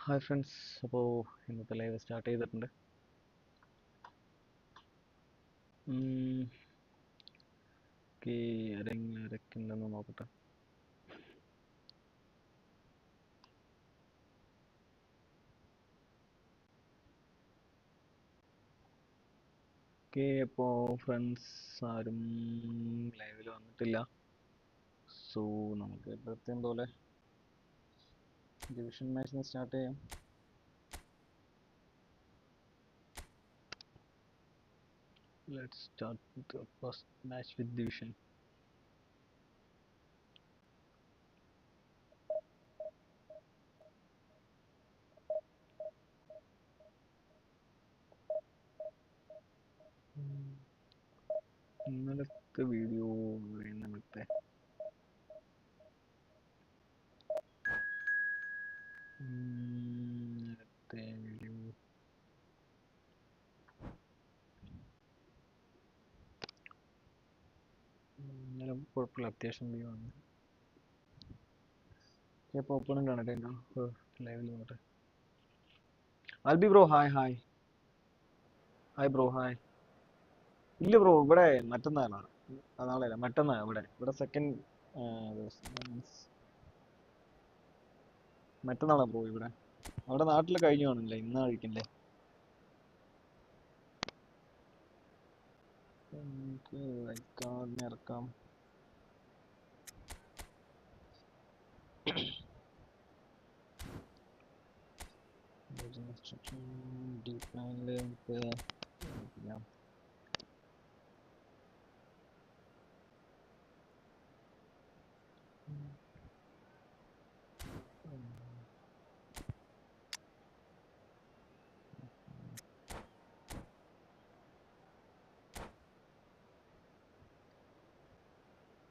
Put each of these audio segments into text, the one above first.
Hi friends, അപ്പോൾ ഇന്നത്തെ live start ചെയ്തിട്ടുണ്ട്. ഓക്കെ, ആരൊക്കെ ഉണ്ടെന്ന് നോക്കട്ടെ. ഓക്കെ, അപ്പോൾ ഫ്രണ്ട്സ് ആരും ലൈവിൽ വന്നിട്ടില്ല. സോ നമുക്ക് എപ്പോഴത്തെയും പോലെ ഡിവിഷൻ മാച്ചിന് സ്റ്റാർട്ട് ചെയ്യാം. Let's start the first match with division. ഇന്നലത്തെ വീഡിയോ ഇന്നലത്തെ വീഡിയോ ഇന്നലെ കുഴപ്പമില്ല, അത്യാവശ്യം വ്യൂ ആണ്. ഇപ്പോൾ ഓപ്പണൻ്റ് ആണ് കേട്ടോ ലൈവിൽ നോട്ടെ. Albi bro hi hi hi bro hi. ഇല്ല ബ്രോ, ഇവിടെ മറ്റന്നാളാണ്, നാളെയല്ല മറ്റന്നാണ്. ഇവിടെ സെക്കൻഡ് മറ്റന്നാളാണ് ബ്രോ. ഇവിടെ അവിടെ നാട്ടിൽ കഴിഞ്ഞു കാണില്ലേ, ഇന്നാ കഴിക്കണ്ടേ. നമുക്ക് വൈകാതെ ഇറക്കാം. ഡീപ് ലൈനിൽ നമുക്ക് ചെയ്യാം.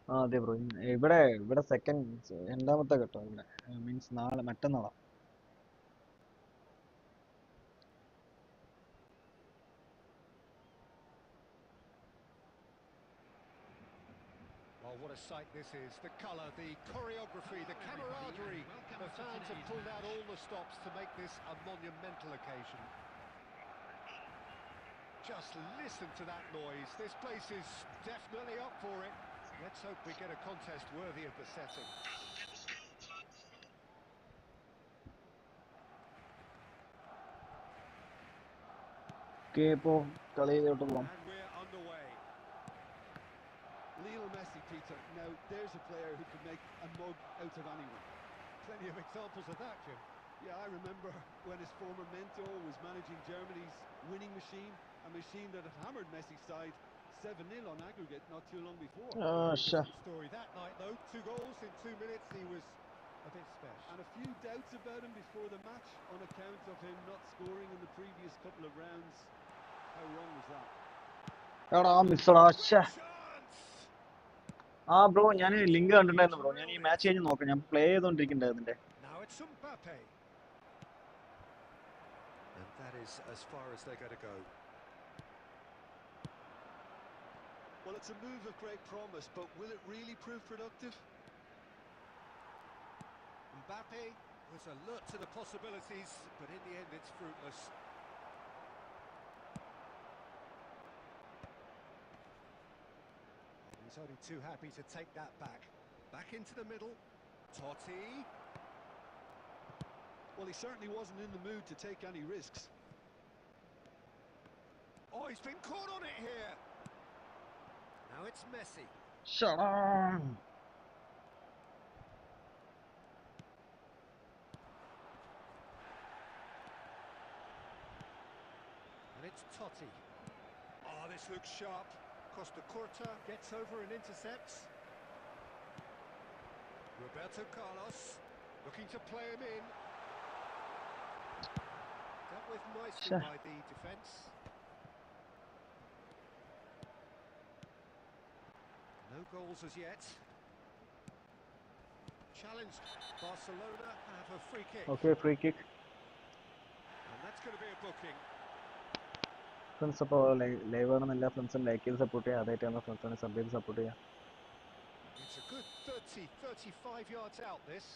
ആ അതെ ബ്രോ, ഇവിടെ സെക്കൻഡ് രണ്ടാമത്തെ കേട്ടോ. ഇവിടെ മീൻസ് നാളെ മറ്റന്നാളാ. Oh, what a sight this is. The colour, the choreography, the camaraderie. The fans have pulled out all the stops to make this a monumental occasion. Just listen to that noise. This place is definitely up for it. Let's hope we get a contest worthy of the setting. ഇപ്പോൾ കളിയിലോട്ട് പോകാം. And we're underway. Lionel Messi, Peter. Now, there's a player who can make a mug out of anyone. Plenty of examples of that, Jim. Yeah, I remember when his former mentor was managing Germany's winning machine, a machine that had hammered Messi's side 7-0 on aggregate not too long before. Sure. Story that night, though. 2 goals in 2 minutes. He was a bit special. And a few doubts about him before the match on account of him not scoring in the previous couple of rounds. How wrong was that? ആ bro, ഞാൻ link കണ്ടിട്ടുണ്ടായിരുന്നു bro. ഞാൻ ഈ match കഴിഞ്ഞ് നോക്കാം. ഞാൻ play ചെയ്തോണ്ടിരിക്കണ്ടായിരുന്നില്ലേ. Now it's Mbappe. And that is as far as they're going to go. Well, it's a move of great promise, but will it really prove productive? Mbappe was alert to the possibilities, but in the end it's fruitless. He's only too happy to take that back. Back into the middle. Totti. Well, he certainly wasn't in the mood to take any risks. Oh, he's been caught on it here. Now it's Messi. Shut up. And it's Totti. Oh, this looks sharp. Costa Curta gets over and intercepts. Roberto Carlos looking to play him in. Dealt with nicely by the defence. No goals as yet. Challenged. Barcelona have a free kick. Okay, free kick. And that's going to be a booking. Friends, അപ്പോൾ live ആണെന്ന് എല്ലാ ഫ്രണ്ട്സും like ചെയ്ത് support ചെയ്യുക. അതായിട്ടാണ് ഫ്രണ്ട്സിനെ sub ചെയ്ത് support ചെയ്യുക. It's a good 30-35 yards out this.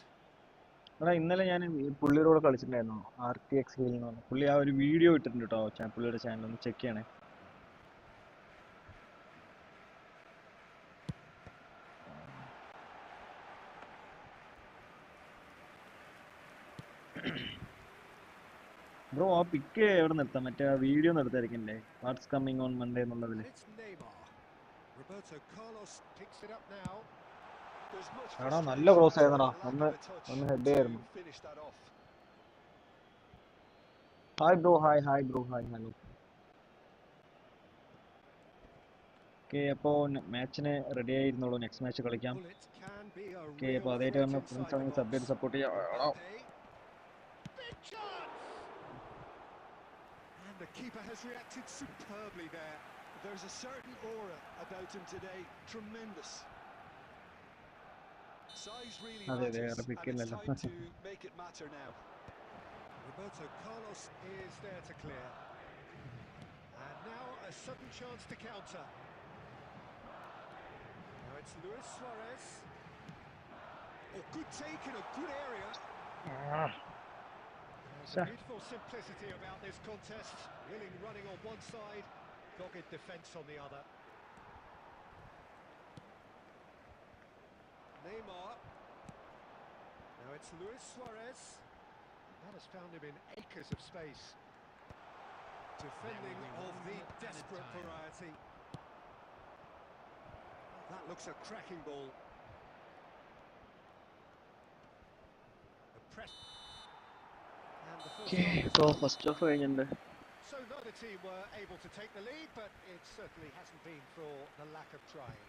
എടാ ഇന്നലെ ഞാൻ പുള്ളിയോട് കളിച്ചിട്ടുണ്ടായിരുന്നു, RTX ഹിൽ എന്ന് പറഞ്ഞു. പുള്ളി ആ ഒരു വീഡിയോ ഇട്ടിട്ടുണ്ട് കേട്ടോ, പുള്ളിയുടെ ചാനൽ ഒന്ന് ചെക്ക് ചെയ്യണേ. ബ്രോ ആ പിക്ക് എവിടെ നിർത്താം, മറ്റേ ആ വീഡിയോ നിർത്തായിരിക്കണ്ടേ, വാട്ട്സ് കമ്മിങ് ഓൺ മൺഡേ എന്നുള്ളതിൽ. എടാ നല്ല ക്രോസ് ആയിരുന്നടാ, ഒന്ന് ഹെഡ് ചെയ്യായിരുന്നു. Hi bro, hi bro, hello. Okay, അപ്പോൾ മാച്ചിന് റെഡി ആയിരുന്നുള്ളൂ, നെക്സ്റ്റ് മാച്ച് കളിക്കാം. ഓക്കെ, അപ്പോൾ അതായിട്ട് വന്ന ഫ്രണ്ട്സ് ആണെങ്കിൽ സബ് ചെയ്ത് സപ്പോർട്ട് ചെയ്യാം. The keeper has reacted superbly there. There's a certain aura about him today. Tremendous. Size really matters, and it's time to make it matter now. Roberto Carlos is there to clear. And now a sudden chance to counter. Now it's Luis Suarez. Oh, good take in a good area. There's a beautiful simplicity about this contest. Willing running on one side, dogged defence on the other. Neymar. Now it's Luis Suarez. That has found him in acres of space. Defending of the desperate variety. That looks a cracking ball. A press. Okay, so first off കഴിഞ്ഞിട്ടുണ്ട്. So neither team were able to take the lead, but it certainly hasn't been for the lack of trying.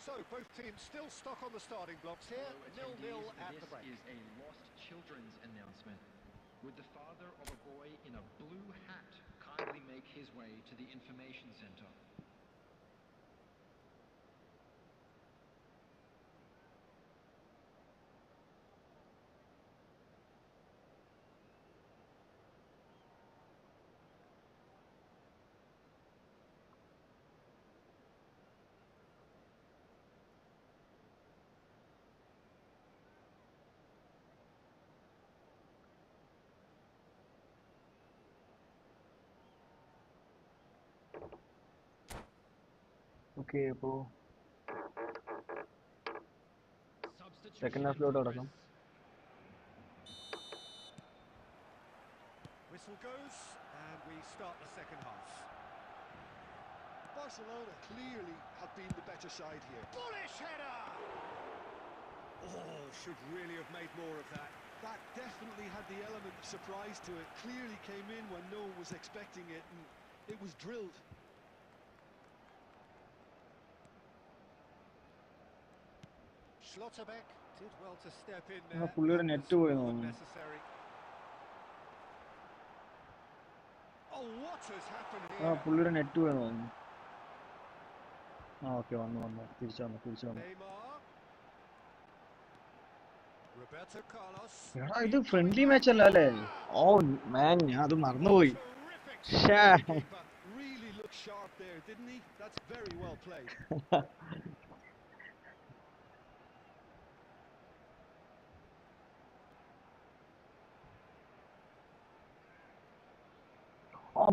So both teams still stuck on the starting blocks here, 0-0 at the break. This is a lost children's announcement. Would the father of a boy in a blue hat kindly make his way to the information center? Okay, അപ്പോൾ second ഹാഫിലോട്ട് കടക്കാം. Whistle goes and we start the second half. Barcelona clearly have been the better side here. Bullish header! Oh, should really have made more of that. That definitely had the element of surprise to it. Clearly came in when no one was expecting it, and it was drilled. Schlotterbeck did well to step in there. പുള്ളിയുടെ net പോയി തോന്നുന്നു. Oh, what has happened here? പുള്ളിയുടെ net പോയി തോന്നുന്നു. Okay, വന്നു തിരിച്ചു വന്നു. Roberto Carlos. എടാ ഇത് ഫ്രണ്ട്ലി മാച്ച് അല്ല അല്ലേ? ഓ മാൻ, ഞാൻ അത് മറന്നുപോയി. Really looked sharp there, didn't he? That's very well played.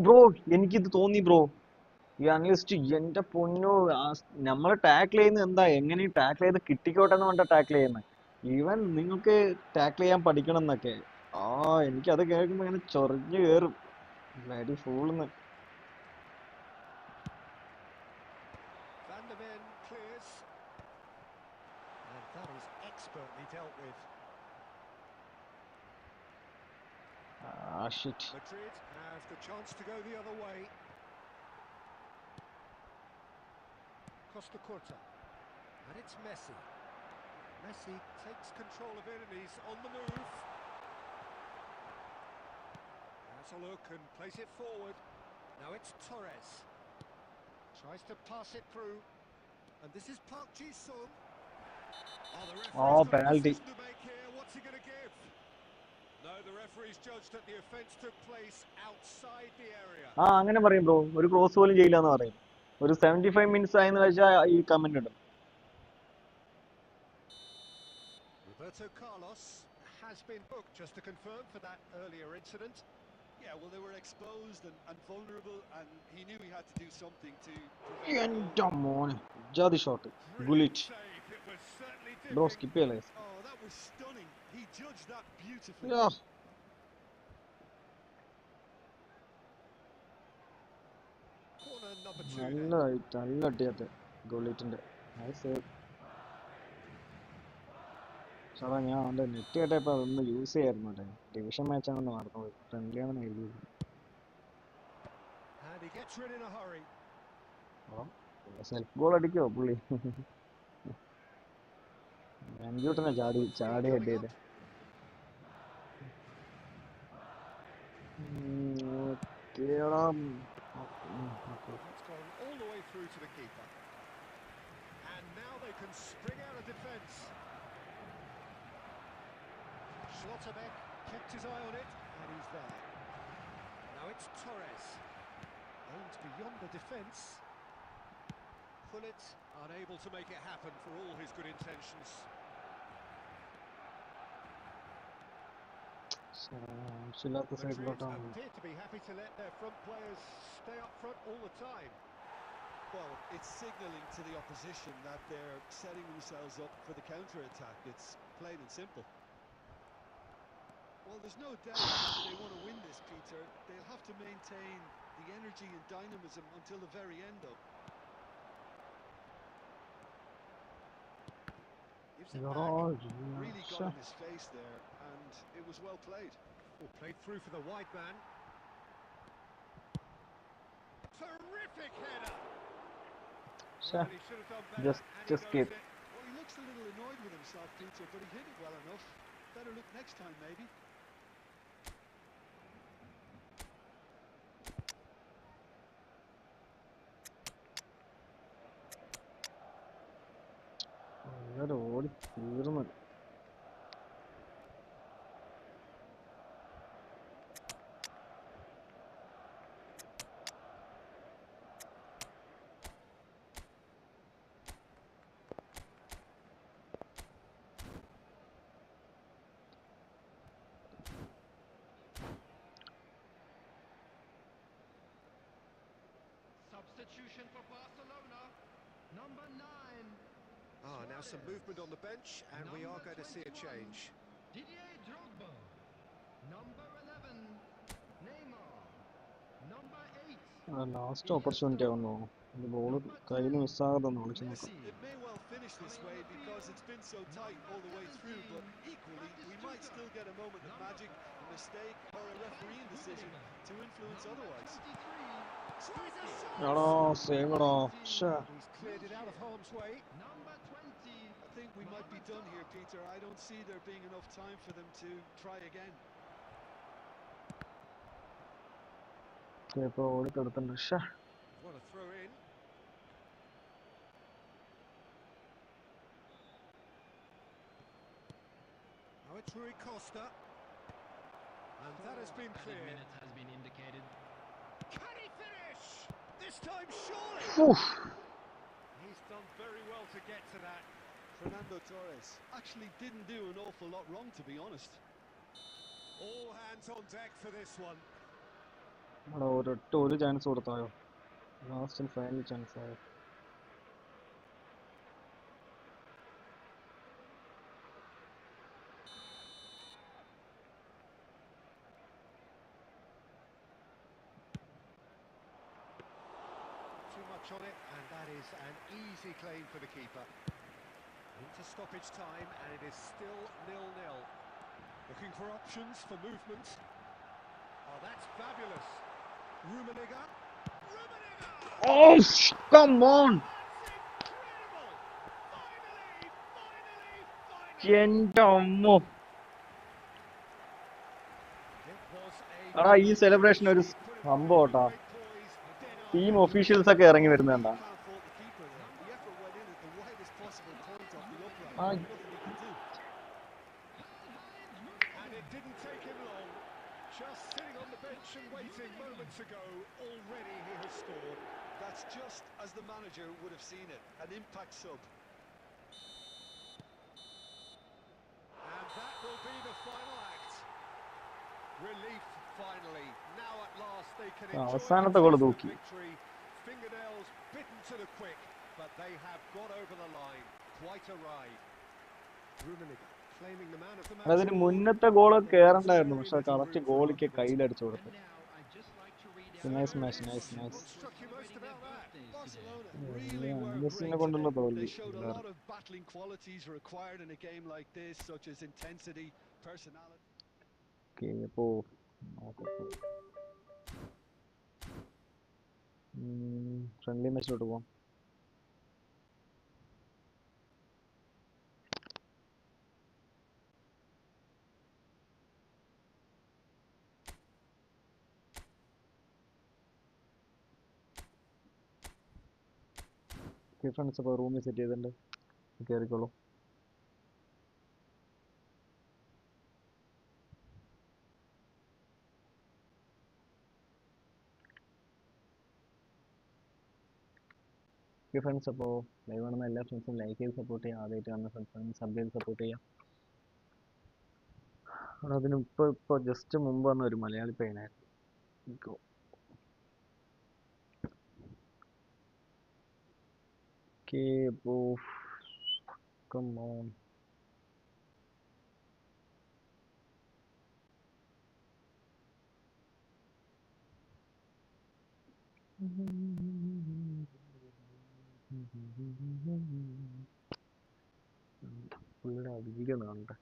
Bro എനിക്കിത് തോന്നി ബ്രോ, ഈ അനലിസ്റ്റ് എന്റെ പൊന്നോ, നമ്മള് ടാക്കിൾ ചെയ്യുന്നത് എന്താ, എങ്ങനെ ടാക്കിൾ ചെയ്ത് കിട്ടിക്കോട്ടെ എന്ന് പറഞ്ഞിട്ട് ടാക്കിൾ ചെയ്യുന്നത്. ഈവൻ നിങ്ങൾക്ക് ടാക്കിൾ ചെയ്യാൻ പഠിക്കണം എന്നൊക്കെ. എനിക്കത് കേൾക്കുമ്പോ ഇങ്ങനെ ചൊറിഞ്ഞു കയറും. Bloody ഫൂൾന്ന്. Shit. Madrid have the chance to go the other way. Costa Curta. And it's Messi. Messi takes control of it and he's on the move. Has a look and plays it forward. Now it's Torres. Tries to pass it through. And this is Park Ji-sung. Oh, penalty. To make here. What's he going to give? No, the referee's judged that the offence took place outside the area. അങ്ങനെ പറയും bro, ഒരു cross പോലും ചെയ്യില്ല എന്ന് പറയും. ഒരു 75 minutes ആയെന്ന് വെച്ചാൽ ഈ കമന്റ് ഇടും. Roberto Carlos. has been booked, just to confirm, for that earlier incident. Yeah, well, they were exposed and vulnerable, and he knew he had to do something to prevent a goal. എൻ്റെ മോനെ ജാതി shot Brilliant ഗുലിറ്റ് save. It was certainly bro dipping. Skip ചെയ്യല്ലേ Oh, that was stunning. He judged that beautifully. Yeah Corner number 2 നല്ല then. Height നല്ല അടിയാത്ത ഗുലിറ്റിൻ്റെ nice save Sarah ഞാൻ അവൻ്റെ net കേട്ടപ്പോൾ അതൊന്ന് യൂസ് ചെയ്യായിരുന്നു കേട്ടോ ഡിവിഷൻ മാച്ചാണെന്ന് മറന്നുപോയി ഫ്രണ്ട്ലി ആണെന്ന് എഴുതിയത് And he gets rid in a hurry. Self goal അടിക്കുമോ പുള്ളി അഞ്ചൂട്ടനെ ചാടി ചാടി ഹെഡ് ചെയ്ത് It's gone all the way through to the keeper. And now they can spring out of defence. Schlotterbeck kept his eye on it, and he's there. Now it's Torres. Aimed beyond the defence. Pullet unable to make it happen for all his good intentions. ആവശ്യമില്ലാത്ത Madrid സൈഡിലോട്ടാണ് appear to be happy to let their front players stay up front all the time. Well, it's signalling to the opposition that they're setting themselves up for the counter-attack. It's plain and simple. Well, there's no doubt if they want to win this, Peter, they'll have to maintain the energy and dynamism until the very end, though. Gives it back. Really got in his face there, and it was well played. Oh, played through for the wide man. Terrific header. Well, he should have done better, and just he skip. knows it. Well, he looks a little annoyed with himself, Peter, but he hit it well enough. Better look next time, maybe. ഓടി തീർന്നു Substitution for Barcelona, number 9. Now some movement on the bench, and we are going to see a change. Didier Drogba, number 11. Neymar, number 8. Last opportunity ആവുന്നു ball കയ്യിൽ നിന്ന് മിസ്സാകാതെ വിളിച്ചു നോക്കാം It may well finish this way because it's been so tight all the way through, but equally we might still get a moment of magic, a mistake, or a refereeing decision to influence otherwise. എടാ save എടാ He's cleared it out of harm's way. Number 20. I think we might be done here, Peter. I don't see there being enough time for them to try again. ഇപ്പോൾ ഓടിക്കെടുത്തുണ്ട് What a throw in. Now it's Rui Costa. And that has been cleared. Minute has been indicated. Can he finish? This time surely. He's done very well to get to that. Fernando Torres actually didn't do an awful lot wrong, to be honest. All hands on deck for this one. ഒരൊറ്റ ഒരു chance കൊടുത്തായോ ലാസ്റ്റിൽ final chance ആയോ Too much on it, and that is an easy claim for the keeper. Into stoppage time, and it is still 0-0. Looking for options for movement. Oh, that's fabulous. Rummenigge. Rummenigge! Oh, come on! That's incredible! Finally! എൻ്റെ അമ്മോ It was എടാ ഈ celebration ഒരു സംഭവം കേട്ടോ team officials ഒക്കെ ഇറങ്ങി വരുന്നുണ്ടാ And it didn't take him long. Just sitting on the bench and waiting moments ago, already he has scored. That's just as the manager would have seen it, an impact sub. And that will be the final act. Relief finally. Now at last they can enjoy അവസാനത്തെ the goal taste of തൂക്കി. victory. Fingernails bitten to the quick, but they have got over the line. Quite a ride. Rummenigge claiming the man of the match. അതിന് മുന്നത്തെ goal കേറണ്ടായിരുന്നു, പക്ഷെ correct ഗോളിക്ക് കയ്യിലടിച്ചു And കൊടുത്തു. now I'd just like to read Nice out match, their nice, names. nice. What struck you most about that? Barcelona Yeah, really were Anderson great കൊണ്ടുള്ള today. തോൽവി. They showed a lot of battling qualities required in a game like this, such as intensity, personality. Okay, അപ്പോൾ friendly മാച്ചിലോട്ട് പോവാം. Friends അപ്പോൾ റൂമിൽ set ചെയ്തിട്ടുണ്ട്, കയറിക്കോളൂ. Okay friends, അപ്പോൾ live കാണുന്ന എല്ലാ ഫ്രണ്ട്സും ലൈക്ക് ചെയ്ത് സപ്പോർട്ട് ചെയ്യുക. ആദ്യമായിട്ട് കാണുന്ന ഫ്രണ്ട്സ് സബ് ചെയ്ത് സപ്പോർട്ട് ചെയ്യുക. അതിന് ഇപ്പോൾ ജസ്റ്റ് മുമ്പ് വന്ന ഒരു മലയാളി പയ്യനായിരുന്നു. ഓക്കെ, അപ്പോൾ കം ഓൺ. പുള്ളിയുടെ വീഡിയോ കാണട്ടെ.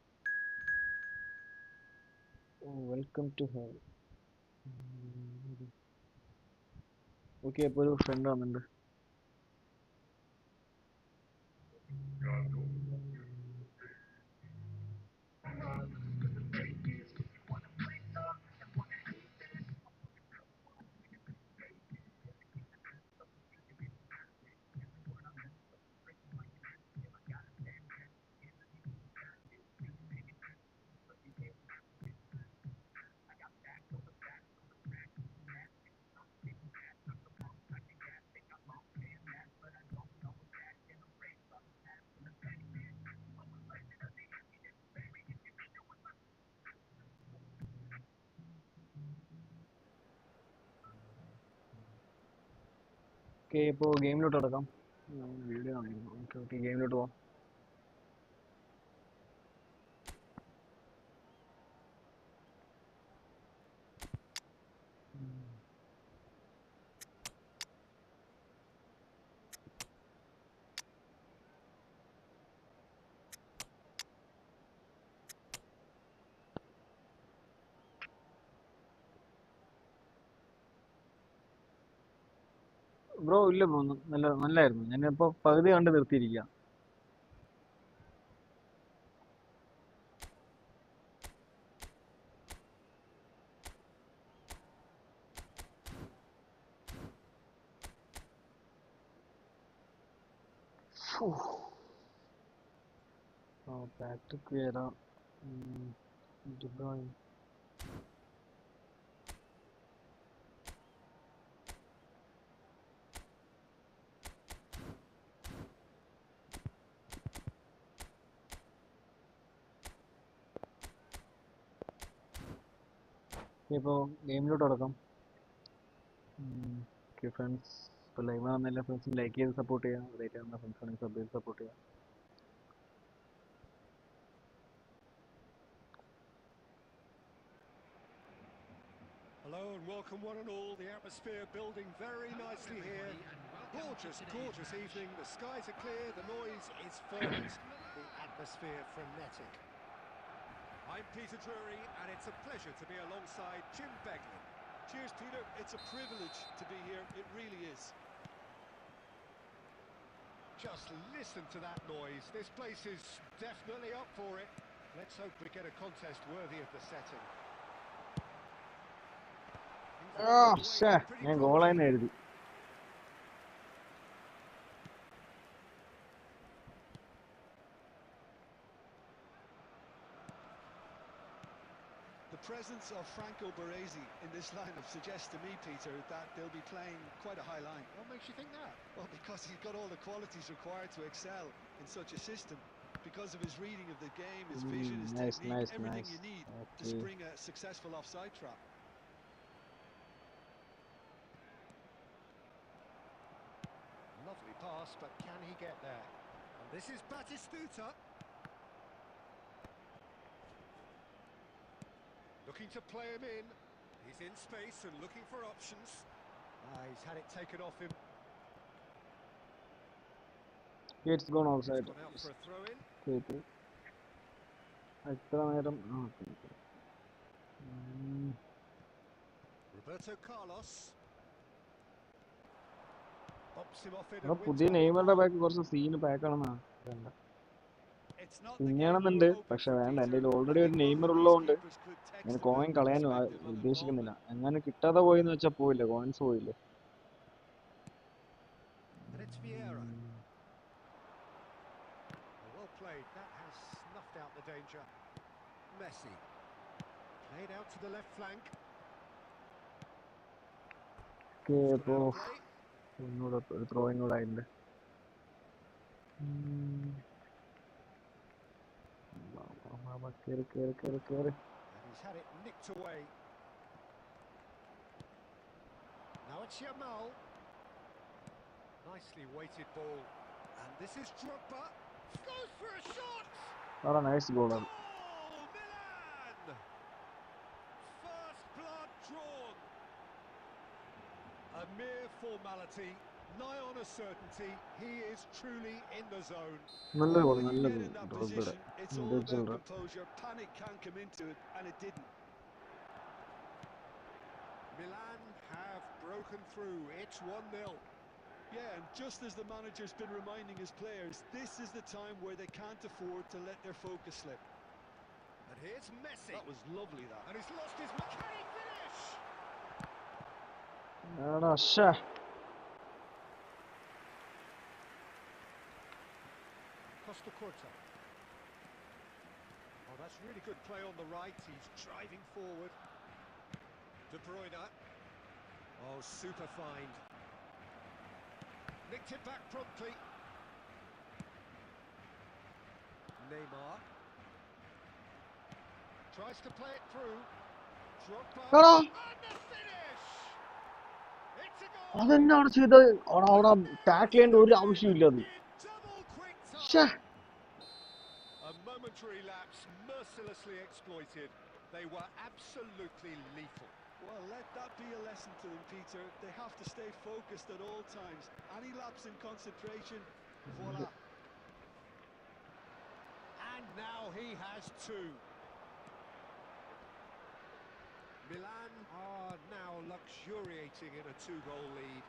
Welcome to home. ഓക്കെ, അപ്പോൾ ഒരു ഫ്രണ്ട് വന്നിട്ടുണ്ട്. ഓക്കെ, ഇപ്പോൾ ഗെയിമിലോട്ട് കിടക്കാം. വീഡിയോ കാണിക്കുന്നു. ഓക്കെ ഓക്കെ, ഗെയിമിലോട്ട് പോവാം. ബ്രോ ഇല്ല ബ്രോ, നല്ലായിരുന്നു. ഞാനിപ്പോൾ പകുതി കണ്ട് നിർത്തിയിരിക്കുക. Patrick Vieira, De Bruyne. ഇപ്പോൾ ഗെയിമിലോട്ട് കിടക്കാം. ഓക്കെ ഫ്രണ്ട്സ്, ഇപ്പോൾ ലൈവ് കാണുന്ന എല്ലാ ഫ്രണ്ട്സും ലൈക്ക് ചെയ്ത് സപ്പോർട്ട് ചെയ്യുക. അതേറ്റ് കാണുന്ന ഫ്രണ്ട്സ് ആണെങ്കിൽ സബ് ചെയ്ത് സപ്പോർട്ട് ചെയ്യുക. Hello and welcome one and all. The atmosphere building very nicely here. Gorgeous, gorgeous evening. The skies are clear, the noise is fervent, the atmosphere frenetic. I'm Peter Drury and it's a pleasure to be alongside Jim Beglin. Cheers, Peter. It's a privilege to be here. It really is. Just listen to that noise. This place is definitely up for it. Let's hope we get a contest worthy of the setting. ഞാൻ ഗോളായിരുന്നു എഴുതി. The presence of Franco Baresi in this lineup suggests to me, Peter, that they'll be playing quite a high line. What makes you think that? Well, because he's got all the qualities required to excel in such a system. because of his reading of the game, his vision, his Nice, technique, nice, everything nice. you need to Okay. spring a successful offside trap. Lovely pass, but can he get there? And this is Batistuta. Looking to play him in. He's in space and looking for options. He's had it taken off him. It's gone It's outside. gone out for a throw-in. Okay. എത്ര നേരം Roberto Carlos. Bumps him off it ഇവിടെ and wins പുതിയ back the നെയ്മറുടെ ball. Back കുറച്ച് scene പാക്കാണെന്നാ വേണ്ട It's not the game you പിന്നെയാണെന്നുണ്ട് were hoping പക്ഷെ for, വേണ്ട എൻ്റെ Peter. കയ്യിൽ I ഓൾറെഡി ഒരു think both Neymar of these ഉള്ളതുകൊണ്ട് keepers could text ഞാൻ a bit കോയിൻ with കളയാനും perspective and ഉദ്ദേശിക്കുന്നില്ല involvement. എങ്ങനെ കിട്ടാതെ പോയിന്ന് വെച്ചാൽ പോയില്ലേ കോയിൻസ് പോയില്ലേ And it's Vieira. Well played. That has snuffed out the danger. Messi. Played out to the left flank. Okay It's അപ്പോൾ gone out of play. ഒന്നുകൂടെ ഒരു ത്രോയിങ് കൂടെ ആയിട്ടുണ്ട് കേറി And he's had it nicked away. Now it's Yamal. Nicely weighted ball. And this is Drogba. Goes for a shot! ആടാ nice goal അത് Oh, Milan! First blood drawn. A mere formality, nigh on a certainty. He is truly in the zone. നല്ല Well, goal when you നല്ല get in that ഡ്രോഗ്ബയുടെ position, it's all about composure. Panic can come into it, and it didn't. Milan have broken through. It's 1-0. Yeah, and just as the manager's been reminding his players, this is the time where they can't afford to let their focus slip. And here's Messi. That was lovely, that. And he's lost his... Can he finish? ആടാ ശ്ശേ Costa Curta. Oh, that's really good play on the right. He's driving forward. De Bruyne. Oh, super find. Nicked it back promptly. Neymar. Tries to play it through. Drogba. ആടാ And the finish! It's a goal! അതെന്നാണ് ചെയ്തത് അവിടെ tackle ചെയ്യേണ്ട ഒരു ആവശ്യമില്ല അത് In double quick ശ്ശേ time. A momentary lapse mercilessly exploited. They were absolutely lethal. Well, let that be a lesson to them, Peter. They have to stay focused at all times. Any lapse in concentration, voila. And now he has two. Milan are now luxuriating in a two-goal lead.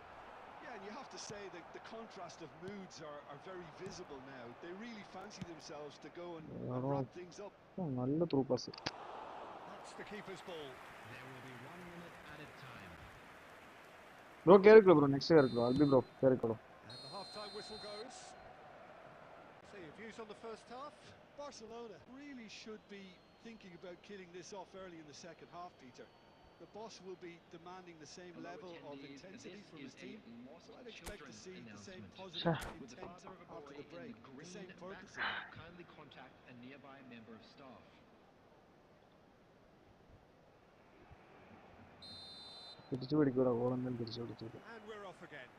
Yeah, and you have to say that the contrast of moods are very visible now. They really fancy themselves to go and wrap things up. നല്ല through pass That's the keeper's ball. There will be 1 minute added time. Bro കേറിക്കോളൂ bro next കേറിക്കോളൂ Albi bro കേറിക്കോളൂ And the half-time whistle goes. So your views on the first half? Barcelona really should be thinking about killing this off early in the second half, Peter. The boss will be demanding the same Hello level of attendees, intensity this from is his team. a lost So I'd expect to children see the same announcement. positive With the intent father of a boy after the in break, the the green same purposing. backpack, kindly contact a nearby member of staff. തിരിച്ചു പിടിക്കൂടാ ഗോളെന്തായാലും തിരിച്ചു പിടിച്ചു And we're off again.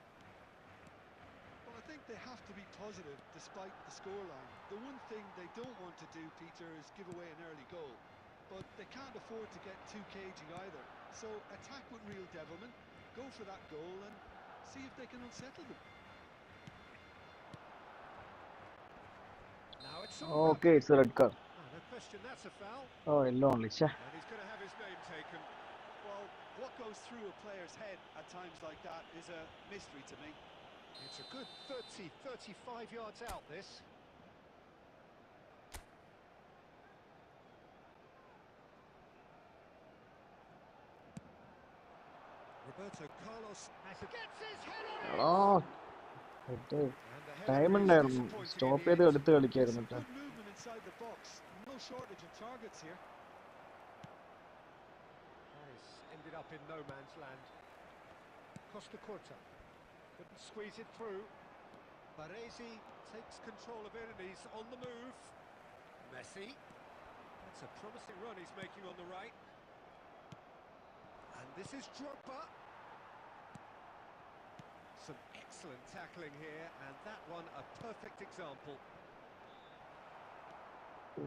Well, I think they have to be positive despite the scoreline. The one thing they don't want to do, Peter, is give away an early goal. But they can't afford to get too cagey either. So attack with real devilment, go for that goal and see if they can unsettle them. Now it's okay it's red card no question, that's a foul. ഓ എല്ലാം only ശ്ശേ And he's going to have his name taken. Well, what goes through a player's head at times like that is a mystery to me. It's a good 30, 35 yards out, this. Roberto Carlos gets his head on it. എടാ head And the header time is ഉണ്ടായിരുന്നു disappointing stop in ചെയ്ത് the end. എടുത്ത് കളിക്കായിരുന്നു Some കേട്ടോ good movement inside the box. No shortage of targets here. That has ended up in no man's land. Costa Curta couldn't squeeze it through. Baresi takes control of it and he's on the move. Messi. That's a promising run he's making on the right. And this is Drogba. Some excellent tackling here, and that one a perfect example.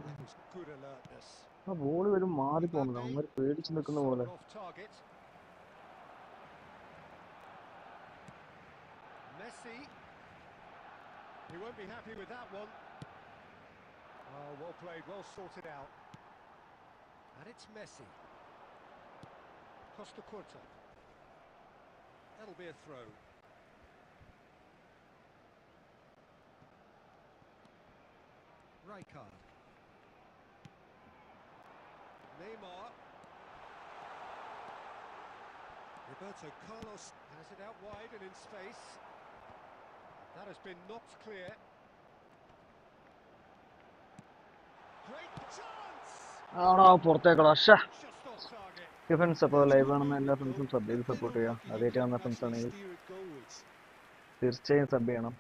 That was good alertness. ആ ball വരും മാറി പോകുന്നത് അവന്മാർ പേടിച്ച് നിൽക്കുന്ന പോലെ. Off target. Messi. He won't be happy with that one. Oh, well played, well sorted out. And it's Messi. Costa Curta. That'll be a throw. Rijkaard. Neymar. Roberto Carlos has it out wide and in space. That has been knocked clear. Great chance! ആണോ പുറത്തേക്കടാ. ഷാ Just off target. Defence അപ്പോൾ live കാണുന്ന എല്ലാ ഫ്രണ്ട്സും sub ചെയ്ത് support ചെയ്യുക. ആദ്യമായിട്ട് കാണുന്ന ഫ്രണ്ട്സ് ആണെങ്കിൽ തീർച്ചയായും സബ് ചെയ്യണം.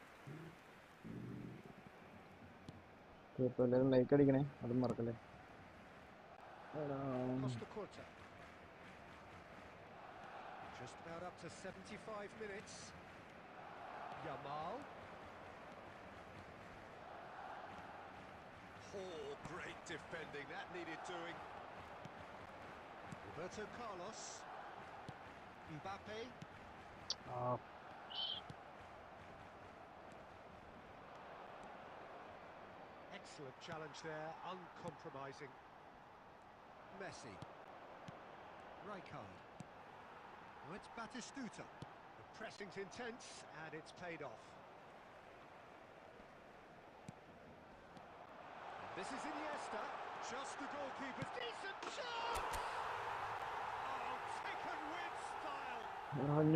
ഇപ്പോൾ എല്ലാവരും ലൈക്ക് അടിക്കണേ, അതും മറക്കല്ലേ. Costa Curta. Just about up to 75 minutes. Yamal. Oh, great defending. That needed doing. Roberto Carlos. Mbappe. Excellent challenge there, uncompromising. Messi. Rijkaard. Oh, it's Batistuta. The pressing's intense and it's paid off. This is Iniesta. Just the goalkeeper's decent chance! Oh, taken with style.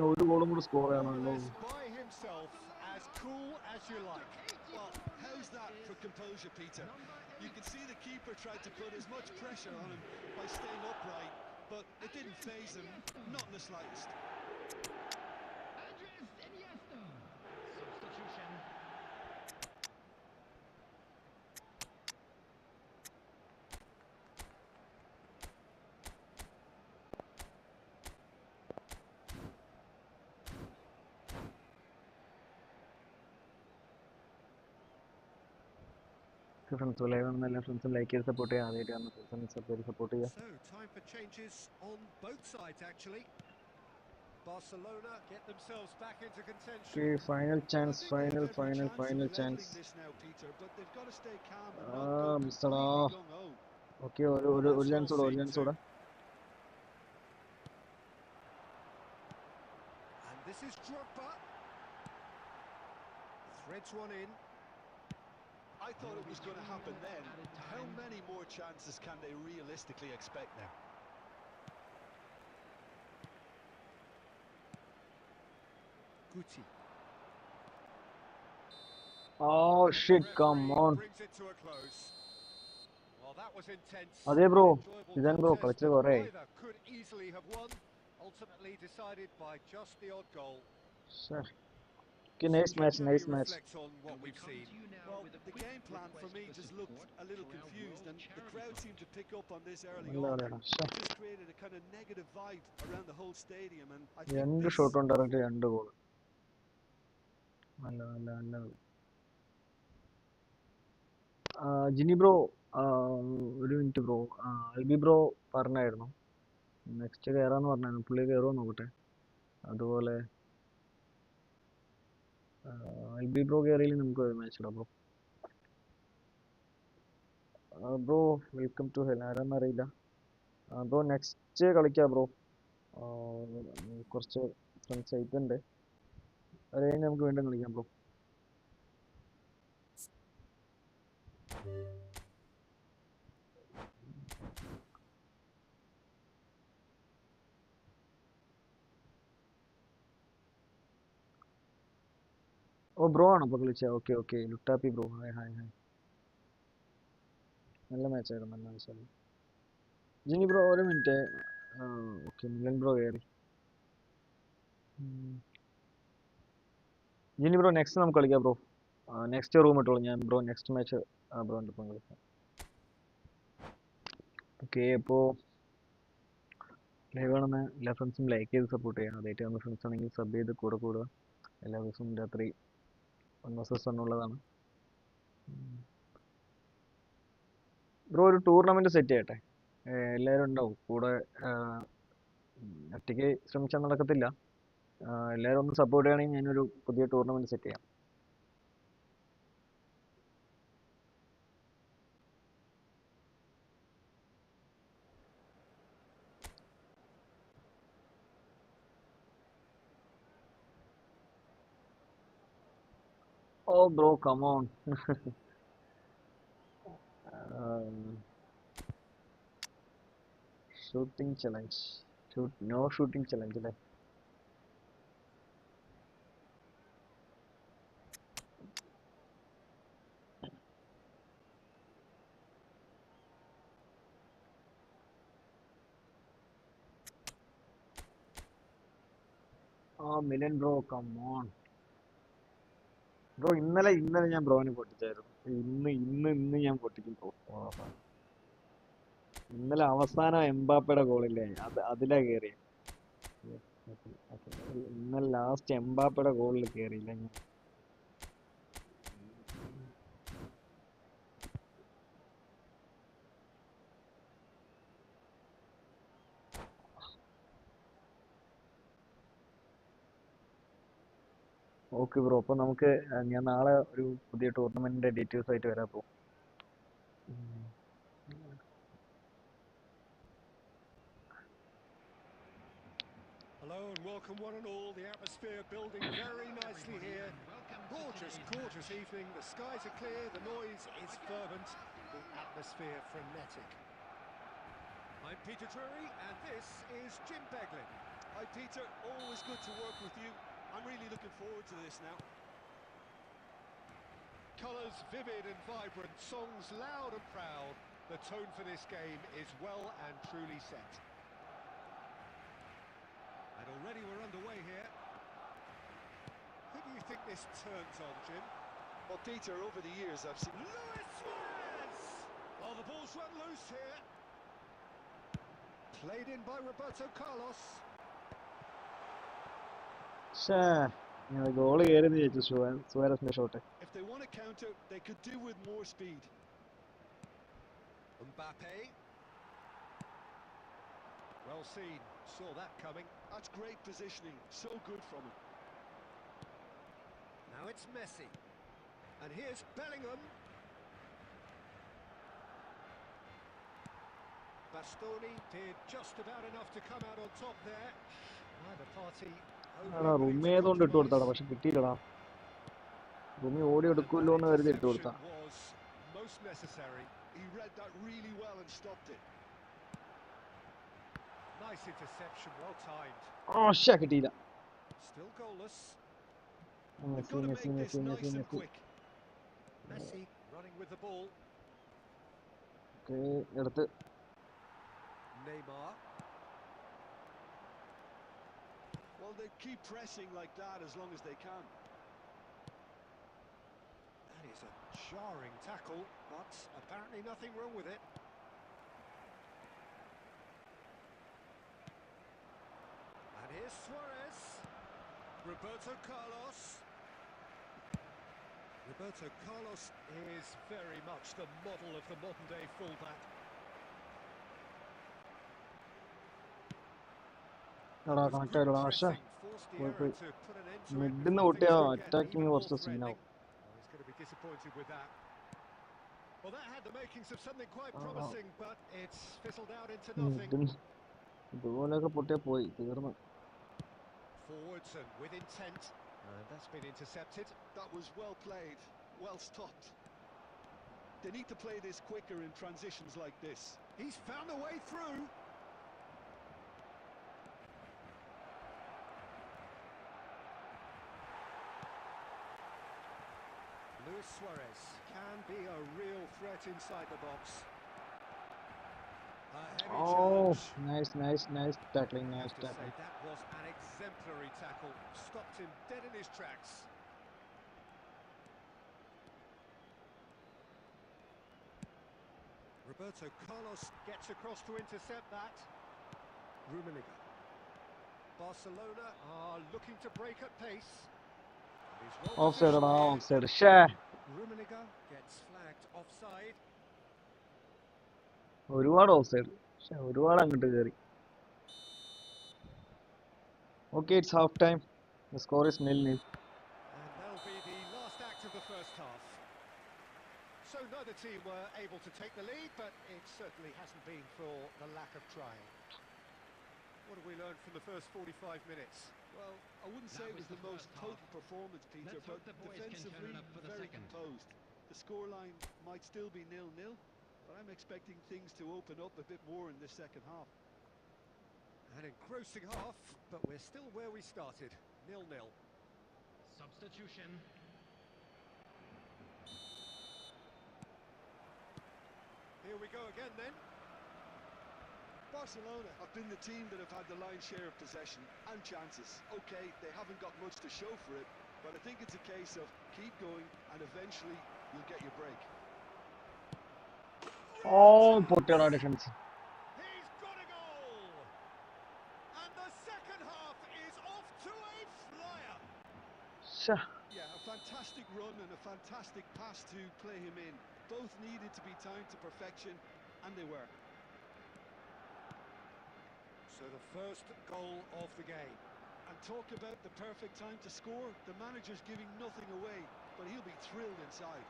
ഒരു ഗോളും കൂടി score ചെയ്യണമല്ലോ. By himself, as cool as you like. Well, how's that for composure, Peter? You can see the keeper tried to put as much pressure on him by staying upright, but it didn't faze him, not in the slightest. Iniesta. Substitution. Friends live കാണുന്ന എല്ലാ ഫ്രണ്ട്സും like ചെയ്ത് support ചെയ്യുക. ആദ്യമായിട്ട് കാണുന്ന ഫ്രണ്ട്സും sub ചെയ്ത് support ചെയ്യുക. So, time for changes on both sides actually. Barcelona get themselves back into contention. Okay, final chance, final chance. മിസ്റ്ററാ. ഓക്കെ, ഒരു ചാൻസ് കൂടെ. And this is Drogba. Threads one in. I thought it was going to happen then. How many more chances can they realistically expect now? Guti. Oh shit, come on. Brings it to a close. Well, that was intense. അതെ bro, Enjoyable ഇതാണ് bro contest, കളിച്ചത് but കുറേ. neither could easily have won. Ultimately decided by just the odd goal. Okay, nice match. Reflect on what we've seen. Well, the game plan for me just looked a little confused, and the crowd seemed to pick up on this early നല്ല on. കളിയാണ്. It just created a kind of negative vibe around the whole stadium, and I think രണ്ട് this... shot ഉണ്ട്, direct 2 goal. നല്ല Jini bro, ഒരു minute bro. Albi bro പറഞ്ഞായിരുന്നു next കയറാന്ന് പറഞ്ഞായിരുന്നു. പുള്ളി കയറുമോ നോക്കട്ടെ. അതുപോലെ അൽബി ബ്രോ കയറിയില്ലെങ്കിൽ നമുക്ക് മാച്ച് ഇടാം bro. Bro welcome to hell. ആരാന്നറിയില്ല ബ്രോ. നെക്സ്റ്റ് കളിക്കാം ബ്രോ. കുറച്ച് ഫ്രണ്ട്സ് ആയിട്ടുണ്ട്, അത് കഴിഞ്ഞ് നമുക്ക് വീണ്ടും കളിക്കാം ബ്രോ. ഓ ബ്രോ ആണോ അപ്പോൾ കളിച്ചത്? Okay Luttappi bro. ഹായ്. നല്ല മാച്ചായിരുന്നു. ജിനി ബ്രോ ഒരു മിനിറ്റ്. ഓക്കെ, മിലൻ ബ്രോ കയറി. ജിനി ബ്രോ നെക്സ്റ്റ് നമുക്ക് കളിക്കാം ബ്രോ. നെക്സ്റ്റ് റൂം ഇട്ടോളൂ ഞാൻ ബ്രോ നെക്സ്റ്റ് മാച്ച് ബ്രോൻ്റെ ഒപ്പം കളിക്കാം. ഓക്കെ അപ്പോൾ ലൈവ് കാണുന്ന എല്ലാ ഫ്രണ്ട്സും ലൈക്ക് ചെയ്ത് സപ്പോർട്ട് ചെയ്യാം. അതായിട്ട് വന്ന ഫ്രണ്ട്സ് ആണെങ്കിൽ സബ് ചെയ്ത് കൂടെ കൂടുക. എല്ലാ ദിവസവും രാത്രി 1 vs 1 ഉള്ളതാണ്. ബ്രോ ഒരു ടൂർണമെൻറ്റ് സെറ്റ് ചെയ്യട്ടെ, എല്ലാവരും ഉണ്ടാവും കൂടെ. ഒറ്റയ്ക്ക് ശ്രമിച്ചാൽ നടക്കത്തില്ല. എല്ലാവരും ഒന്ന് സപ്പോർട്ട് ചെയ്യുകയാണെങ്കിൽ ഞാനൊരു പുതിയ ടൂർണമെൻറ്റ് സെറ്റ് ചെയ്യാം. Oh bro come on. Shooting challenge, no shooting challenge അല്ലേ? Milan bro come on bro. ഇന്നലെ ഞാൻ ബ്രോനെ പൊട്ടിച്ചായിരുന്നു. ഇന്ന് ഞാൻ പൊട്ടിക്കും ബ്രോ. ഇന്നലെ അവസാനം എംബാപ്പയുടെ ഗോളില്ലേ, അതിലാ കയറി. ഇന്നലെ ലാസ്റ്റ് എംബാപ്പയുടെ ഗോളിൽ കയറിയില്ല ഞാൻ. ഓക്കെ ബ്രോ, അപ്പോൾ നമുക്ക് ഞാൻ നാളെ ഒരു പുതിയ ടൂർണമെന്റിന്റെ ഡീറ്റെയിൽസ് ആയിട്ട് വരാം bro. Hello and welcome one and all. The atmosphere building very nicely here. Gorgeous evening. The skies are clear, the noise is fervent, the atmosphere frenetic. I'm Peter Drury and this is Jim Beglin. Hi Peter, always good to work with you. I'm really looking forward to this now. Colours vivid and vibrant, songs loud and proud. The tone for this game is well and truly set. And already we're underway here. Who do you think this turns on, Jim? Well, Peter, over the years I've seen... Luis Suarez! Oh, the ball's run loose here. Played in by Roberto Carlos. Goal കയറിയെന്ന് ചോദിച്ചു സുവാരസിന്റെ shot. If they want to counter, they could do with more speed. Mbappe. Well seen, saw that coming. That's great positioning, so good from him. Now it's Messi. And here's Bellingham. Bastoni did just about enough to come out on top there. Neither party റൂമി ആയതുകൊണ്ട് ഇട്ട് കൊടുത്താടാ, പക്ഷെ കിട്ടിയില്ലടാ. റൂമി ഓടി എടുക്കുമല്ലോ എന്ന് കരുതി ഇട്ട് കൊടുത്താ. most necessary. He read that really well and stopped it. Nice interception, well timed. കിട്ടിയില്ല. Still goalless. They've got to make this nice and quick. Messi running with the ball. എടുത്ത് Neymar. Well, they keep pressing like that as long as they can. That is a jarring tackle, but apparently nothing wrong with it. And here's Suarez. Roberto Carlos. Roberto Carlos is very much the model of the modern-day fullback. Connect ആയില്ല. പക്ഷേ മിഡിന്ന് പൊട്ടിയാ attacking കുറച്ച് സീനാവും. Well, that had the makings of something quite promising, but it's fizzled out into nothing. ഇതുപോലെയൊക്കെ പൊട്ടിയാ പോയി തീർന്നു. Forwards and with intent, and that's been intercepted. That was well played, well stopped. They need to play this quicker in transitions like this. He's found a way through. Luis Suarez can be a real threat inside the box. Nice tackling, nice tackling. That was an exemplary tackle, stopped him dead in his tracks. Roberto Carlos gets across to intercept that. Rummenigge. Barcelona are looking to break at pace. He's well Offside, positioned here. offside. Share. Rummenigge gets flagged offside. ഒരുപാട് offside. പക്ഷെ ഒരുപാട് അങ്ങോട്ട് കയറി. Okay, it's half time. The score is 0-0. And that'll be the last act of the first half. So neither team were able to take the lead, but it certainly hasn't been for the lack of trying. What have we learned from the first 45 minutes? Well, I wouldn't say it was the most total performance, Peter, but defensively very composed. The scoreline might still be 0-0, but I'm expecting things to open up a bit more in this second half. An engrossing half, but we're still where we started, 0-0. Substitution. Here we go again then. Barcelona have been the team that have had the lion's share of possession and chances. Okay, they haven't got much to show for it, but I think it's a case of keep going and eventually you'll get your break. Oh, പൊട്ടിയോടാ defence. He's got a goal! And the second half is off to a flyer. Yeah, a fantastic run and a fantastic pass to play him in. Both needed to be timed to perfection, and they were. So the first goal of the game. And talk about the perfect time to score. The manager's giving nothing away, but he'll be thrilled inside.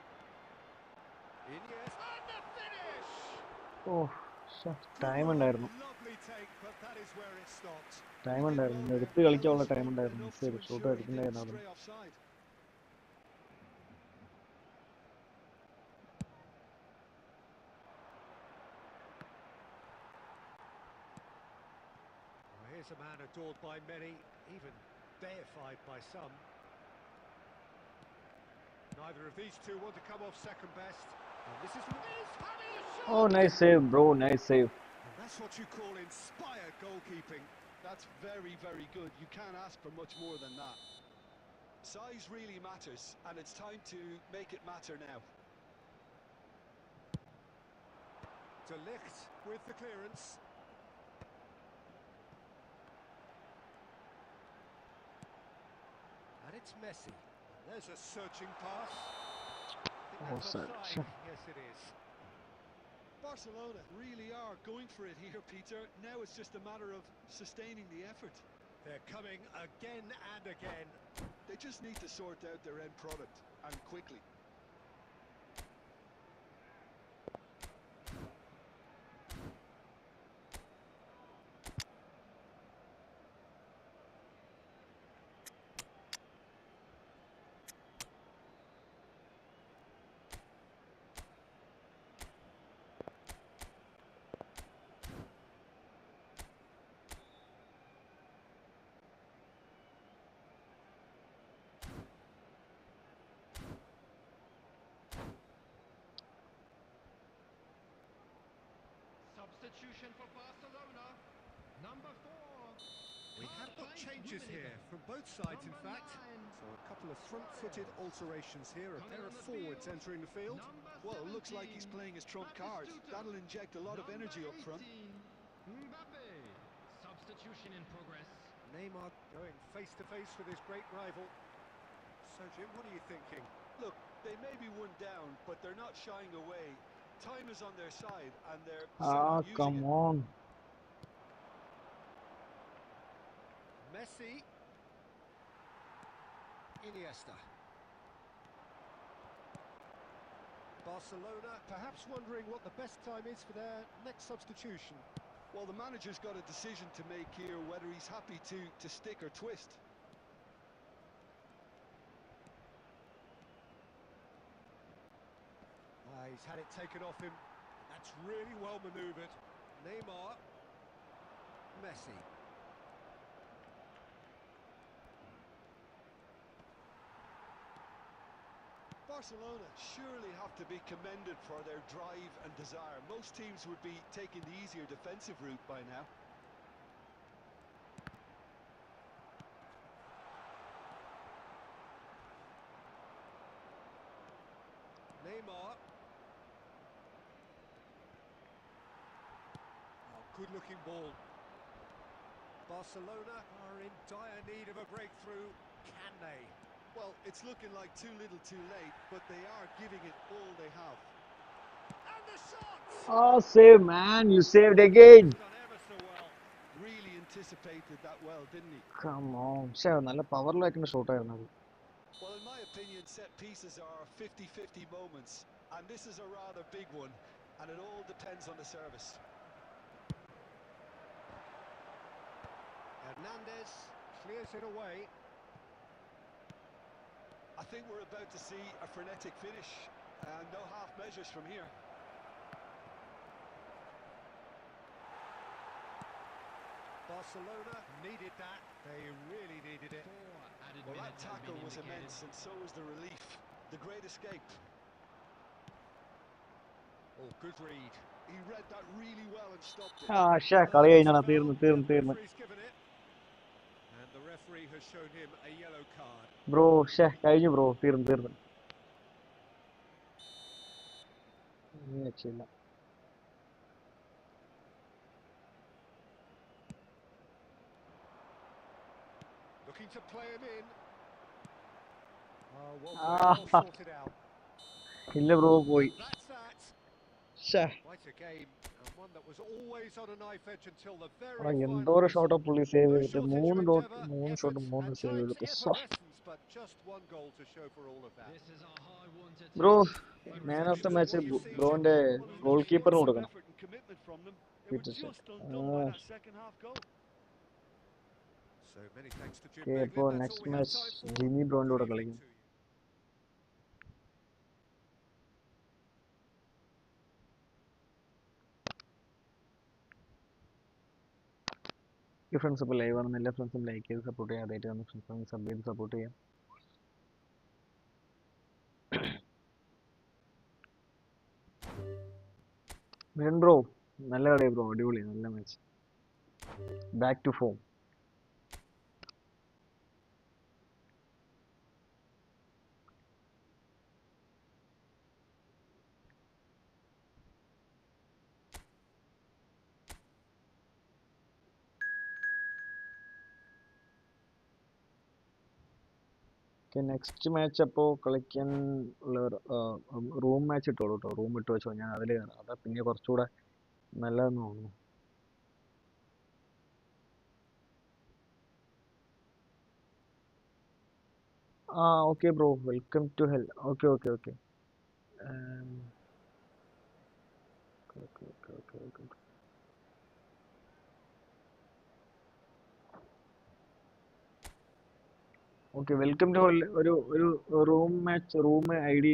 Iniesta, and the finish! Oh, time ഉണ്ടായിരുന്നു. Lovely take, but that is where it stopped. Time ഉണ്ടായിരുന്നു. എടുത്ത് കളിക്കാനുള്ള time ഉണ്ടായിരുന്നു. Shoot എടുത്തിട്ടുണ്ടായിരുന്നു അവിടെ. Stray offside. Here's a man adored by many, even deified by some. Neither of these two want to come off second best. And this is having a shot. Oh, nice save, bro. Nice save. And that's what you call inspired goalkeeping. That's very, very good. You can't ask for much more than that. Size really matters, and it's time to make it matter now. De Ligt with the clearance. And it's Messi. There's a searching pass. Offside. Yes, it is. Barcelona really are going for it here, Peter. Now it's just a matter of sustaining the effort. They're coming again and again. They just need to sort out their end product, and quickly. Substitution for Barcelona. Number 4. We have got changes here from both sides, in fact. So a couple of front-footed alterations here, a pair of forwards entering the field. Well, it looks like he's playing his trump card. That'll inject a lot of energy up front. Mbappe. Substitution in progress. Neymar going face-to-face with his great rival. So, Jim, what are you thinking? Look, they may be one down, but they're not shying away. Time is on their side, and they're still not using Come it. on. Messi. Iniesta. Barcelona perhaps wondering what the best time is for their next substitution. Well, the manager's got a decision to make here, whether he's happy to stick or twist. He's had it taken off him. That's really well manoeuvred. Neymar. Messi. Barcelona surely have to be commended for their drive and desire. Most teams would be taking the easier defensive route by now. Neymar. good-looking ball. Barcelona are in dire need of a breakthrough. Can they? Well, it's looking like too little too late, but they are giving it all they have. And the shots! Oh, save, man. You saved again. Done ever so well. Really anticipated that well, didn't he? Come on. പക്ഷേ നല്ല പവറിലാക്കുന്ന ഷോട്ടായിരുന്നു അത്. Well, in my opinion, set pieces are 50-50 moments, and this is a rather big one, and it all depends on the service. Hernandez clears it away. I think we're about to see a frenetic finish, and no half measures from here. Barcelona needed that. They really needed it. Well, that tackle was immense, and so was the relief. The great escape. Oh, good read. He read that really well and stopped it. ആ ഷേ കളി കഴിഞ്ഞാണ് തീർന്ന് തീർന്ന് തീർന്ന്. Referee's given it. And the referee has shown him a yellow card. Bro ഷേ കഴിഞ്ഞു bro തീർന്ന് തീർന്ന്. രക്ഷയില്ല. Looking to play him in. Oh, well, Ah. all sorted out. ഇല്ല ബ്രോ പോയി. That's that. ഷേ Quite a game, and one that was always on a knife edge until the very എടാ final എന്തോരം whistle. ഷോട്ടാ പുള്ളി save No ചെയ്തിട്ട് shortage മൂന്ന് of dot endeavour, മൂന്ന് effort, shot മൂന്ന് and സേവ് time's ചെയ്തിട്ട്. effervescence, but just one goal to show for all of that. This is a high-wanted bro team. Man of the Reception match what you see, ബ്രോന്റെ Well, there's goal no കീപ്പറിന് shortage of കൊടുക്കണം. effort and commitment from them. They were Peter just said. undone by that second half goal. So many thanks to Jim okay Beglin. ഇപ്പോൾ That's all next we have match time for. Jimmy ബ്രോന്റെ Good കൂടെ evening കളിക്കും. to you. ഈ friends ഇപ്പോൾ live ആണെന്ന് എല്ലാ ഫ്രണ്ട്സും like ചെയ്ത് സപ്പോർട്ട് ചെയ്യാൻ ആദ്യമായിട്ട് വന്ന ഫ്രണ്ട്സ് സബ് ചെയ്ത് സപ്പോർട്ട് ചെയ്യാം. മിലൻ ബ്രോ നല്ല കളി ബ്രോ, അടിപൊളി നല്ല match. Back to form. Next match അപ്പോൾ കളിക്കാൻ ഉള്ള റൂം മാച്ച് ഇട്ടോളൂ കേട്ടോ. റൂം ഇട്ട് വെച്ചോ, ഞാൻ അതിൽ കയറാം. അതാ പിന്നെ കുറച്ചുകൂടെ നല്ലതെന്ന് തോന്നുന്നു. ആ okay bro, welcome to hell. Okay okay okay okay okay okay okay. Okay welcome to hell. ഒരു ഒരു room match room I D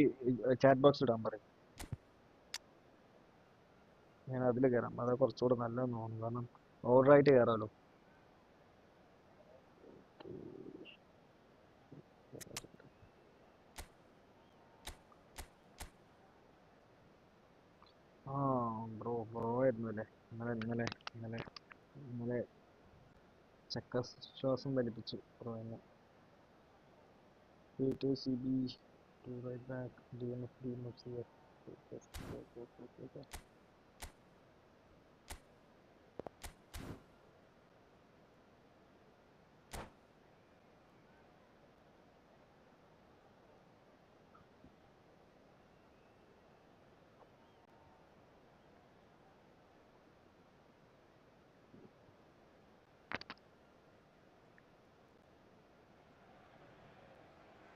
ചാറ്റ് ബോക്സ് ഇടാൻ പറയും. ഞാൻ അതിൽ കയറാം. അതാ കുറച്ചുകൂടെ നല്ലതെന്ന് തോന്നുന്നു. കാരണം ഓർഡറായിട്ട് കയറാമല്ലോ. ആ ബ്രോ ആയിരുന്നു അല്ലേ ഇന്നലെ ഇന്നലെ ഇന്നലെ ഇന്നലെ ചക്ക ശ്വാസം വലിപ്പിച്ചു ബ്രോ എന്നെ. CB to right back DMF here.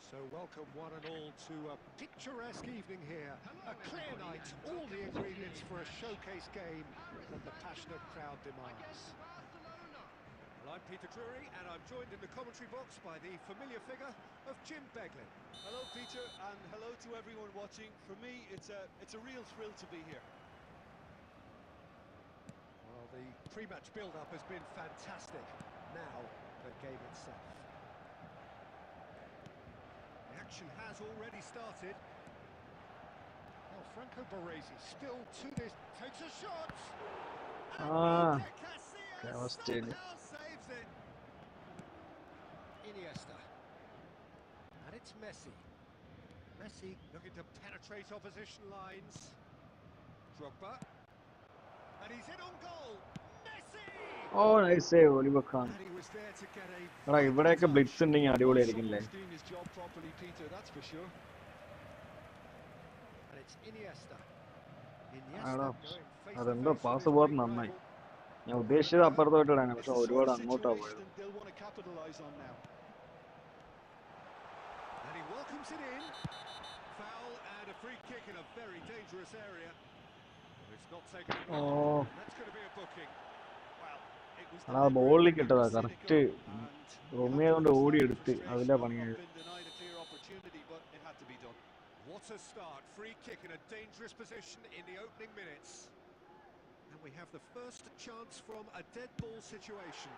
So welcome one and all to a picturesque evening here. A clear night, all the ingredients for a showcase game that the passionate crowd demands. Well, I'm Peter Drury, and I'm joined in the commentary box by the familiar figure of Jim Beglin. Hello, Peter, and hello to everyone watching. For me, it's a real thrill to be here. Well, the pre-match build-up has been fantastic. Now, the game itself. The action has already started. Well, Franco Baresi still to this, takes a shot. Ah, Casillas that was steady. somehow saves it. Iniesta. And it's Messi. Messi looking to penetrate opposition lines. Drogba. And he's in on goal. Oh, nice save, Oliver Kahn. And he was there to get a എടാ vital ഇവിടെയൊക്കെ touch. Blitz ഉണ്ടെങ്കിൽ Well, അടിപൊളിയായിരിക്കും someone's doing his job properly, Peter, that's for sure. And it's Iniesta. ആടാ Iniesta going face to അതെന്തോ face with pass his പോകാത്ത great നന്നായി. rival. ഞാൻ ഉദ്ദേശിച്ചത് അപ്പുറത്തോട്ട് ഇടാനാണ്, It's പക്ഷെ the sort ഒരുപാട് of അങ്ങോട്ടാ situation പോയത്. that they'll want to capitalise on now. And he welcomes it in. Foul and a free kick in a very dangerous area. But it's not taken away. Oh. And that's going to be a booking. Well, it was എടാ deliberate, ബോളിൽ it കിട്ടതാ was correct cynical, and you റൊമിയെ have to കൊണ്ട് understand the ഓടിയെടുത്ത് frustration അതിലാ of പണിയായത്. being denied a clear opportunity, but it had to be done. What a start. Free kick in a dangerous position in the opening minutes. And we have the first chance from a dead ball situation.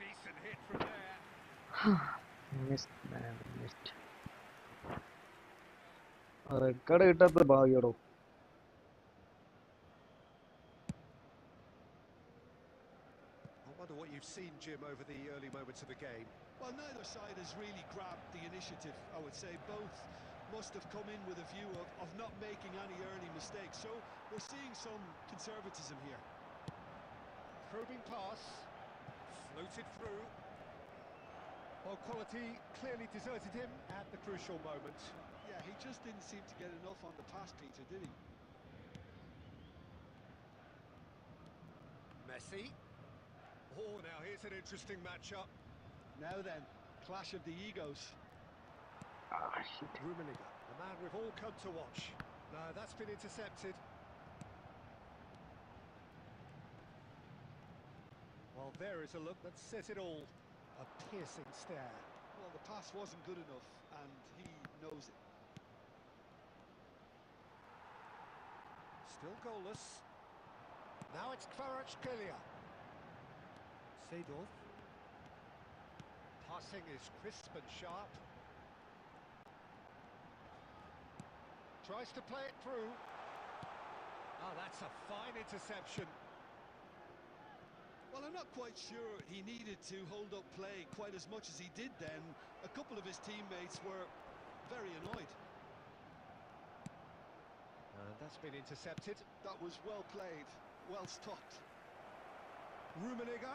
Decent hit from there. Missed, man, missed. Record കിട്ടാത്ത ഭാഗ്യടോ. I wonder what you've seen, Jim, over the early moments of the game. Well, neither side has really grabbed the initiative, I would say. Both must have come in with a view of not making any early mistakes. So we're seeing some conservatism here. Probing pass, floated through. Well, quality clearly deserted him at the crucial moment. Yeah, he just didn't seem to get enough on the pass, Peter, did he? Messi. Oh, now here's an interesting matchup. Now then, clash of the egos. Rummenigge, the man we've all come to watch. No, that's been intercepted. Well, there is a look that says it all. A piercing stare. Well, the pass wasn't good enough, and he knows it. Still goalless. Now it's Kvaratskhelia. Seedorf. Passing is crisp and sharp. Tries to play it through. Oh, that's a fine interception. Well, I'm not quite sure he needed to hold up play quite as much as he did then. A couple of his teammates were very annoyed. And that's been intercepted. That was well played, well stopped. Rummenigge.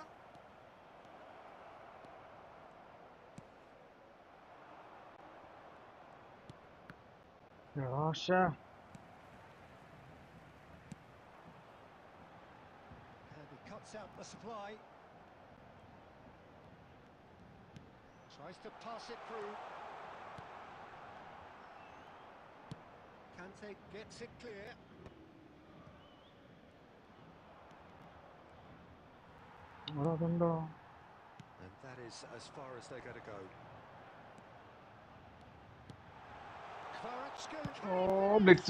Rasha. And he cuts out the supply. Tries to pass it through. Kante gets it clear. And that is as far as they're going to go. Oh, blitz.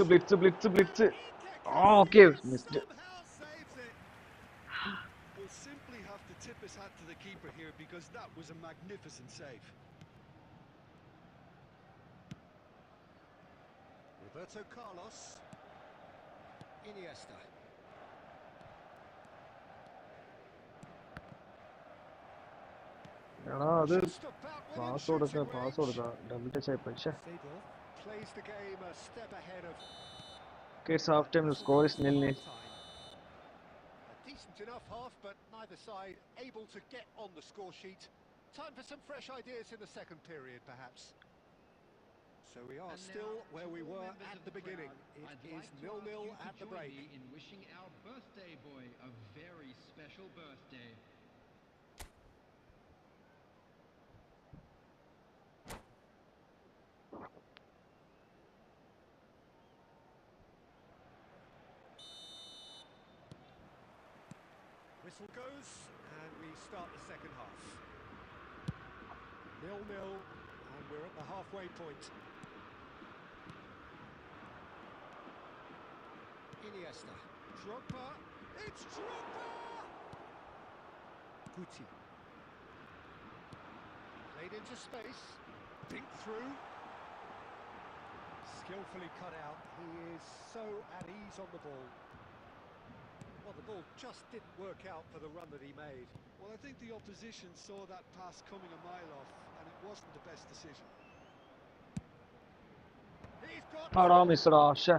Oh, okay, missed it. Somehow saves it. We'll simply have to tip his hat to the keeper here because that was a magnificent save. Roberto Carlos. Iniesta. എടാ അത് pass കൊടുക്ക double touch ആയി പക്ഷേ Plays the game a step ahead of. It's half time, the score is 0-0. A decent enough half, but neither side able to get on the score sheet. Time for some fresh ideas in the second period, perhaps. So we are still where we were at the beginning. It is 0-0 at the break. In wishing our birthday boy a very special birthday. Whistle goes, and we start the second half. 0-0, and we're at the halfway point. Iniesta. Drogba. It's Drogba! Guti. Played into space. Dink through. Skillfully cut out. He is so at ease on the ball. Well, the ball just didn't work out for the run that he made. Well, I think the opposition saw that pass coming a mile off, and it wasn't the best decision. He's got... ആടാ മിസ്ഡാ ഷേ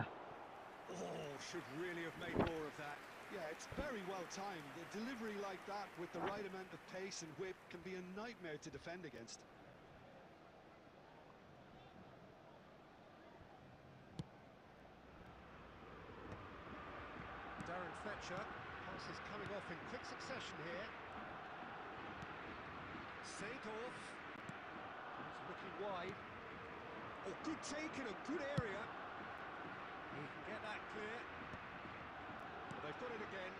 Oh, should really have made more of that. Yeah, it's Very well timed. A delivery like that with the right amount of pace and whip can be a nightmare to defend against. Darren Fletcher, passes coming off in quick succession here. Seedorf, he's looking wide. Oh, good take in a good area. He can get that clear. Well, they've got it again.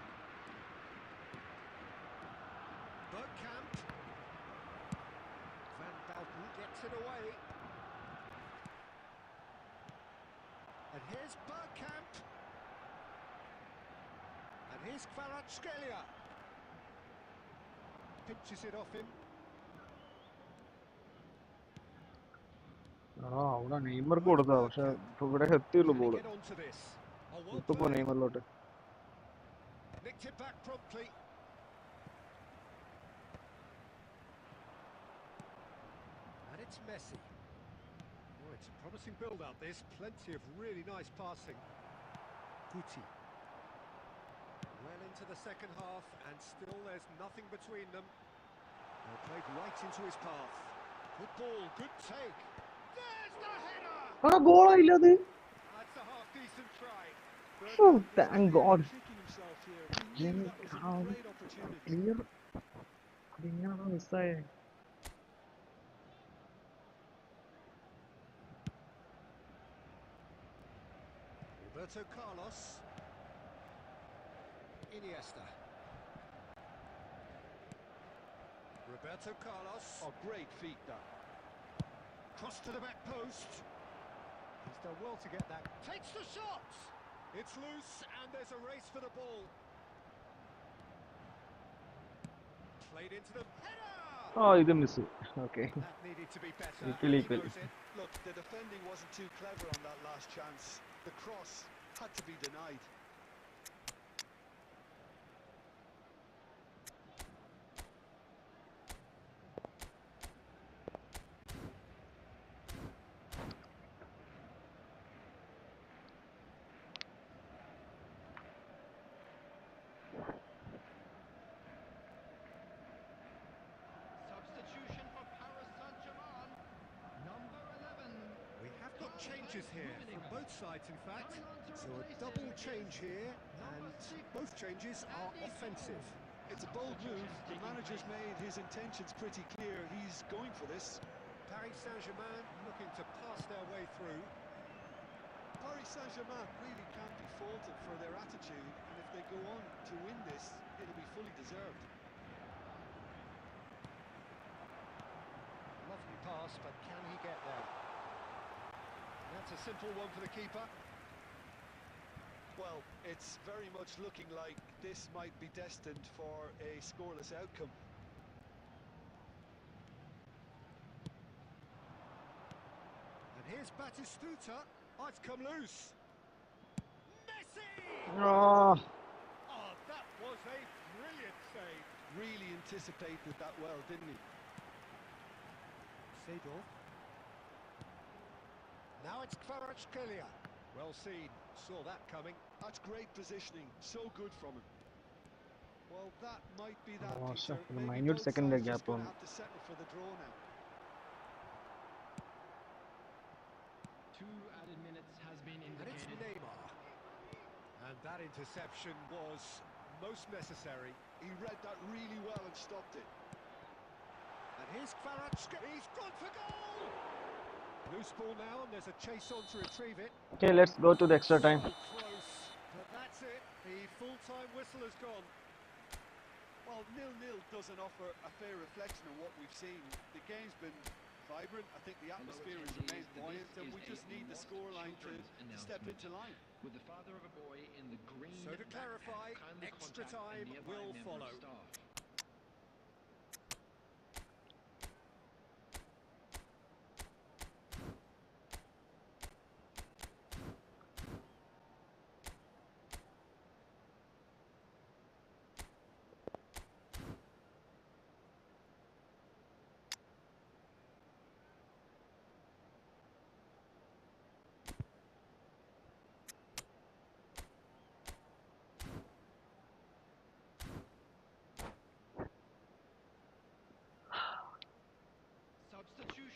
Bergkamp. Van Dalton gets it away. And here's Bergkamp. And here's Kvaratskhelia. Pinches it off him. അവിടെ നെയ്മർക്ക് കൊടുത്താ പക്ഷെ ഇപ്പൊ ഇവിടെ എത്തിയുള്ളൂ Can he ball get onto this? Oh, well ഇപ്പൊ played. നെയ്മറിലോട്ട്. Nicked it back promptly. And it's Messi. Oh, it's a promising build-up this. Plenty of really nice passing. Guti. Well into the second half, and still there's nothing between them. Well played right into his path. Good ball, good take. There's the header! ആ ഗോളായില്ല അത്. That's a half-decent try. Oh, thank God. Tricking himself here. He knew that was a great opportunity. Clear അതെങ്ങനെയാണോ മിസ്സായേ? Roberto Carlos. Iniesta. Roberto Carlos. Oh, great feat that. Cross to the back post. He's done well to get that. Takes the shot. It's loose and there's a race for the ball. Played into the header. ആ ഇത് miss. Okay, That needed to be better. Equal. He goes in. Look, the defending wasn't too clever on that last chance. The cross had to be denied. Substitution for Paris Saint-Germain. Number 11. We have got changes here from both sides, in fact. So a double change here, and both changes are offensive. It's a bold move. The manager's made his intentions pretty clear. He's going for this. Paris Saint-Germain looking to pass their way through. Paris Saint-Germain really can't be faulted for their attitude, and if they go on to win this, it'll be fully deserved. Lovely pass, but can he get there? That's a simple one for the keeper. Well, it's very much looking like this might be destined for a scoreless outcome. And here's Batistuta. Oh, it's come loose. Messi! ആ Oh, that was a brilliant save. Really anticipated that well, didn't he? Seedorf. Now it's Kvaratskhelia. Well seen. Saw that coming. That's great positioning. So good from him. Well, that might be that, Oh, Peter. sir, Maybe minute both second sides gap just gonna on. have to settle for the draw now. 2 added minutes has been And it's indicated. Neymar. And that interception was most necessary. He read that really well and stopped it. And here's Kvaratskhelia. He's gone for goal! Loose ball now, and there's a chase on to retrieve it. Okay, let's go to the extra time. So close, but that's it. The full-time whistle has gone. Well, 0-0 doesn't offer a fair reflection of what we've seen. The game's been vibrant. I think the atmosphere has remained buoyant, and we just need the scoreline to step into line. With the father of a boy in the green So to clarify, backpack, kindly extra contact a time nearby will member of follow. staff.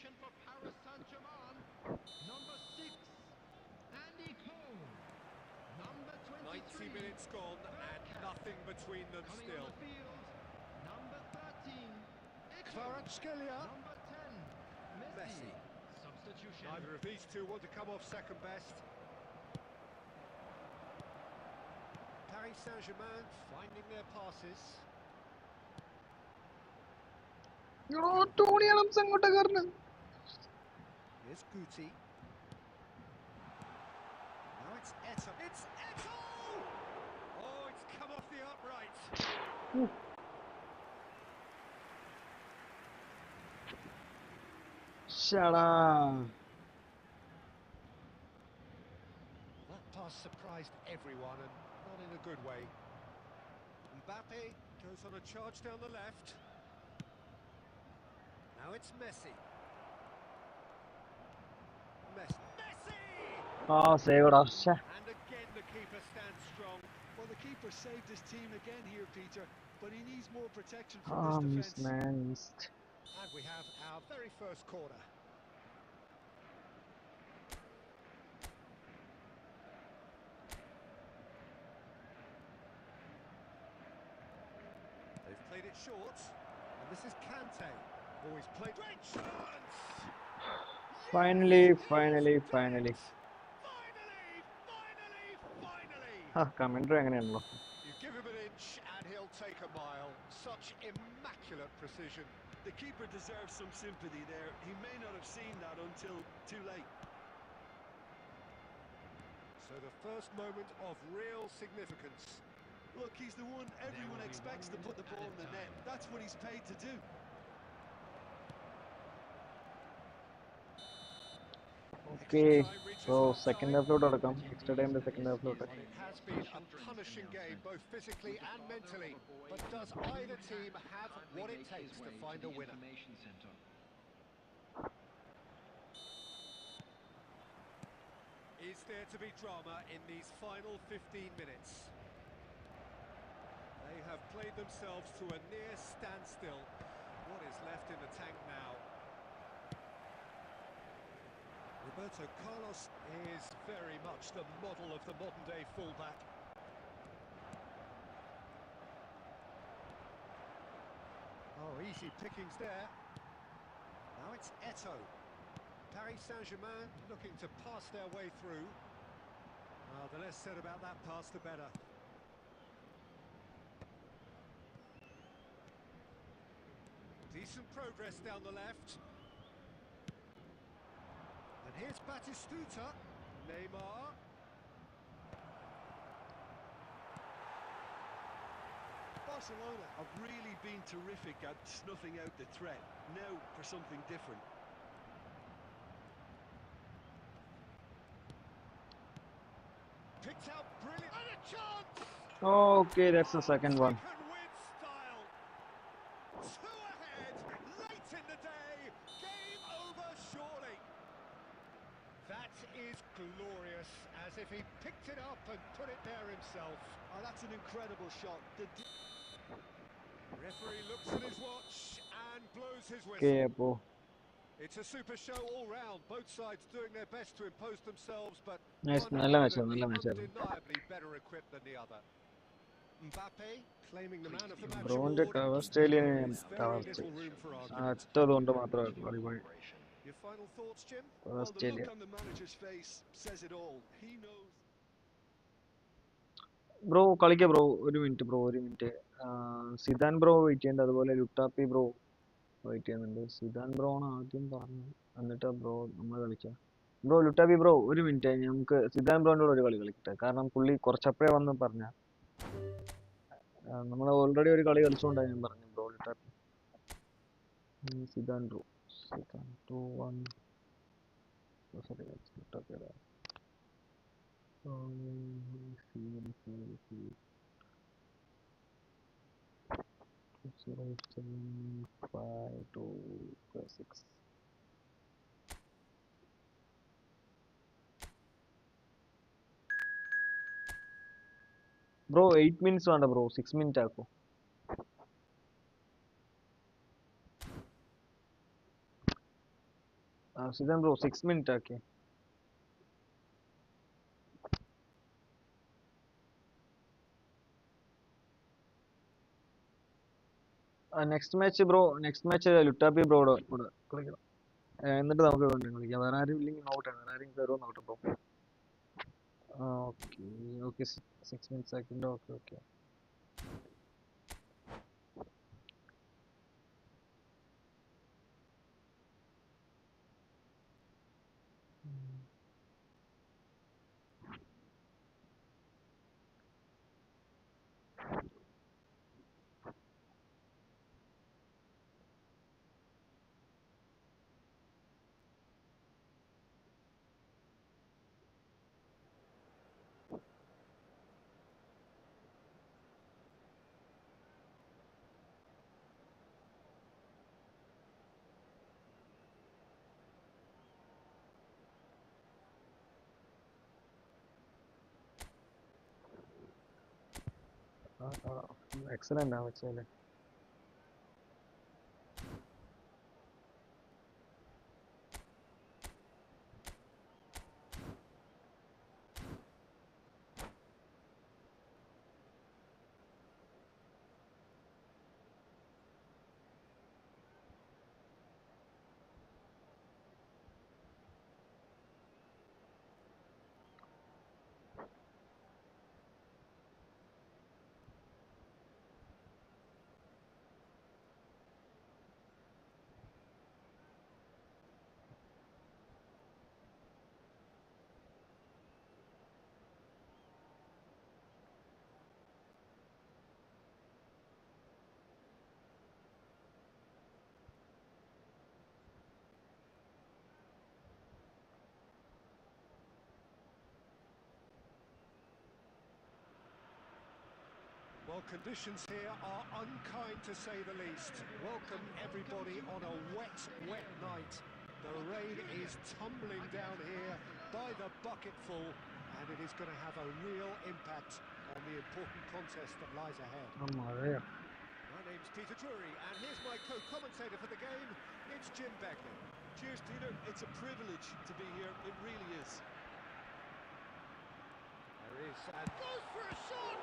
substitution for Paris Saint-Germain. Number 6, Andy Cole. Number 90 23, minutes gone and nothing between them coming still. on the field. Number 13, Ito. Kvaratskhelia. Number 10, Messi. Messi. Substitution. Neither of these two want to come off second best. Paris Saint-Germain finding their passes. Here's Guti. Now it's Eto'o. It's Eto'o! Oh, it's come off the upright. Shut up. That pass surprised everyone and not in a good way. Mbappe goes on a charge down the left. Now it's Messi. Messi! Save it. And again the keeper stands strong. Well, the keeper saved his team again here, Peter, but he needs more protection from this Missed, defence. man, missed. And we have our very first corner. They've played it short, and this is Kante. Always played. Great chance! Finally. Finally! Commentary അങ്ങനെയാണല്ലോ. You give him an inch and he'll take a mile. Such immaculate precision. The keeper deserves some sympathy there. He may not have seen that until too late. So the first moment of real significance. Look, he's the one everyone expects to put the ball in the net. That's what he's paid to do. Okay, so second half load come. Extra time the second half load. But it has been a punishing game, both physically and mentally. But does either team have what it takes to find a winner? Is there to be drama in these final 15 minutes? They have played themselves to a near standstill. What is left in the tank now? Roberto Carlos is very much the model of the modern-day fullback. Oh, easy pickings there. Now it's Eto'o. Paris Saint-Germain looking to pass their way through. The less said about that pass, the better. Decent progress down the left. And here's Batistuta. Neymar. Barcelona have really been terrific at snuffing out the threat. Now for something different. Picked out brilliant. And a chance! Okay, that's the second one. Taken with style. Two ahead, late in the day. Game over surely. That is glorious, as if he picked it up and put it there himself. Oh, that's an incredible shot. Referee looks at his watch and blows his Okay, whistle. Apo. It's a super show all round. Both sides doing their best to impose themselves, but Nice, one നല്ല match, evidently നല്ല match. undeniably better equipped than the other. Mbappe claiming the man of the match ബ്രോന്റെ award. Australian Very little room for argument. അറ്റതുകൊണ്ട് മാത്രമേ കളിപ്പോയി. Your final thoughts, Jim? Well, the Australia. look on the manager's face says it all. He knows. Bro കളിക്ക bro, ഒരു minute. Zidane bro wait ചെയ്യേണ്ട, അതുപോലെ Luttappi bro wait ചെയ്യുന്നുണ്ട്. Zidane bro ആണ് ആദ്യം പറഞ്ഞത്, എന്നിട്ട് ബ്രോ നമ്മൾ കളിച്ച ബ്രോ. ലുട്ടാപ്പി ബ്രോ ഒരു മിനിറ്റ്, നമുക്ക് സിദാൻ ബ്രോന്റെ കൂടെ ഒരു കളി കളിക്കട്ടെ. കാരണം പുള്ളി കുറച്ചപ്പോഴേ വന്ന് പറഞ്ഞ, നമ്മൾ ഓൾറെഡി ഒരു കളി കളിച്ചുകൊണ്ടാണ് ഞാൻ പറഞ്ഞു bro. Luttappi Zidane bro, Zidane 2-1. Sorry Luttappi. Zero 7 5 2 6. Bro, 8 minutes വേണ്ട bro, 6 minutes ആക്കോ. Season bro, 6 minutes. Okay. Next match bro. Next match Luttapi bro. എന്നിട്ട് നമുക്ക് കളിക്കാം. വേറെ ആരും ഇല്ലെങ്കിൽ നോക്കട്ടെ. വേറെ ആരും കയറുമോ നോക്കട്ടെ bro. Okay okay 6 minutes second. Okay okay. Excellent ആ വെച്ചാല്. Well, conditions here are unkind to say the least. Welcome everybody on a wet, wet night. The rain is tumbling down here by the bucketful, and it is going to have a real impact on the important contest that lies ahead. My name's Peter Drury, and here's my co-commentator for the game. It's Jim Beckley. Cheers, Peter. It's a privilege to be here. It really is. There is, and goes for a shot!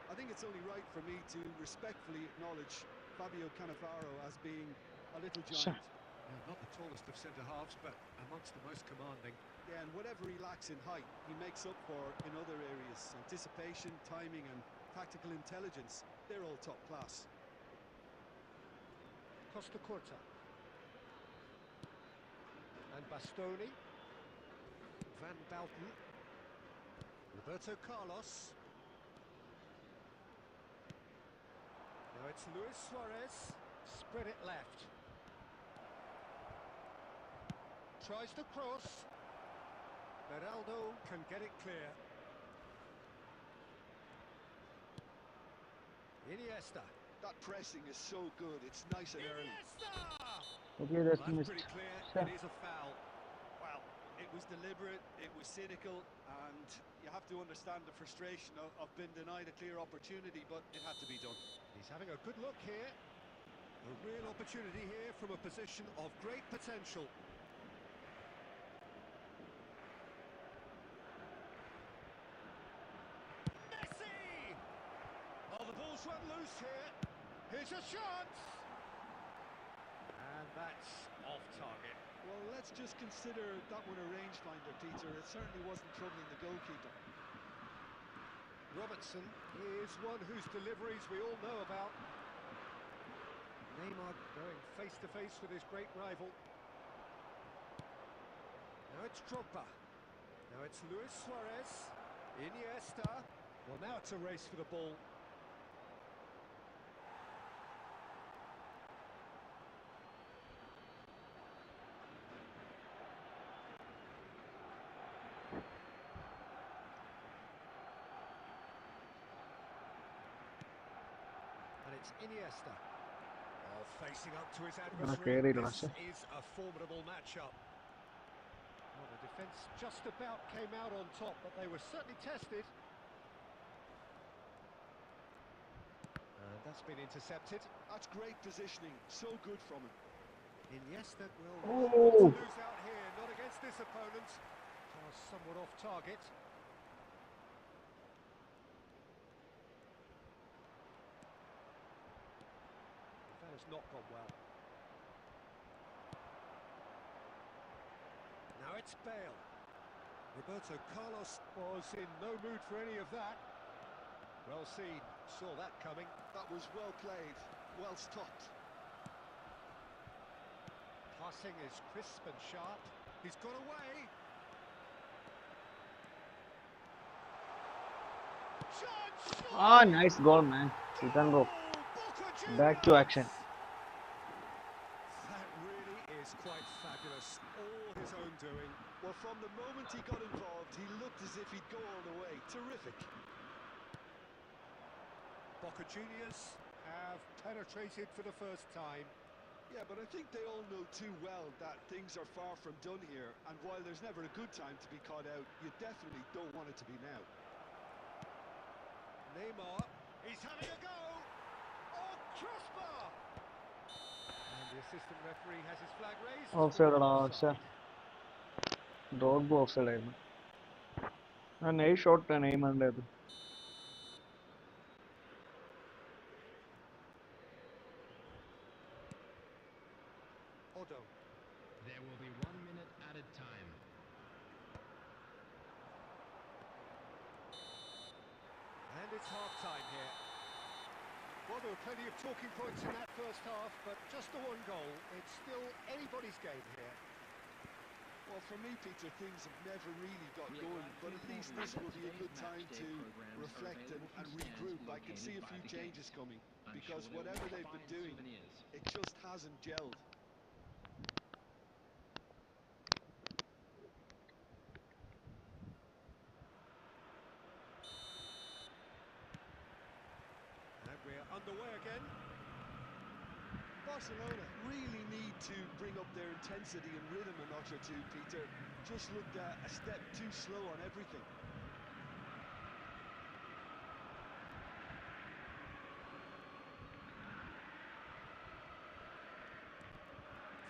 I think it's only right for me to respectfully acknowledge Fabio Cannavaro as being a little giant. Yeah, not the tallest of centre-halves, but amongst the most commanding. Yeah, and whatever he lacks in height, he makes up for in other areas. Anticipation, timing and tactical intelligence, they're all top class. Costa Curta. And Bastoni. Van Balten. Roberto Carlos. Now it's Luis Suarez. Spread it left. Tries to cross. Beraldo can get it clear. Iniesta. That pressing is so good, it's nice and early. Iniesta! Okay, that's That's missed. pretty clear. It is a foul. Well, it was deliberate, it was cynical, and you have to understand the frustration of being denied a clear opportunity, but it had to be done. He's having a good look here. A real opportunity here from a position of great potential. Messi! Oh, the ball's run loose here. Here's a shot! And that's off target. Well, let's just consider that one a rangefinder, Peter. It certainly wasn't troubling the goalkeeper. Robertson is one whose deliveries we all know about. Neymar going face-to-face with his great rival. Now it's Drogba. Now it's Luis Suarez. Iniesta. Well, now it's a race for the ball. And it's Iniesta. Oh, facing up to his adversary. This is a formidable matchup. Well, the defence just about came out on top, but they were certainly tested. And that's been intercepted. That's great positioning. So good from him. Iniesta will Oh. not want to lose out here. Not against this opponent. Pass somewhat off target. That has not gone well. Now it's Bale. Roberto Carlos was in no mood for any of that. Well seen, saw that coming. That was well played, well stopped. Passing is crisp and sharp. He's got away. Ah, nice goal, man. You can go. Back to action. That really is quite fabulous. All his own doing. Well, from the moment he got involved, he looked as if he'd go all the way. Terrific. Boca Juniors have penetrated for the first time. Yeah, but I think they all know too well that things are far from done here. And while there's never a good time to be caught out, you definitely don't want it to be now. Neymar, he's having a go! Oh, crossbar! And the assistant referee has his flag raised. Offside, Offside. Dog offside. A nice shot, Neymar. Odo. There will be 1 minute added time. And it's half-time here. Well, there were plenty of talking points in that first half, but just the one goal. It's still anybody's game here. Well, for me, Peter, things have never really got going, but at least this will be a good time to reflect and regroup. I can see a few changes coming, because whatever they've been doing, it just hasn't gelled. And we're underway again. Barcelona really need to bring up their intensity and rhythm a notch or two, Peter. Just looked a step too slow on everything.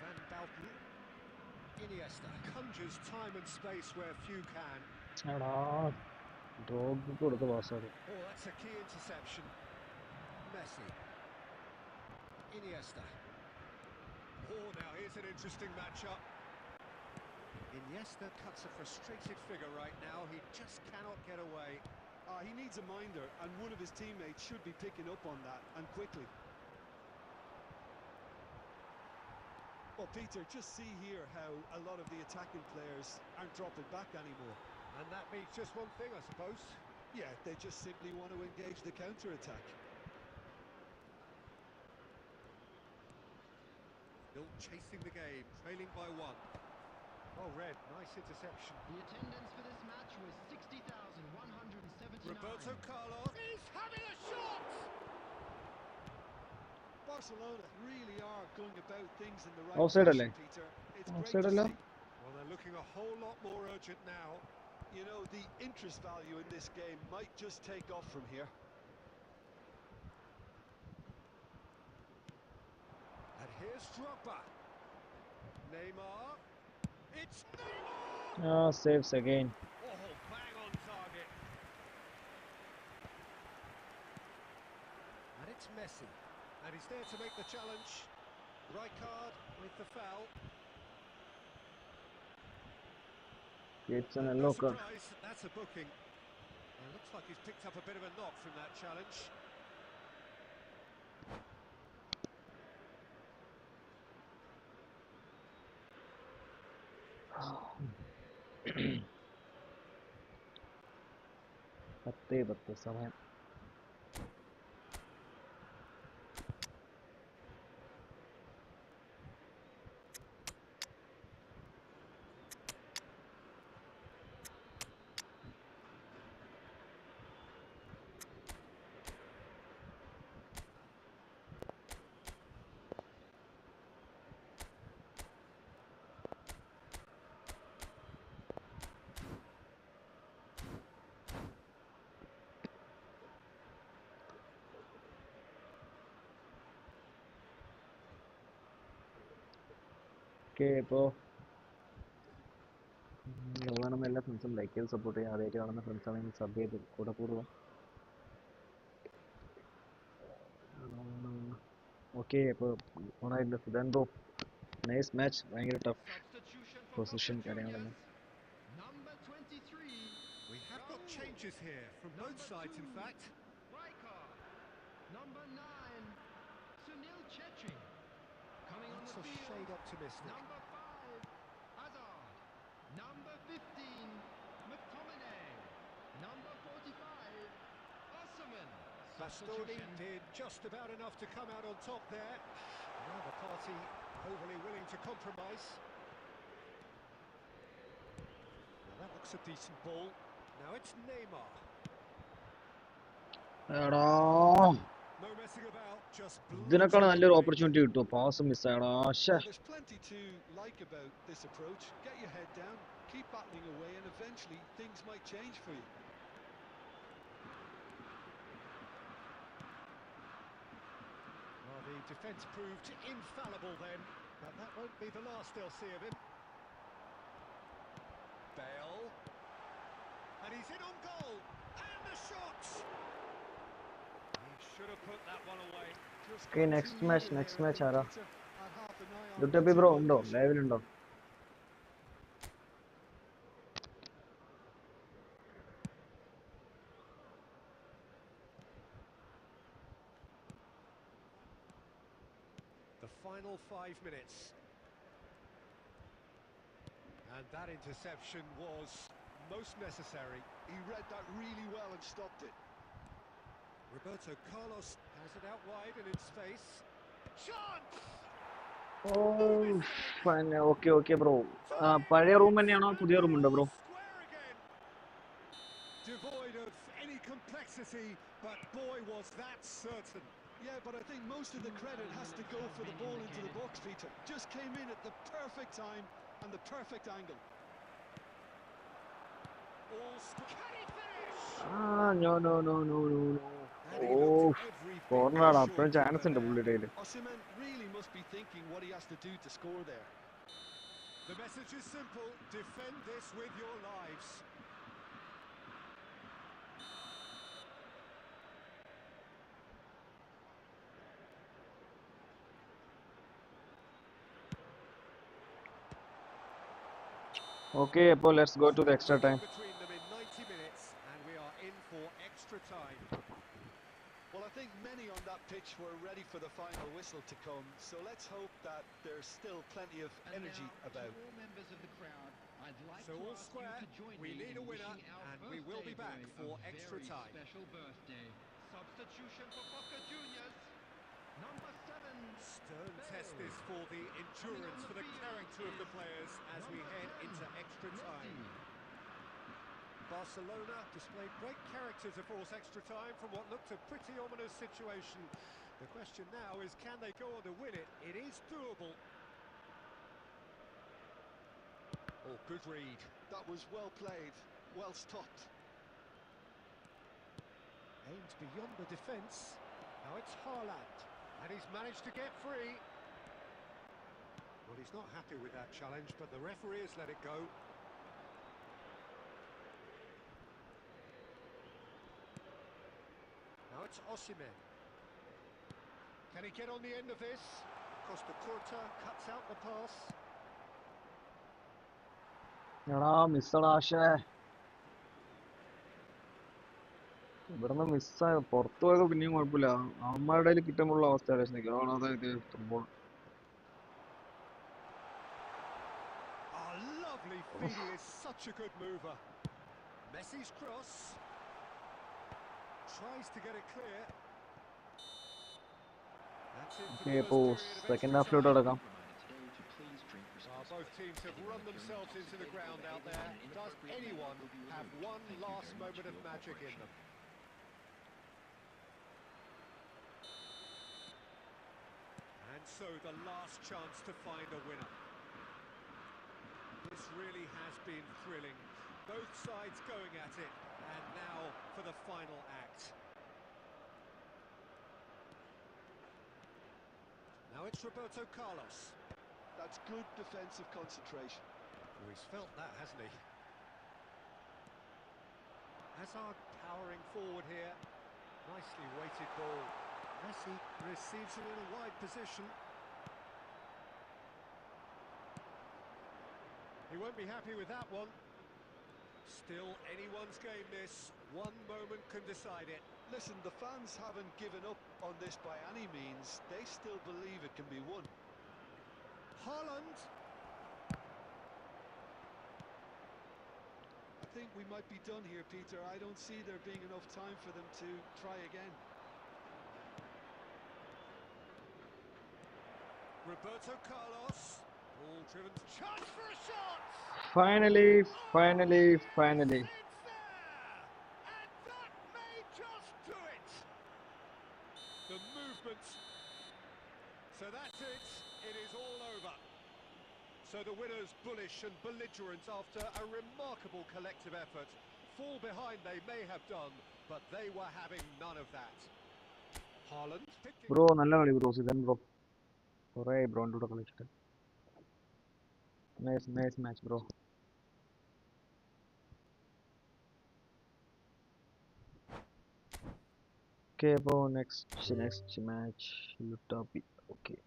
Van Bauten. Iniesta conjures time and space where few can. Dog കൊടുത്ത് pass ആവും. Oh, that's a key interception. Messi. Iniesta. Oh, now here's an interesting matchup. Iniesta cuts a frustrated figure right now. He just cannot get away. He needs a minder, and one of his teammates should be picking up on that, and quickly. Well, Peter, just see here how a lot of the attacking players aren't dropping back anymore. And that means just one thing, I suppose. Yeah, they just simply want to engage the counter-attack. Still chasing the game, trailing by one. Oh, Red, nice interception. The attendance for this match was 60,179. Roberto Carlos. He's having a shot! Barcelona really are going about things in the right Offside fashion, alle? Peter. It's Offside great to alla? see. Well, they're looking a whole lot more urgent now. You know, the interest value in this game might just take off from here. And here's Drogba. Neymar. It's Neymar! Saves again. Oh, bang on target. And it's Messi. And he's there to make the challenge. Rijkaard with the foul. It's an No yellow card. surprise, that's a booking. It looks like he's picked up a bit of a knock from that challenge. പത്ത് സമയം. Okay ഇപ്പോൾ കാണുന്ന എല്ലാ ഫ്രണ്ട്സും like ചെയ്ത് support ചെയ്യുക. ആദ്യമായിട്ട് കാണുന്ന ഫ്രണ്ട്സ് ആണെങ്കിൽ സബ് ചെയ്ത് കൂടെ കൂടുക. ഓക്കെ ഇപ്പോൾ ഓണായിട്ടുണ്ട്. Sudhan bro nice match. ഭയങ്കര tough Substitution for position Boca കാര്യങ്ങളെല്ലാം. Juniors. Number 23. We have got changes here from both sides, in fact. Riker. Number 9. Sunil Chetri. Coming on That's the a field. shade optimistic. Number 5. Hazard. Number 15. McTominay. Number 45. Osman. Bastoni did just about enough to come out on top there. Neither party overly willing to compromise. Now that looks a decent ball. Now it's Neymar. എടാ No messing about, just ഇതിനേക്കാൾ bludgeoned നല്ലൊരു away. Opportunity കിട്ടുമോ? Pass മിസ്സായടാ. Well, there's plenty to like about this approach. Get your head down, keep battling away, and eventually things might change for you. Well, the defence proved infallible then, but that won't be the last they'll see of him. Bale. And he's in on goal. And the shot! He should have put that one away. Just Okay, got next too match, eager next there, I match think, ആരാ? Peter. Had half an eye on ലുട്ടപ്പി that bro goal ഉണ്ടോ? push. ലൈവിലുണ്ടോ? The final 5 minutes. And that interception was most necessary. He read that really well and stopped it. Roberto Carlos has it out wide and in space. Chance! ഓ okay okay bro. പഴയ room തന്നെയാണോ? പുതിയ room ഉണ്ടോ bro? Square again. Devoid of any complexity, but boy was that certain. Yeah, but I think most of the credit has to go for the ball into the box, Peter. Just came in at the perfect time and the perfect angle. Can he finish? No no no no no no. And he ഓ looked every bit കോർണറാണ്. more അപ്പോഴും sure chance ഉണ്ട് there. പുള്ളിയുടെ കയ്യിൽ. Osimhen really must be thinking what he has to do to score there. The message is simple: defend this with your lives. Okay അപ്പോൾ let's go to the extra time. Between them in 90 minutes, and we are in for extra time. Well, I think many on that pitch were ready for the final whistle to come, so let's hope that there's still plenty of And energy now, about. to all members of the crowd, I'd like So to all ask square, you to join we me need in a winner, wishing our and we will be birthday back boy for a extra very time. special birthday. Substitution for Boca Juniors. Number 7. Stern test this for the endurance, for the character of the players as we head into extra time. Barcelona displayed great character to force extra time from what looked a pretty ominous situation. The question now is, can they go on to win it? It is doable. Oh, good read. That was well played, well stopped. Aimed beyond the defence. Now it's Haaland, and he's managed to get free. Well, he's not happy with that challenge, but the referee has let it go. Now it's Osimhen. Can he get on the end of this? Costa Curta cuts out the pass. എടാ മിസ്സടാ. ആശേ ഇവിടുന്ന് മിസ്സായ പുറത്തു പോയത് പിന്നെയും കുഴപ്പമില്ല. അവന്മാരുടെ കയ്യിൽ കിട്ടുമ്പോഴുള്ള അവസ്ഥ ആലോചിച്ച് അതായത് football. Oh, lovely feed. He is such a good mover. Messi's cross. Tries to get it clear. That's it for okay the ഇപ്പോൾ first period of second extra ഹാഫിലോട്ട് time. കിടക്കാം. Both teams have run themselves into the ground out there. Does anyone have one last moment of magic in them? And so the last chance to find a winner. This really has been thrilling. Both sides going at it. And now for the final act. That's That's good defensive concentration. Oh, he's felt that, hasn't he? Hazard powering forward here. Nicely weighted ball. Messi receives it in a wide position. He won't be happy with that one. Still anyone's game this. One moment can decide it. Listen, the fans haven't given up on this by any means. They still believe it can be won. Haaland. I think we might be done here, Peter. I don't see there being enough time for them to try again. Roberto Carlos. Ball driven. Chance for a shot! Finally. It's there! And that may just do it! The movement. So that's it. It is all over. So the winners bullish and belligerent after a remarkable collective effort. Fall behind they may have done, but they were having none of that. Haaland. Bro, നല്ല കളി bro സിദൻ bro. കുറേ ബ്രോൻ്റെ കൂടെ കളിച്ചിട്ട്. Nice match bro. Okay bro, next match Utopia. Okay.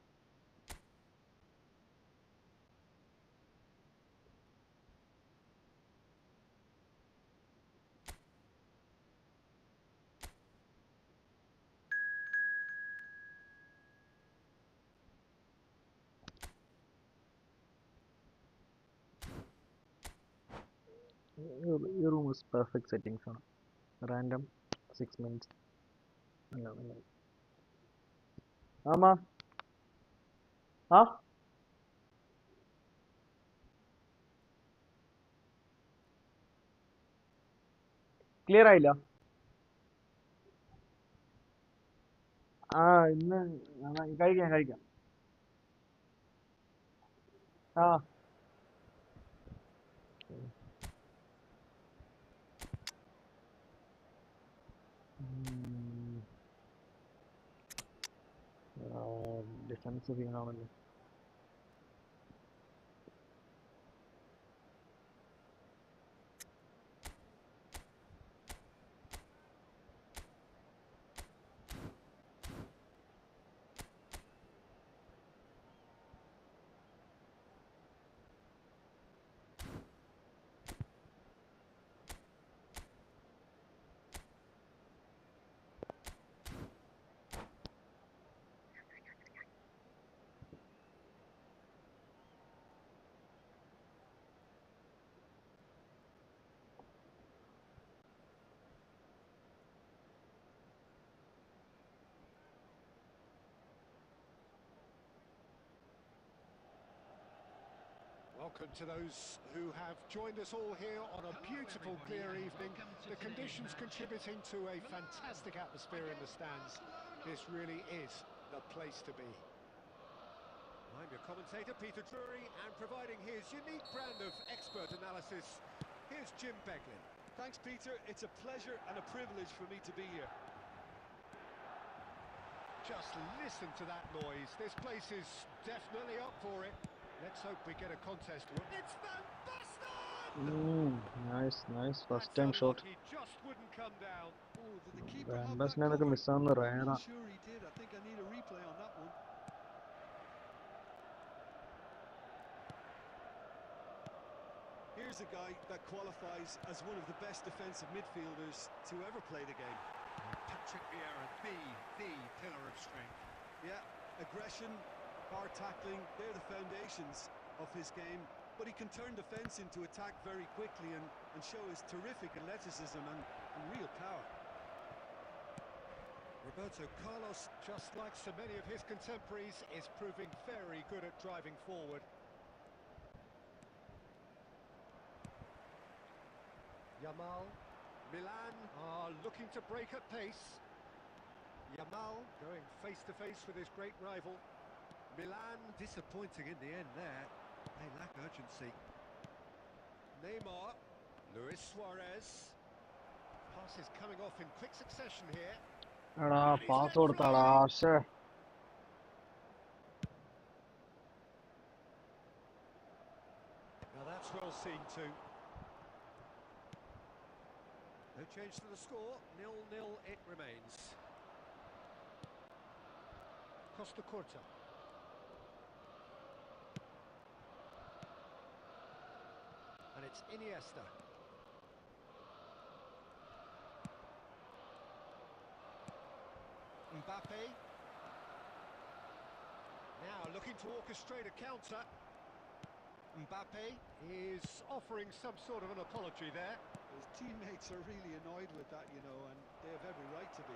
Your room is perfect settings on random 6 minutes. Ama. Huh? Clear ആയില്ല. ഇന്ന് കഴിക്കാം. Defence സീനാണല്ലോ. Welcome to those who have joined us all here on a beautiful, clear evening. The conditions contributing to a fantastic atmosphere in the stands. This really is the place to be. I'm your commentator, Peter Drury, and providing his unique brand of expert analysis, here's Jim Beglin. Thanks, Peter. It's a pleasure and a privilege for me to be here. Just listen to that noise. This place is definitely up for it. Let's hope we get a contest. It's Van Basten! Nice first time shot. He just wouldn't come down. Oh, did the keeper Van have that Basten അതൊക്കെ covered? മിസ്സാവുന്ന I'm റയറാ. not sure he did. I think I need a replay on that one. Here's a guy that qualifies as one of the best defensive midfielders to ever play the game. Patrick Vieira, the pillar of strength. Yeah, aggression, hard tackling, they're the foundations of his game. But he can turn defence into attack very quickly and show his terrific athleticism and real power. Roberto Carlos, just like so many of his contemporaries, is proving very good at driving forward. Yamal, Milan are looking to break at pace. Yamal going face to face with his great rival. Milan disappointing in the end there. They lack urgency. Neymar, Luis Suarez. Passes coming off in quick succession here. എടാ pass കൊടുത്താടാ. ശ്ശേ. That's well seen too. No change to the score, 0-0 it remains. Costa Curta. And it's Iniesta. Mbappe. Now looking to orchestrate a counter. Mbappe is offering some sort of an apology there. His teammates are really annoyed with that, you know, and they have every right to be.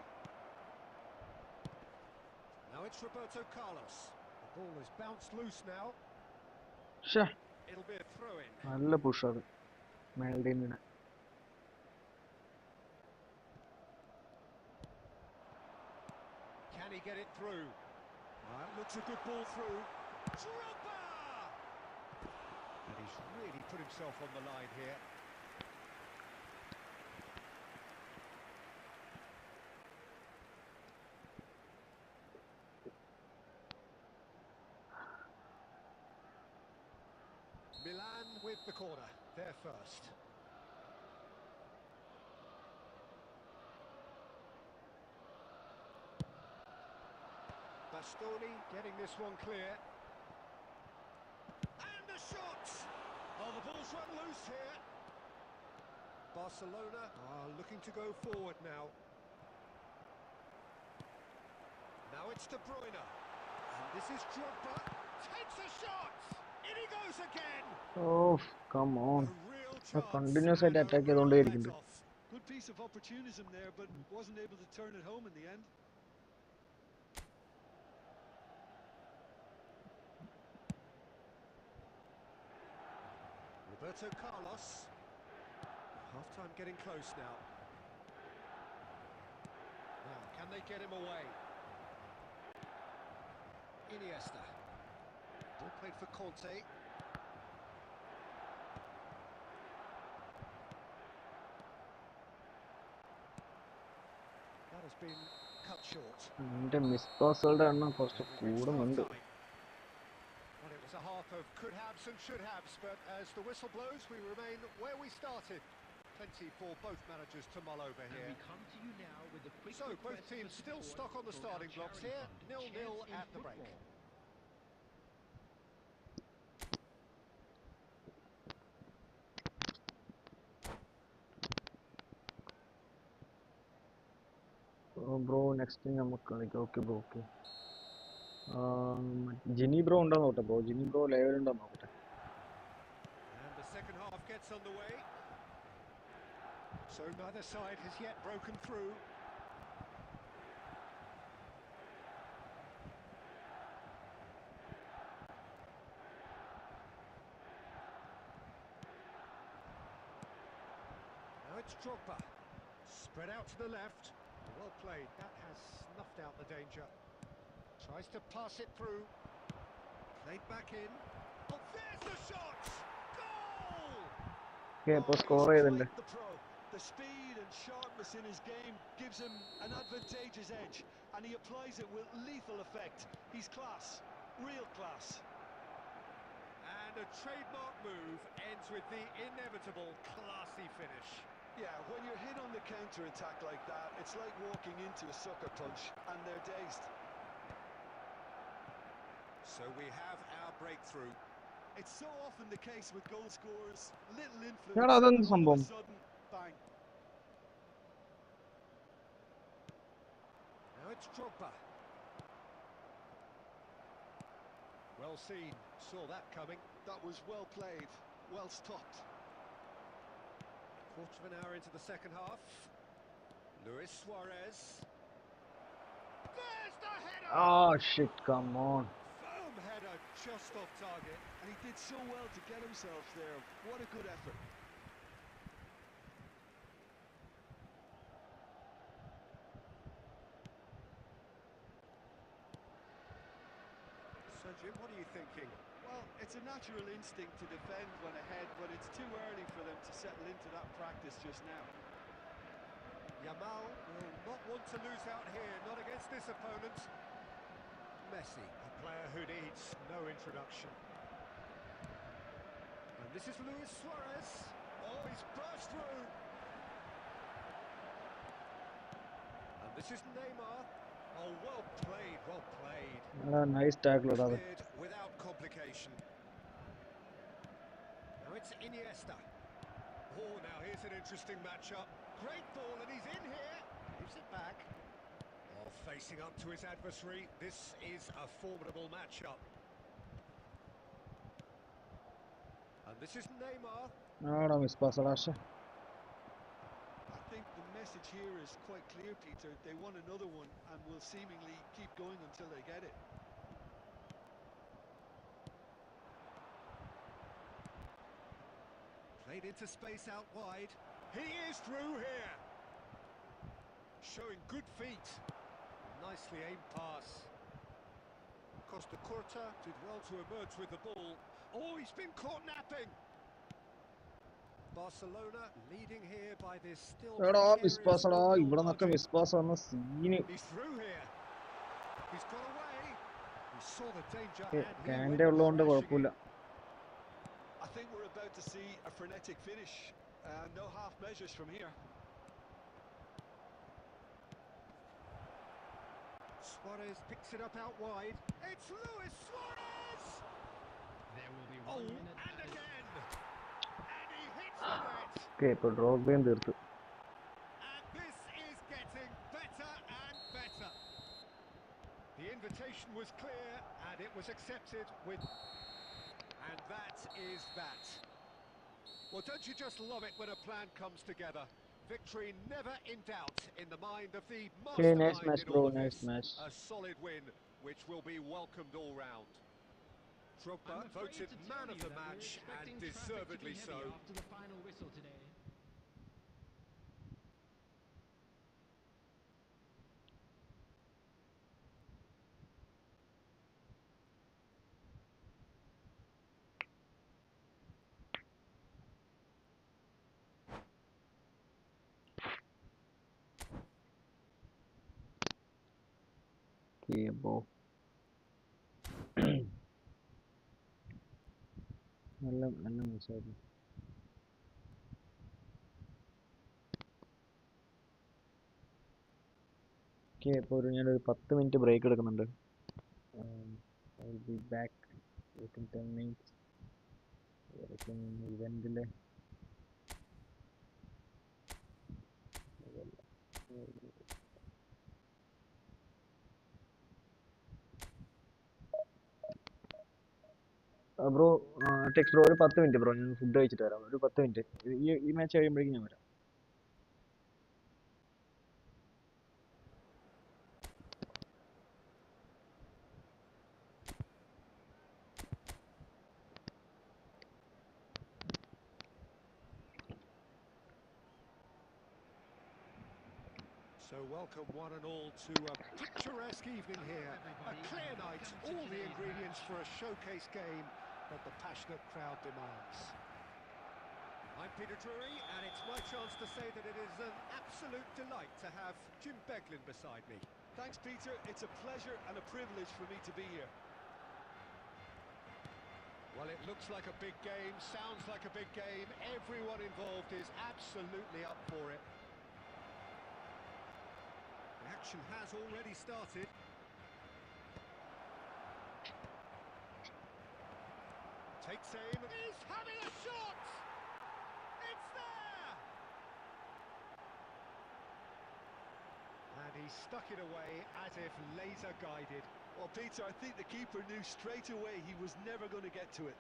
Now it's Roberto Carlos. The ball is bounced loose now. Sure. It'll be a throw-in. നല്ല push അത് മേൽഡീമിനെ. Can he get it through? That looks a good ball through. Drogba! And he's really put himself on the line here. Milan with the corner, they're first. Bastoni getting this one clear. And a shot! Oh, the ball's run loose here. Barcelona are looking to go forward now. Now it's De Bruyne. And this is Drogba. Takes a shot! In he goes again! Oh, come on. A real chance Continuous and a attack real ചെയ്തുകൊണ്ടേയിരിക്കുന്നുണ്ട്. Let-off. Good piece of opportunism there, but wasn't able to turn it home in the end. Roberto Carlos. Half-time getting close now. Now, can they get him away? Iniesta. Ball played for Conte. That has been cut short. എൻ്റെ miss പാസുകളുടെ എണ്ണം കുറച്ച് And we've reached കൂടുന്നുണ്ട്. half-time. Well, it was a half of could-haves and should-haves, but as the whistle blows, we remain where we started. Plenty for both managers to mull over And here. we come to you now with a quick So, both request teams for still support stuck on the for starting our blocks charity here, fund, 0-0 Chance in at the break. Football. Bro next നമുക്ക് കളിക്കാം. Okay bro, okay. Jini bro ഉണ്ടോ നോട്ടെ bro. Jini bro ലൈവിലുണ്ടോ നോക്കട്ടെ. And the second half gets underway. So neither side has yet broken through. Now it's Drogba. Spread out to the left. Well played. That has snuffed out the danger. Tries to pass it through. Played back in. Oh, there's the shot! Goal! Okay, ഇപ്പോൾ He's score ചെയ്തിട്ടുണ്ട്. quite the pro. The speed and sharpness in his game gives him an advantageous edge, and he applies it with lethal effect. He's class, real class. And a trademark move ends with the inevitable classy finish. Yeah, when you're hit on the counter-attack like that, it's like walking into a sucker punch, and they're dazed. So we have our breakthrough. It's so often the case with goal scorers, little influence, എടാ അതെന്ത് and all of സംഭവം? a sudden, bang. Now it's Drogba. Well seen, saw that coming. That was well played, well stopped. Quarter of an hour into the second half. Luis Suarez. There's the header! Oh shit, come on. Firm header, just off target. And he did so well to get himself there. What a good effort. So Jim, what are you thinking? Well, it's a natural instinct to defend when ahead, but it's too early for them to settle into that practice just now. Yamal will not want to lose out here, not against this opponent. Messi, a player who needs no introduction. And This is Luis Suarez. Oh, he's burst through. And this is Neymar. Oh, well played, well played. Nice tackle. Cleared without complication. Now it's Iniesta. Oh, now here's an interesting matchup. Great ball, and he's in here. Gives it back. Oh, facing up to his adversary. This is a formidable matchup. And this is Neymar. Miss pass. I think the message here is quite clear, Peter. They want another one and will seemingly keep going until they get it. Played into space out wide. He is through here. Showing good feet. Nicely aimed pass. Costa Curta did well to emerge with the ball. Oh, he's been caught napping. Barcelona leading here by this still Miss pass. Miss pass. He's through here. He's got away. He saw the danger and he went crashing in. I think we're about to see a frenetic finish. No half measures from here. Suarez picks it up out wide. It's Luis Suarez! There will be 1 Oh, minute and added. again! And he hits the net! Okay, but Rock Band And this is getting better and better. The invitation was clear and it was accepted with... And that is that. Well, don't you just love it when a plan comes together? Victory never in doubt in the mind of the Okay, mastermind nice match, in all bro. of Nice this. match. A solid win, which will be welcomed all round. Drogba I'm afraid voted to tell man of you the that we're match and expecting traffic to be deservedly so. heavy after the final whistle today. Okay, bro. നല്ല മെസ്സായിരുന്നു. Okay, ഇപ്പോൾ ഞാനൊരു 10 minute break എടുക്കുന്നുണ്ട്. I will be back within 10 minutes. ഇവൻറ്റിലെ bro text bro ഒരു 10 minute bro, ഞാൻ food കഴിച്ചിട്ട് വരാം. ഒരു 10 മിനിറ്റ്. ഈ മാച്ച് കഴിയുമ്പോഴേക്കും ഞാൻ വരാം. So welcome one and all to a picturesque evening here. A clear night, all the ingredients for a showcase game that the passionate crowd demands. I'm Peter Drury, and it's my chance to say that it is an absolute delight to have Jim Beglin beside me. Thanks, Peter. It's a pleasure and a privilege for me to be here. Well, it looks like a big game, sounds like a big game. Everyone involved is absolutely up for it. The action has already started. Takes aim. He's having a shot! It's there! And he stuck it away as if laser guided. Well, Peter, I think the keeper knew straight away he was never going to get to it.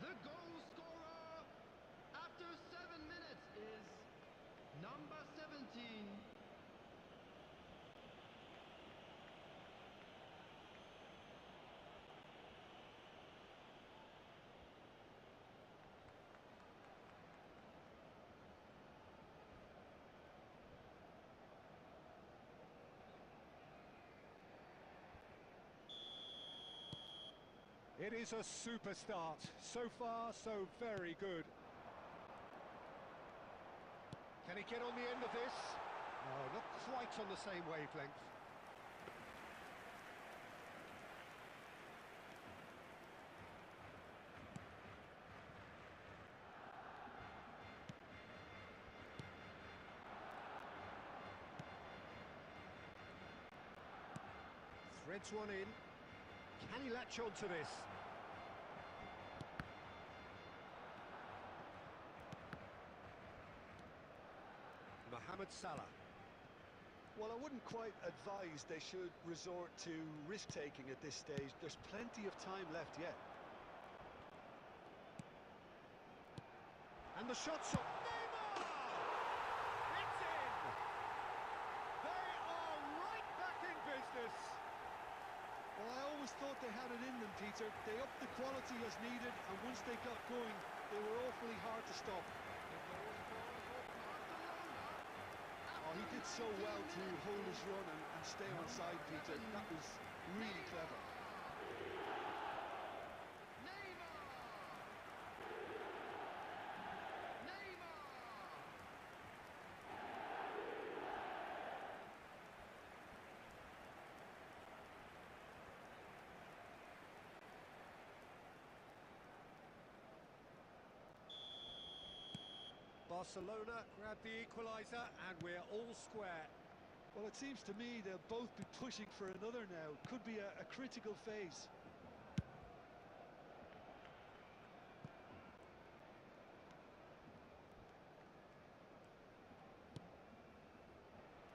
The goal scorer after 7 minutes is number 17. It is a super start. So far, so very good. Can he get on the end of this? No, not quite on the same wavelength. Threads one in. Can he latch on to this? Mohamed Salah. Well, I wouldn't quite advise they should resort to risk-taking at this stage. There's plenty of time left yet. And the shot's up. Neymar! It's in! They are right back in business. Well, I always thought they had it in them, Peter. They upped the quality as needed, and once they got going, they were awfully hard to stop. Oh, he did so well to hold his run and stay on side, Peter. That was really clever. Barcelona grab the equaliser and we're all square. Well, it seems to me they'll both be pushing for another now. Could be a critical phase.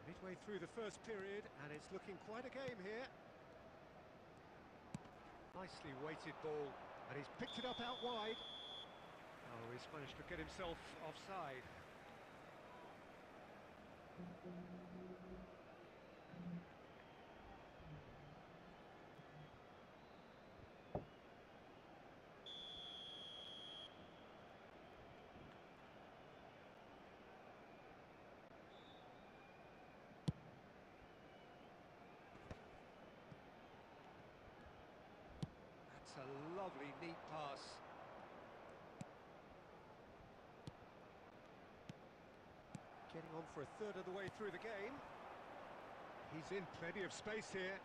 Midway through the first period and it's looking quite a game here. Nicely weighted ball and he's picked it up out wide. Oh, he's managed to get himself offside. That's a lovely, neat pass. Getting on for a third of the way through the game. He's in plenty of space here.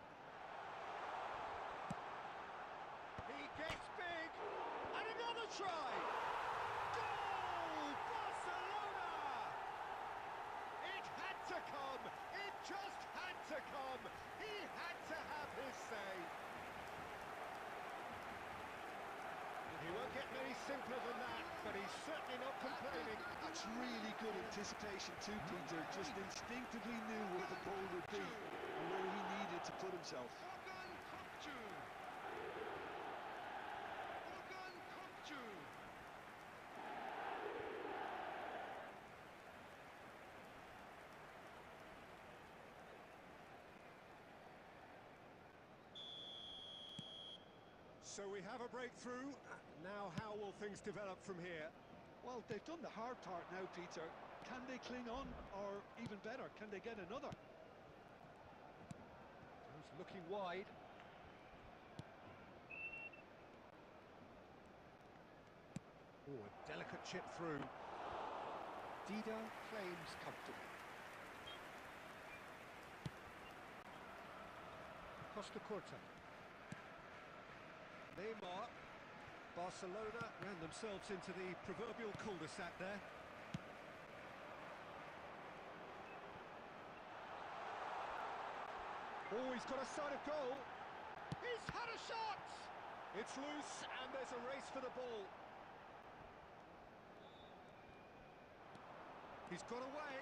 He gets big, and another try! Goal! Barcelona! It had to come! It just had to come! He had to have his say! He won't get many simpler than that, but he's certainly not complaining. That's really good anticipation too, Peter. Just instinctively knew what the ball would be and where he needed to put himself. So we have a breakthrough. Now how will things develop from here? Well, they've done the hard part now, Peter. Can they cling on, or even better, can they get another? He's looking wide. Oh, a delicate chip through. Dida claims comfortably. Costa Curta. Neymar. Barcelona ran themselves into the proverbial cul-de-sac there. Oh, he's got a sight of goal. He's had a shot! It's loose and there's a race for the ball. He's got away.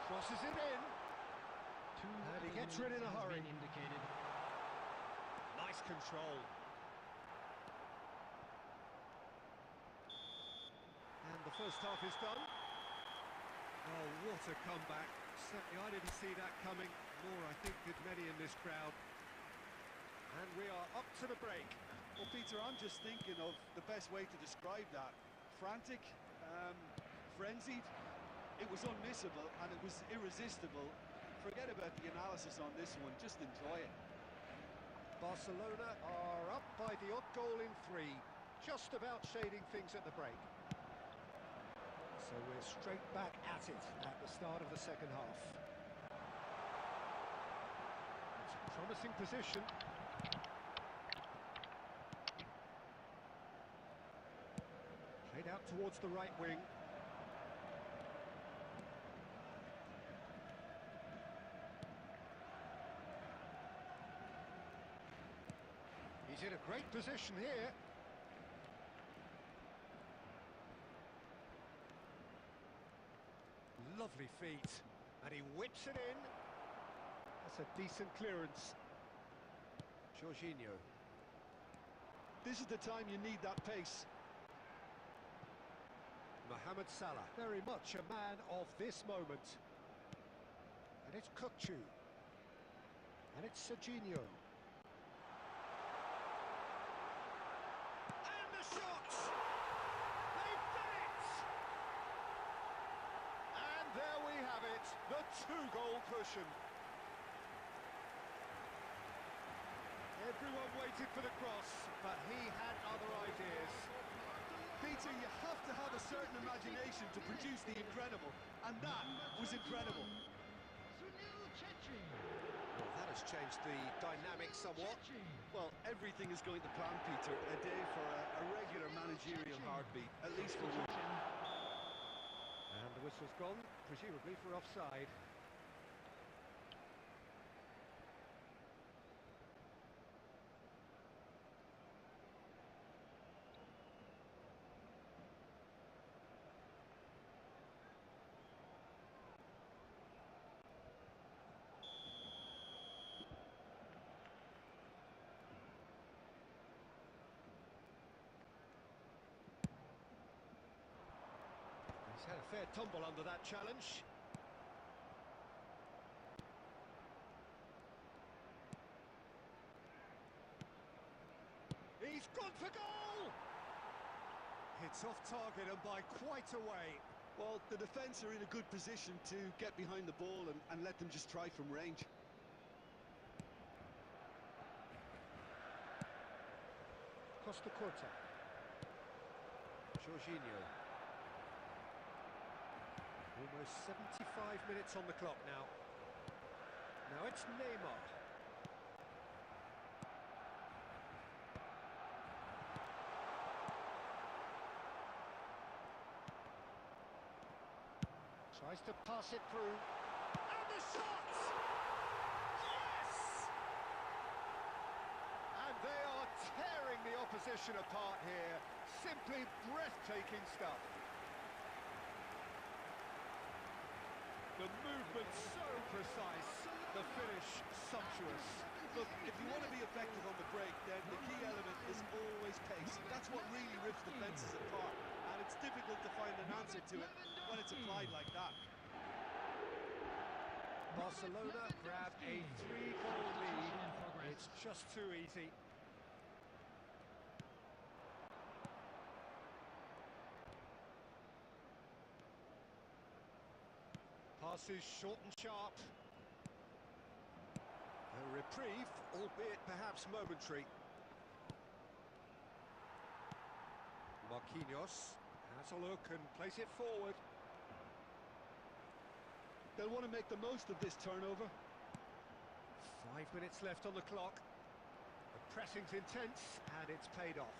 Crosses it in. And he gets rid in a hurry. Indicated. Nice control. And the first half is done. Oh, what a comeback. Certainly I didn't see that coming, nor I think did many in this crowd. And we are up to the break. Well, Peter, I'm just thinking of the best way to describe that. Frantic, frenzied. It was unmissable and it was irresistible. Forget about the analysis on this one, just enjoy it. Barcelona are up by the odd goal in 3, just about shading things at the break. So we're straight back at it at the start of the second half. It's a promising position. Played out towards the right wing. Great position here. Lovely feet. And he whips it in. That's a decent clearance. Jorginho. This is the time you need that pace. Mohamed Salah, very much a man of this moment. And it's Kukçu. And it's Jorginho. And the shot! They've done it! And there we have it, the two-goal cushion. Everyone waited for the cross, but he had other ideas. Peter, you have to have a certain imagination to produce the incredible, and that was incredible. Well, that has changed the dynamic somewhat. Well, everything is going to plan, Peter. A day for a regular managerial heartbeat, at least for one. And the whistle's gone, presumably for offside. He's had a fair tumble under that challenge. He's gone for goal! It's off target and by quite a way. Well, the defence are in a good position to get behind the ball and let them just try from range. Costa Curta. Jorginho. Almost 75 minutes on the clock now. Now it's Neymar. Tries to pass it through. And the shot! Yes! And they are tearing the opposition apart here. Simply breathtaking stuff. The movement so precise, the finish sumptuous. Look, if you want to be effective on the break, then the key element is always pace. That's what really rips defences apart, and it's difficult to find an answer to it when it's applied like that. Barcelona grab a 3-goal lead. It's just too easy. Pass is short and sharp. A reprieve, albeit perhaps momentary. Marquinhos has a look and plays it forward. They'll want to make the most of this turnover. 5 minutes left on the clock. The pressing's intense and it's paid off.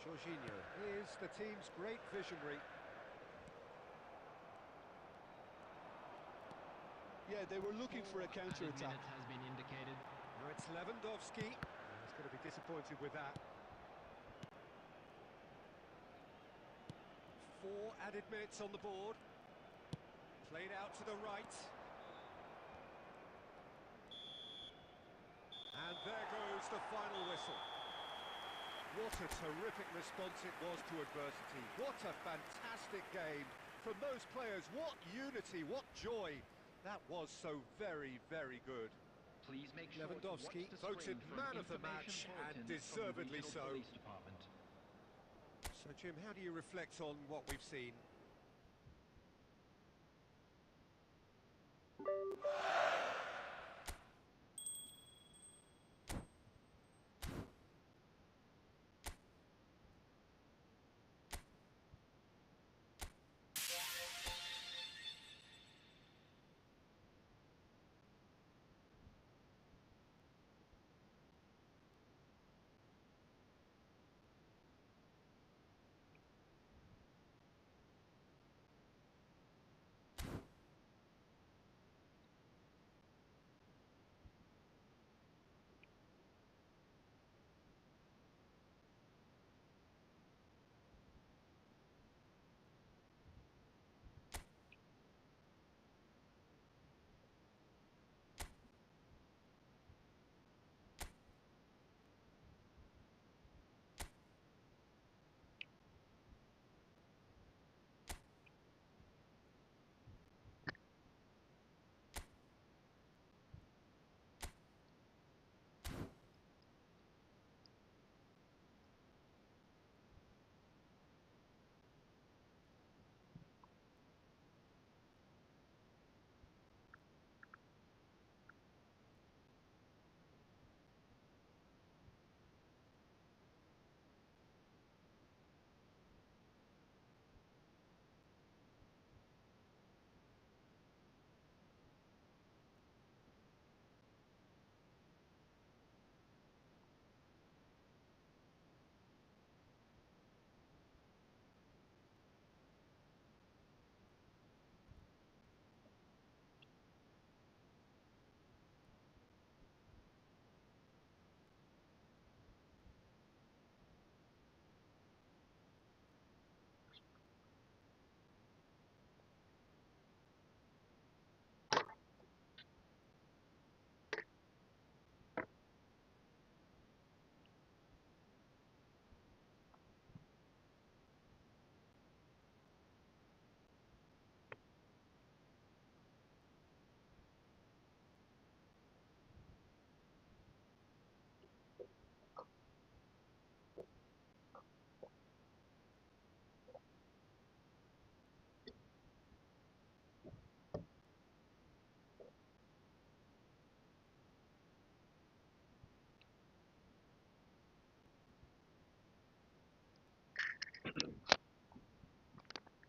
Jorginho is the team's great visionary. Yeah, they were looking for a counter-attack. Has been indicated. Now it's Lewandowski. He's going to be disappointed with that. 4 added minutes on the board. Played out to the right. And there goes the final whistle. What a terrific response it was to adversity. What a fantastic game. From those players, what unity, what joy. That was so very, very good. Please make sure Lewandowski to watch the voted screen for man an of the match, information and bulletin from the deservedly regional so. police department. So, Jim, how do you reflect on what we've seen?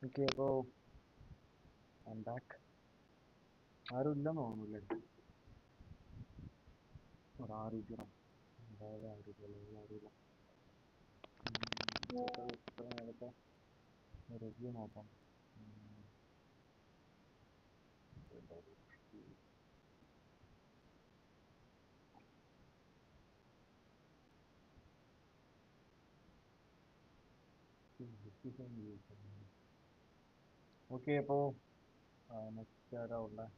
Okay അപ്പോൾ I M back. ആരും ഇല്ലെന്ന് തോന്നുന്നില്ലേ? ആരും ഇല്ല. അതായത് ആരുമില്ല. നേരത്തെ review നോക്കാം. ഓക്കെ അപ്പോൾ നെക്സ്റ്റ് ആരാ ഉള്ളത്?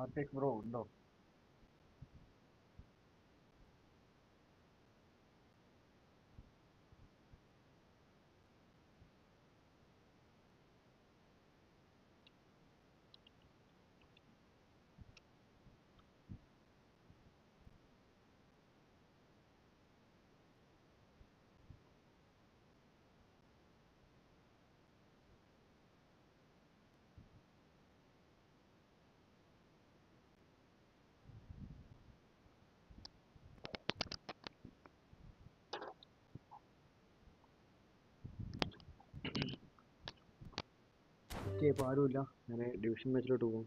ആർടെക്സ് ബ്രോ ഉണ്ടോ? ഓക്കെ ഇപ്പോൾ ആരുമില്ല. ഞാൻ ഡിവിഷൻ മാച്ചിലോട്ട് പോകും.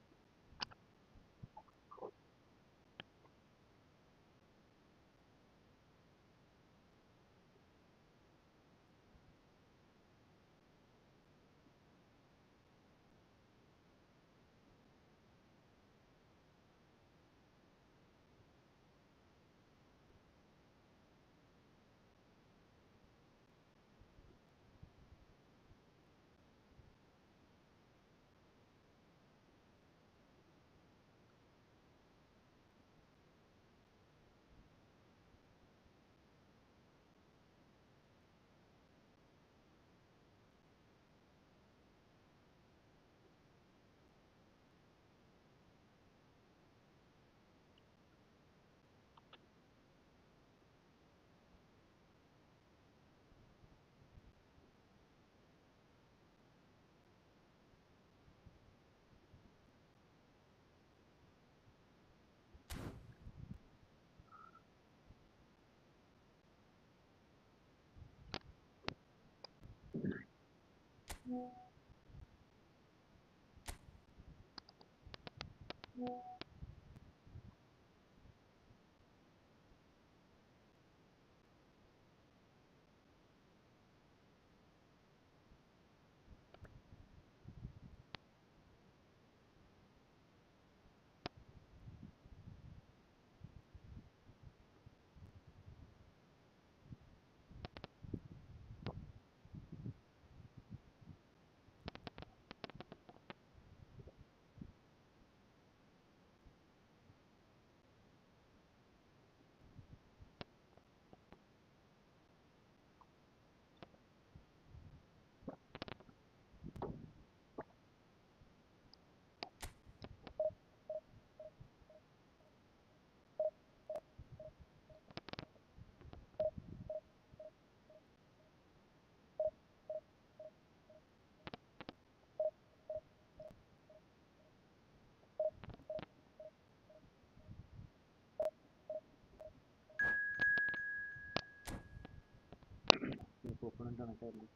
ഓപ്പണൻ്റ് കണക്കായിരുന്നു.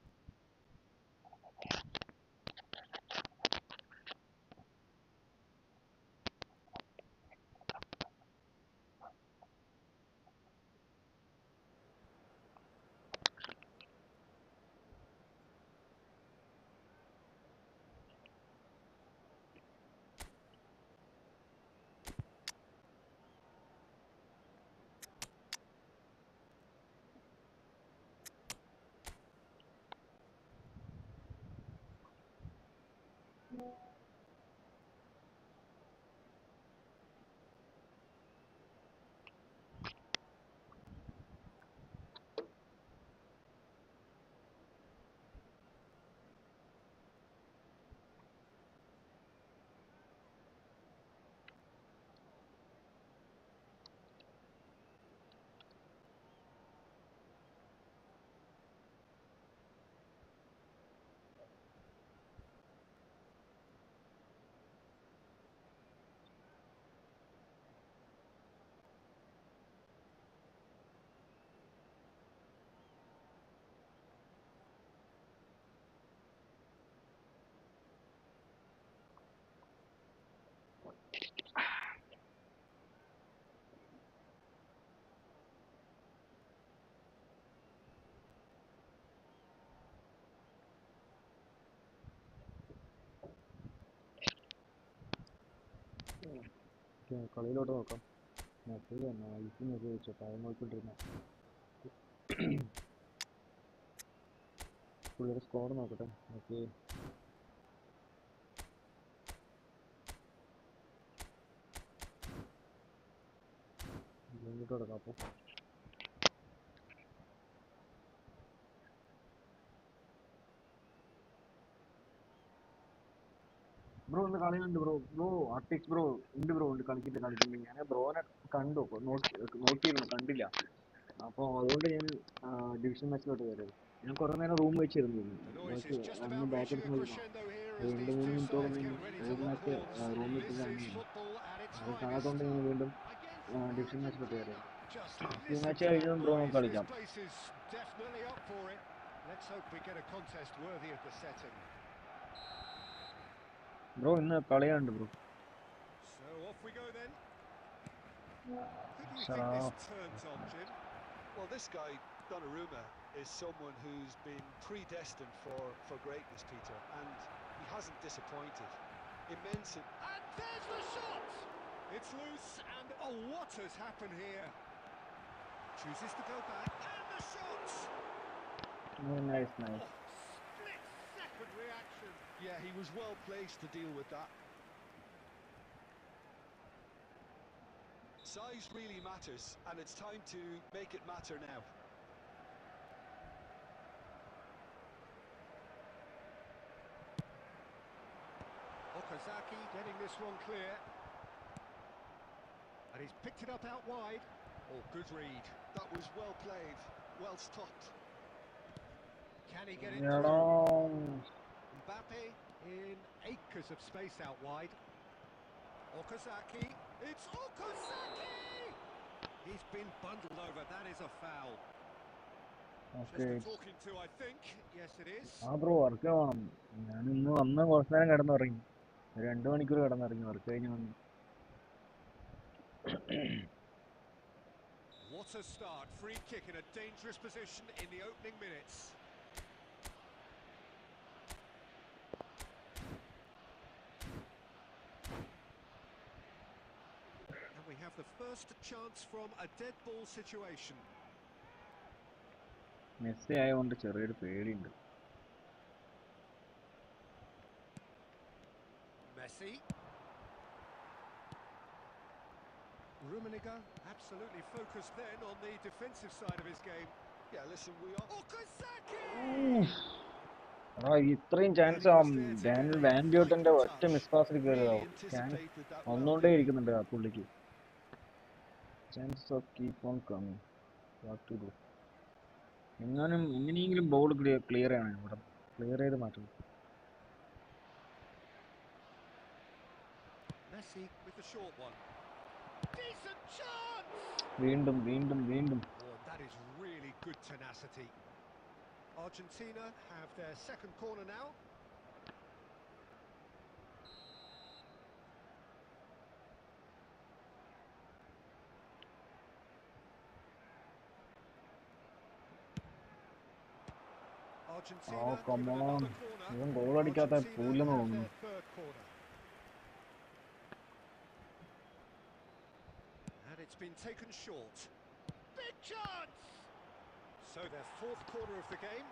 കളിയിലോട്ട് നോക്കാം. മെസ്സേജ് തന്നെ ഐസി മെസ്സേജ് വെച്ചോ, ടൈം നോക്കിക്കൊണ്ടിരുന്ന പുള്ളിയുടെ സ്കോർ നോക്കട്ടെ. ഓക്കെ, ഇങ്ങോട്ട് കിടക്കാം. അപ്പോൾ ബ്രോ ഒന്ന് കളിയുണ്ട് ബ്രോ. ആർട്ടിക്സ് ബ്രോ ഉണ്ട് ബ്രോ, ഉണ്ട് കളിക്കുന്നുണ്ട്. ഞാൻ ബ്രോനെ കണ്ടു, നോക്കിയിരുന്നു, കണ്ടില്ല. അപ്പോൾ അതുകൊണ്ട് ഞാൻ ഡിവിഷൻ മാച്ചിലോട്ട് കയറിയത്. ഞാൻ കുറേ നേരം റൂം വെച്ചിരുന്നു. The noise back is just അന്ന് about ബാക്ക് reaching a എടുത്ത് നോക്കണം. crescendo here ഒരു as 2 these 3 two മിനിറ്റോളം sides ഞാൻ get ready to ഏത് lock മാച്ച് horns. റൂമിൽ This ഇരുന്ന് is കാണുന്നു. football at its അത് finest. കാണാത്തതുകൊണ്ട് ഞാൻ വീണ്ടും Against ഡിവിഷൻ മാച്ചിലോട്ട് Argentina. കയറിയത്. Just ഈ listen മാച്ച് to that കഴിഞ്ഞതും ബ്രോ നമുക്ക് noise. This കളിക്കാം. place is definitely up for it. Let's hope we get a contest worthy of the setting. Bro ഇന്ന് കളിയുണ്ട് bro. So off we go then. Who do you think this turns on, Jim? Well, this guy, Donnarumma, is someone who's been predestined for greatness, Peter, and he hasn't disappointed. Immense. And there's the shot! It's loose, and oh, what has happened here? Chooses to go back, and the shot! Nice. Split-second reaction. Yeah, he was well placed to deal with that. Size really matters, and it's time to make it matter now. Okazaki getting this one clear. And he's picked it up out wide. Oh, good read. That was well played, well stopped. Can he get it through? Mbappe in acres of space out wide. Okazaki. It's Okazaki! He's been bundled over. That is a foul. Okay. Just the talking to, I think. Yes, it is. ആ bro work വേണം. ഞാൻ ഇന്ന് വന്ന് കുറച്ച് നേരം കിടന്നുറങ്ങി. 2 മണിക്കൂർ കിടന്നുറങ്ങി വർക്ക് കഴിഞ്ഞ് വന്നു. What a start. Free kick in a dangerous position in the opening minutes. And we have the first chance from a dead ball situation. Messi ആയതുകൊണ്ട് ചെറിയൊരു പേടിയുണ്ട്. Messi. Rummenigge absolutely focused then on the defensive side of his game. Yeah, listen, we are. Okazaki! ഇത്രയും chance Daniel van ബ്യൂട്ടന്റെ ഒറ്റ miss പാസിൽ കയറിയതാവും. Anticipated that well. വന്നുകൊണ്ടേ ഇരിക്കുന്നുണ്ട് ആ പുള്ളിക്ക്. Chances of keep on coming. What to do? എങ്ങനെയെങ്കിലും ബോൾ ക്ലിയർ ആണ് ഇവിടെ. ക്ലിയർ ചെയ്ത് മാറ്റണം. Messi with the short one. Decent chance! വീണ്ടും. Oh, that is really good tenacity. Argentina have their second corner now. Argentina Oh, come given on. another corner. ഇവൻ goal അടിക്കാത്ത Argentina പൂലെന്ന് have തോന്നുന്നു. their third corner. And it's been taken short. Big chance! So their fourth corner of the game.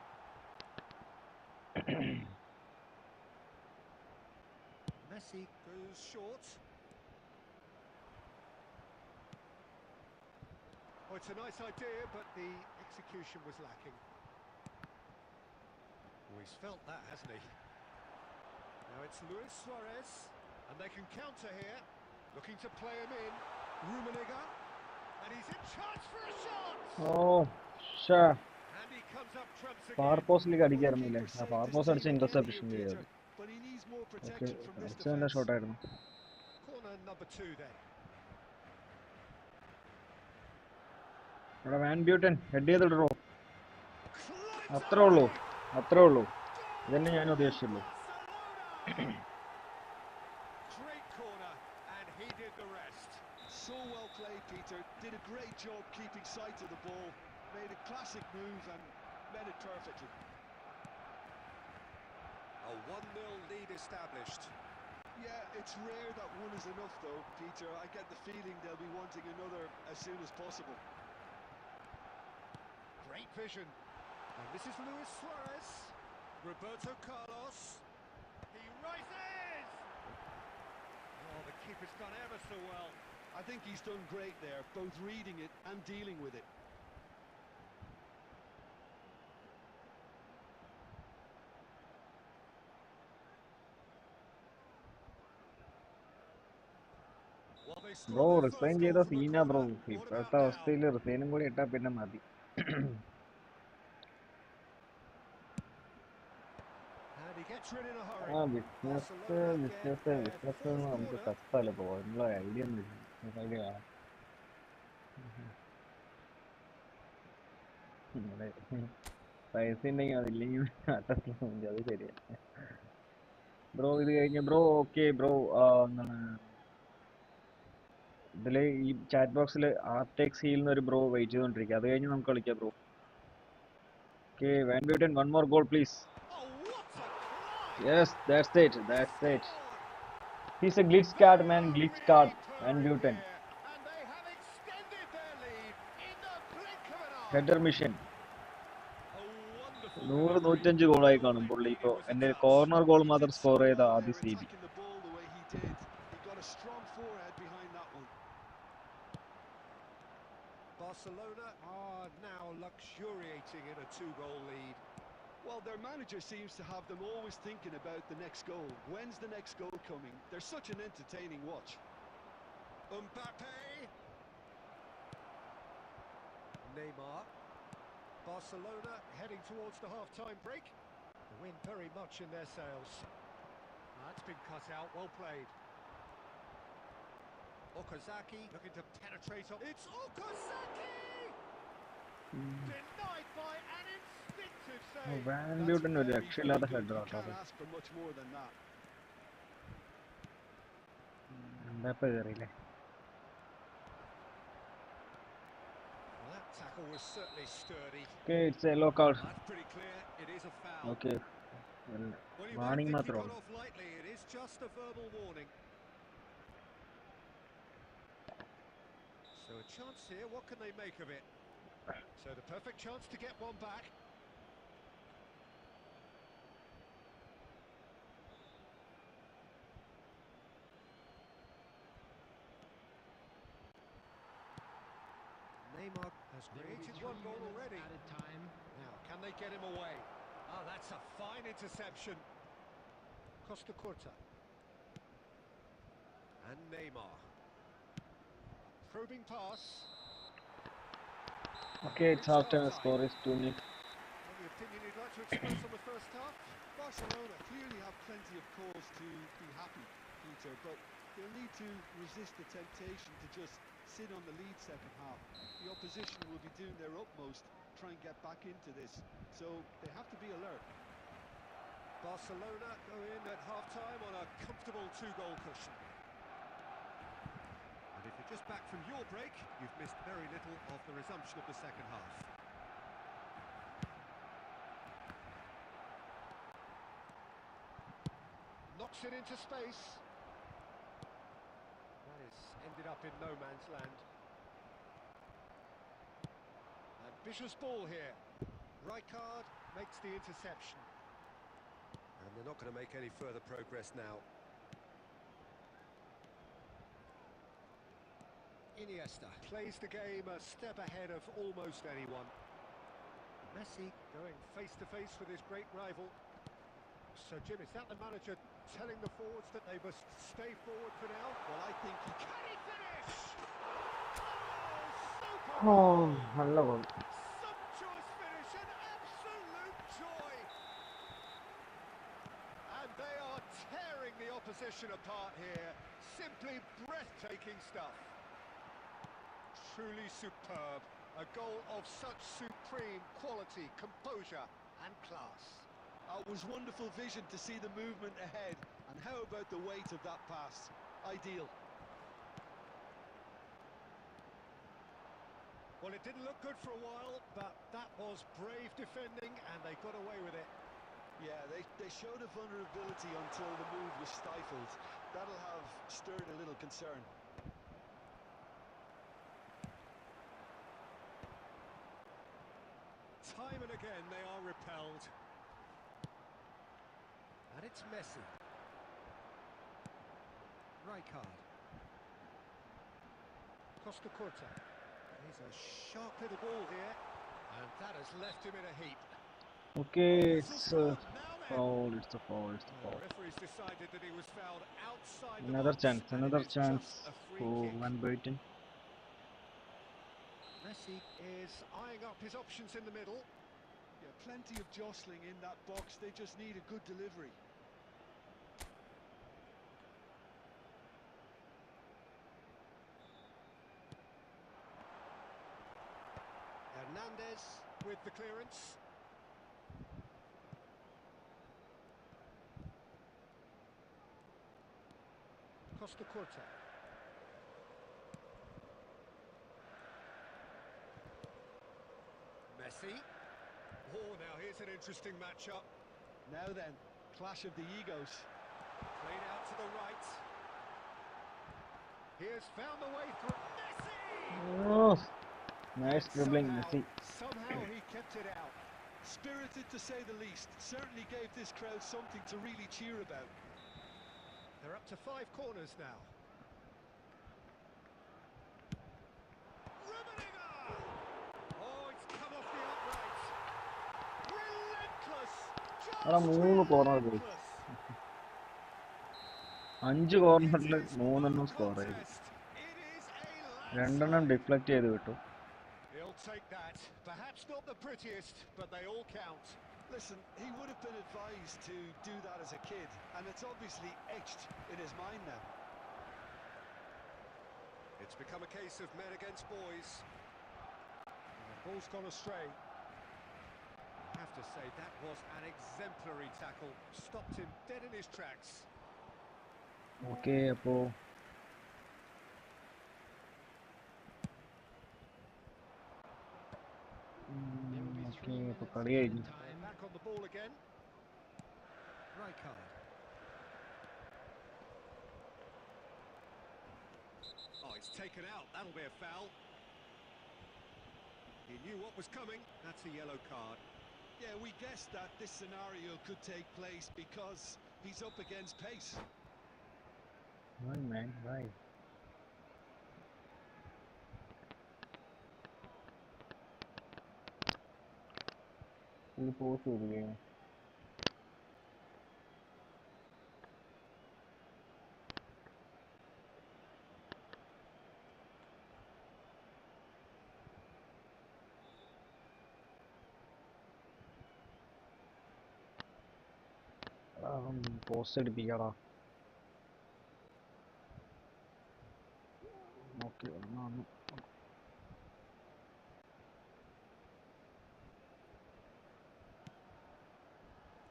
Messi goes short. Oh, it's a nice idea, but the execution was lacking. Oh, he's felt that, hasn't he? Now it's Luis Suarez, and they can counter here. Looking to play him in. Rummenigge, and he's in charge for a shot! And he comes up trumps again. Far പോസ്റ്റിലേക്ക് അടിക്കായിരുന്നില്ലേ? ആ far post അടിച്ച interception ചെയ്തത്. But he needs more okay, protection from this അടിച്ച നല്ല defense. ഷോട്ടായിരുന്നു. Corner number 2 then. ഇവിടെ van ബ്യൂട്ടൻ head ചെയ്തിടോ. അത്രേ ഉള്ളൂ. ഇതന്നെ ഞാൻ ഉദ്ദേശിച്ചുള്ളൂ. Great corner, and he did the rest. So well played, Peter. Did a great job keeping sight of the ball. Made a classic move and met it perfectly. A 1-0 lead established. Yeah, it's rare that one is enough though, Peter. I get the feeling they'll be wanting another as soon as possible. Great vision. And this is Luis Suarez. Roberto Carlos. He rises! Oh, the keeper's done ever so well. I think he's done great there, both reading it and dealing with it. Well, they bro scored their resign first ചെയ്ത goal from a സീനാ bro. corner. What about ഇപ്പോഴത്തെ now? അവസ്ഥയിൽ റിസൈനും കൂടി ഇട്ടാ പിന്നെ മതി. And he gets rid in a hurry. ആ business Barcelona get business their business fourth നമുക്ക് corner. ടഫല്ല ബ്രോ. അതിനുള്ള ഐഡിയ ഒന്നുമില്ല. ഐഡിയ പൈസ ഉണ്ടെങ്കിൽ അതില്ലെങ്കിൽ അട്ടത്തിൽ അത് ശരിയാ ബ്രോ. ഇത് കഴിഞ്ഞ ബ്രോ ഓക്കെ ബ്രോ എന്താണ് ഇതില് ഈ ചാറ്റ് ബോക്സിൽ ആർടെക്സ് ഹീൽ ഒരു ബ്രോ വെയിറ്റ് ചെയ്തോണ്ടിരിക്കുക. അത് കഴിഞ്ഞ് നമുക്ക് കളിക്കാം ബ്രോ. Okay Van Buyten one more goal please. Oh, what a climb! Yes that's it He that's it. scored! He's a glitch They card man. are glitch really card Van purring Buyten. here, and they have extended their lead in the blink of an eye. Header mission. A wonderful 100-105 delivery. ഗോളായി All കാണും they പുള്ളി. needed ഇപ്പോൾ was a എൻ്റെ touch. Corner goal He മാത്രം did so score ചെയ്ത well ആദ്യ there, C B. attacking the ball the way he did. He got a strong forehead behind that one. Barcelona are now luxuriating in a two-goal lead. Well, their manager seems to have them always thinking about the next goal. When's the next goal coming? They're such an entertaining watch. Mbappe. Neymar. Barcelona heading towards the half-time break. The wind very much in their sails. That's been cut out, well played. Okazaki looking to penetrate on. It's Okazaki! Denied by an instinctive save. Van That's ബ്യൂട്ടൻ ഒരു very, very രക്ഷയില്ലാത്ത good. Header You ആട്ടോ അത്. can't ask for much more than that. Mbappe കയറിയില്ലേ? Well, that tackle was certainly sturdy. Okay it's yellow card. That's pretty clear. It is a foul. Okay Well, you might warning think he മാത്രമാണ്. got off lightly. It is just a verbal warning. So a chance here. What can they make of it? So the perfect chance to get one back. Neymar has created one goal already. Added time. Now, can they get him away? Oh, that's a fine interception. Costa Curta. And Neymar. Probing pass. Okay it's half time. Score is 2-0. Any opinion you'd like to express on the first half? Barcelona clearly have plenty of cause to be happy, Peter, but they'll need to resist the temptation to just sit on the lead second half. The opposition will be doing their utmost to try and get back into this, so they have to be alert. Barcelona go in at half-time on a comfortable two-goal cushion. And if you're just back from your break, you've missed very little of the resumption of the second half. Knocks it into space. That is ended up in no man's land. Ambitious ball here. Rijkaard makes the interception. And they're not going to make any further progress now. Iniesta plays the game a step ahead of almost anyone. Messi going face-to-face with his great rival. So, Jim, is that the manager telling the forwards that they must stay forward for now? Well, I think he can. Can he finish? Oh, ഓ super! നല്ല goal. Sumptuous finish, an absolute joy! And they are tearing the opposition apart here. Simply breathtaking stuff. Truly superb. A goal of such supreme quality, composure and class. It was wonderful vision to see the movement ahead, and how about the weight of that pass? Ideal. Well, it didn't look good for a while, but that was brave defending and they got away with it. Yeah, they showed a vulnerability until the move was stifled. That'll have stirred a little concern. Time and again they are repelled. And it's Messi. Rijkaard. Costa Curta. He's a sharp little ball here. And that has left him in a heap. Okay, Whistle's it's gone. Now then. foul. It's a foul. It's a The foul. referee's decided that he was fouled outside the Another box, chance. and it Another is chance just a free for kick. Van Buiten. Messi is eyeing up his options in the middle. Yeah, plenty of jostling in that box. They just need a good delivery. Hernandez with the clearance. Costa Curta. Messi. Oh, now here's an interesting matchup. Now then, clash of the egos. Played out to the right. Here's found the way through. Messi! Oh, nice And dribbling, Messi. somehow he kept it out. Spirited to say the least. Certainly gave this crowd something to really cheer about. They're up to 5 corners now. Rummenigge! Oh, it's come off the upright. Relentless! അവിടെ Just 3 corner പോയി. relentless! 5 cornerൽ 3 score ചെയ്തു. Contest. It is a 2 landslide. Deflect ചെയ്ത് വിട്ടു. He'll take that. Perhaps not the prettiest, but they all count. Listen, he would have been advised to do that as a kid, and it's obviously etched in his mind now. It's become a case of men against boys. And the ball's gone astray. I have to say, that was an exemplary tackle. Stopped him dead in his tracks. Okay, അപ്പോൾ okay, അപ്പോൾ കളി കഴിഞ്ഞു. They're back on the ball again. Rijkaard. Oh, it's taken out. That'll be a foul. He knew what was coming. That's a yellow card. Yeah, we guessed that this scenario could take place because he's up against pace. Why, man? Why? ഇത് pose ചെയ്തില്ലേ? Post അടിപ്പിക്കാടാ. Okay, ഒന്നാണ്.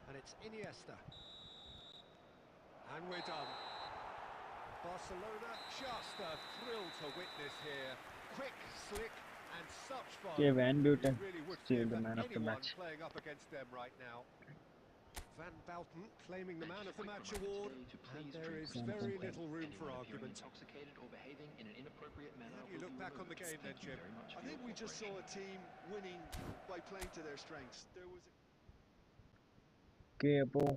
And it's Iniesta. And we're done. Barcelona, just a thrill to witness here. Quick, slick, and such fun. Okay, Van Buiten You really would still fear the for man of the anyone match. playing up against them right now. Van Bouten claiming the man of the match award, and there is very little room for argument. Intoxicated or behaving in an inappropriate manner. How do you look back on the game then, Jim? I think we just saw a team winning by playing to their strengths. There was okay, അപ്പോൾ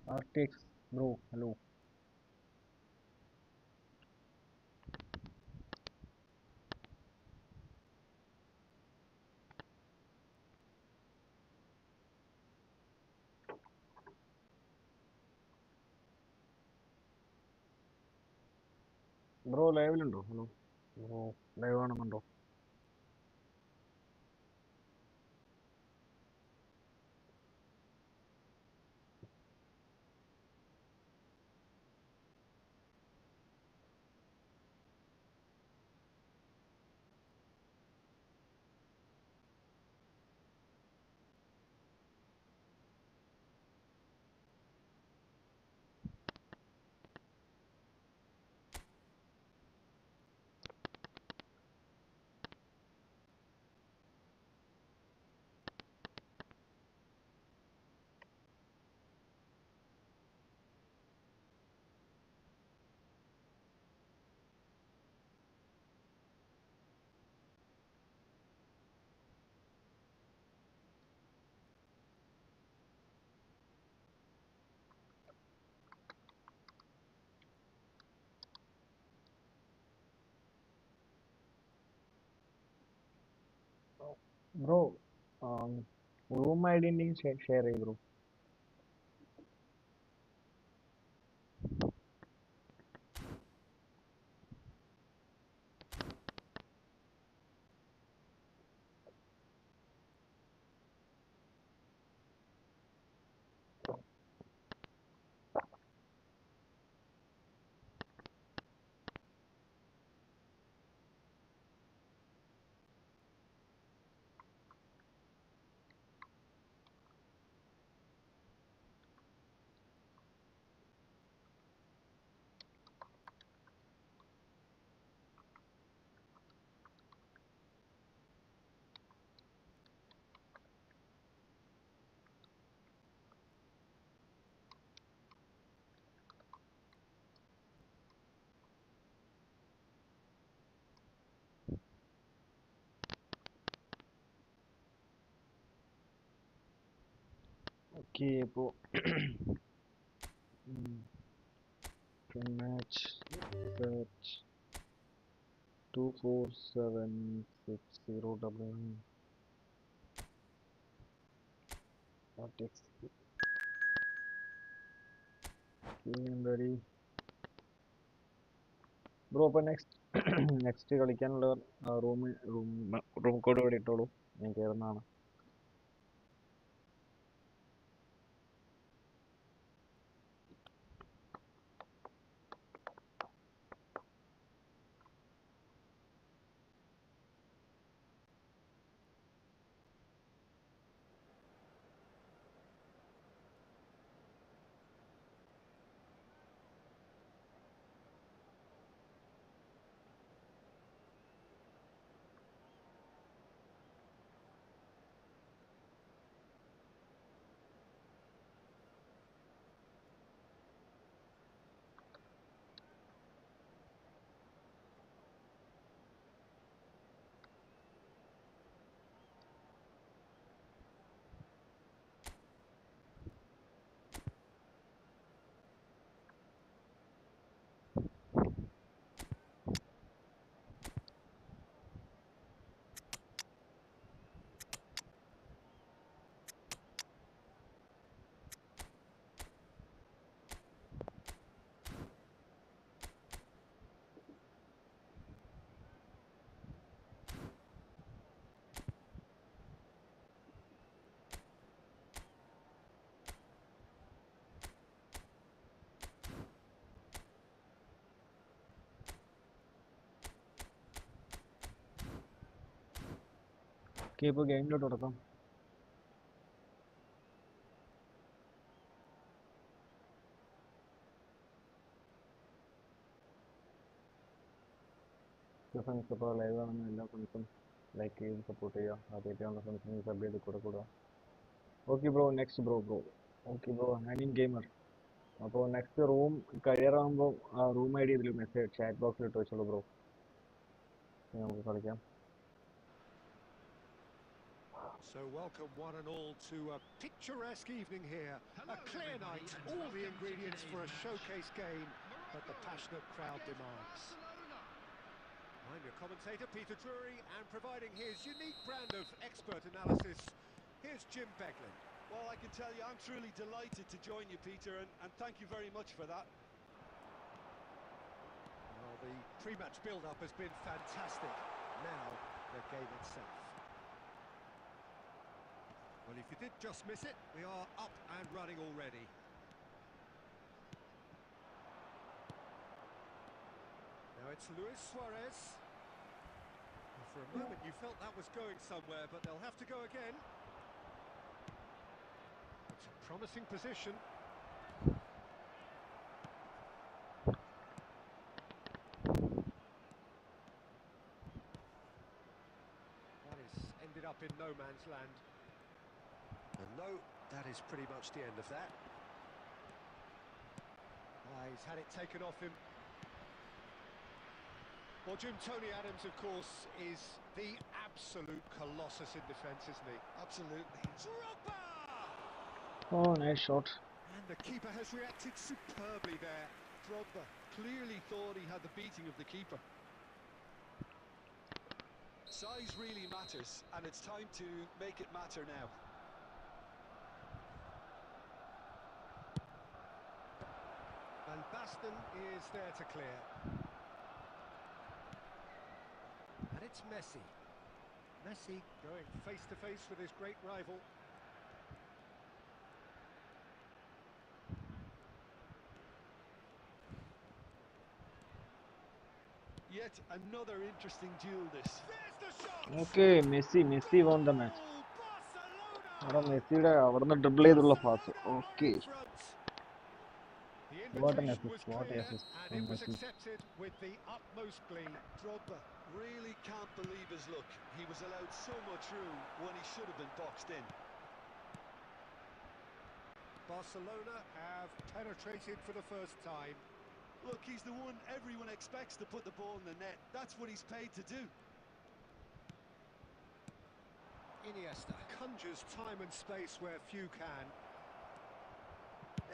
RTX bro, hello. Bro ലൈവിലുണ്ടോ? Hello bro, live ആണെന്നുണ്ടോ? Bro room identity share ചെയ്യും bro. Okay അപ്പോൾ match search 247609. Ready bro. അപ്പോൾ next കളിക്കാനുള്ള room code ഇവിടെ ഇട്ടോളൂ, ഞാൻ കയറുന്നതാണ്. ഓക്കെ, ഇപ്പോൾ ഗെയിമിലോട്ട് തുടക്കം. ഫ്രണ്ട്സ് ഇപ്പോൾ ലൈവ് കാണുന്ന എല്ലാ ഫ്രണ്ട്സും ലൈക്ക് ചെയ്ത് സപ്പോർട്ട് ചെയ്യുക. ആദ്യമായിട്ടാണ് ഫ്രണ്ട്സിന് സബ് ചെയ്ത് കൊടുക്കുക. Okay bro, next bro. Okay bro, ഹാനിങ് ഗെയിമർ. അപ്പോൾ നെക്സ്റ്റ് റൂം കഴിയാറാകുമ്പോൾ റൂം ഐ ഡി ഇതിൽ മെസ്സേജ് ചാറ്റ് ബോക്സിൽ ഇട്ട് വെച്ചോളൂ ബ്രോ, നമുക്ക് കളിക്കാം. So welcome one and all to a picturesque evening here. A clear night, all the ingredients for a showcase game that the passionate crowd demands. I'm your commentator, Peter Drury, and providing his unique brand of expert analysis, here's Jim Beglin. Well, I can tell you I'm truly delighted to join you, Peter, and thank you very much for that. Well, the pre-match build-up has been fantastic. Now, the game itself. Well, if you did just miss it, we are up and running already. Now it's Luis Suarez. And for a moment you felt that was going somewhere, but they'll have to go again. It's a promising position. That is ended up in no man's land. And no, that is pretty much the end of that. He's had it taken off him. Well, Jim, Tony Adams, of course, is the absolute colossus in defence, isn't he? Absolutely. Drogba! Oh, nice shot. And the keeper has reacted superbly there. Drogba clearly thought he had the beating of the keeper. Size really matters, and it's time to make it matter now. And Baston is there to clear. And it's Messi. Messi going face to face with his great rival. Yet another interesting duel this. There's the shot! Okay, Messi won the match. Goal! അവിടെ Barcelona! മെസ്സിയുടെ അവിടുന്ന് dribble ചെയ്തുള്ള pass. Barcelona are okay, in front. The what an invitation assist, was what clear, an assist and from it was Messi. accepted with the utmost glee. Drogba really can't believe his luck. He was allowed so much room when he should have been boxed in. Barcelona have penetrated for the first time. Look, he's the one everyone expects to put the ball in the net. That's what he's paid to do. Iniesta conjures time and space where few can.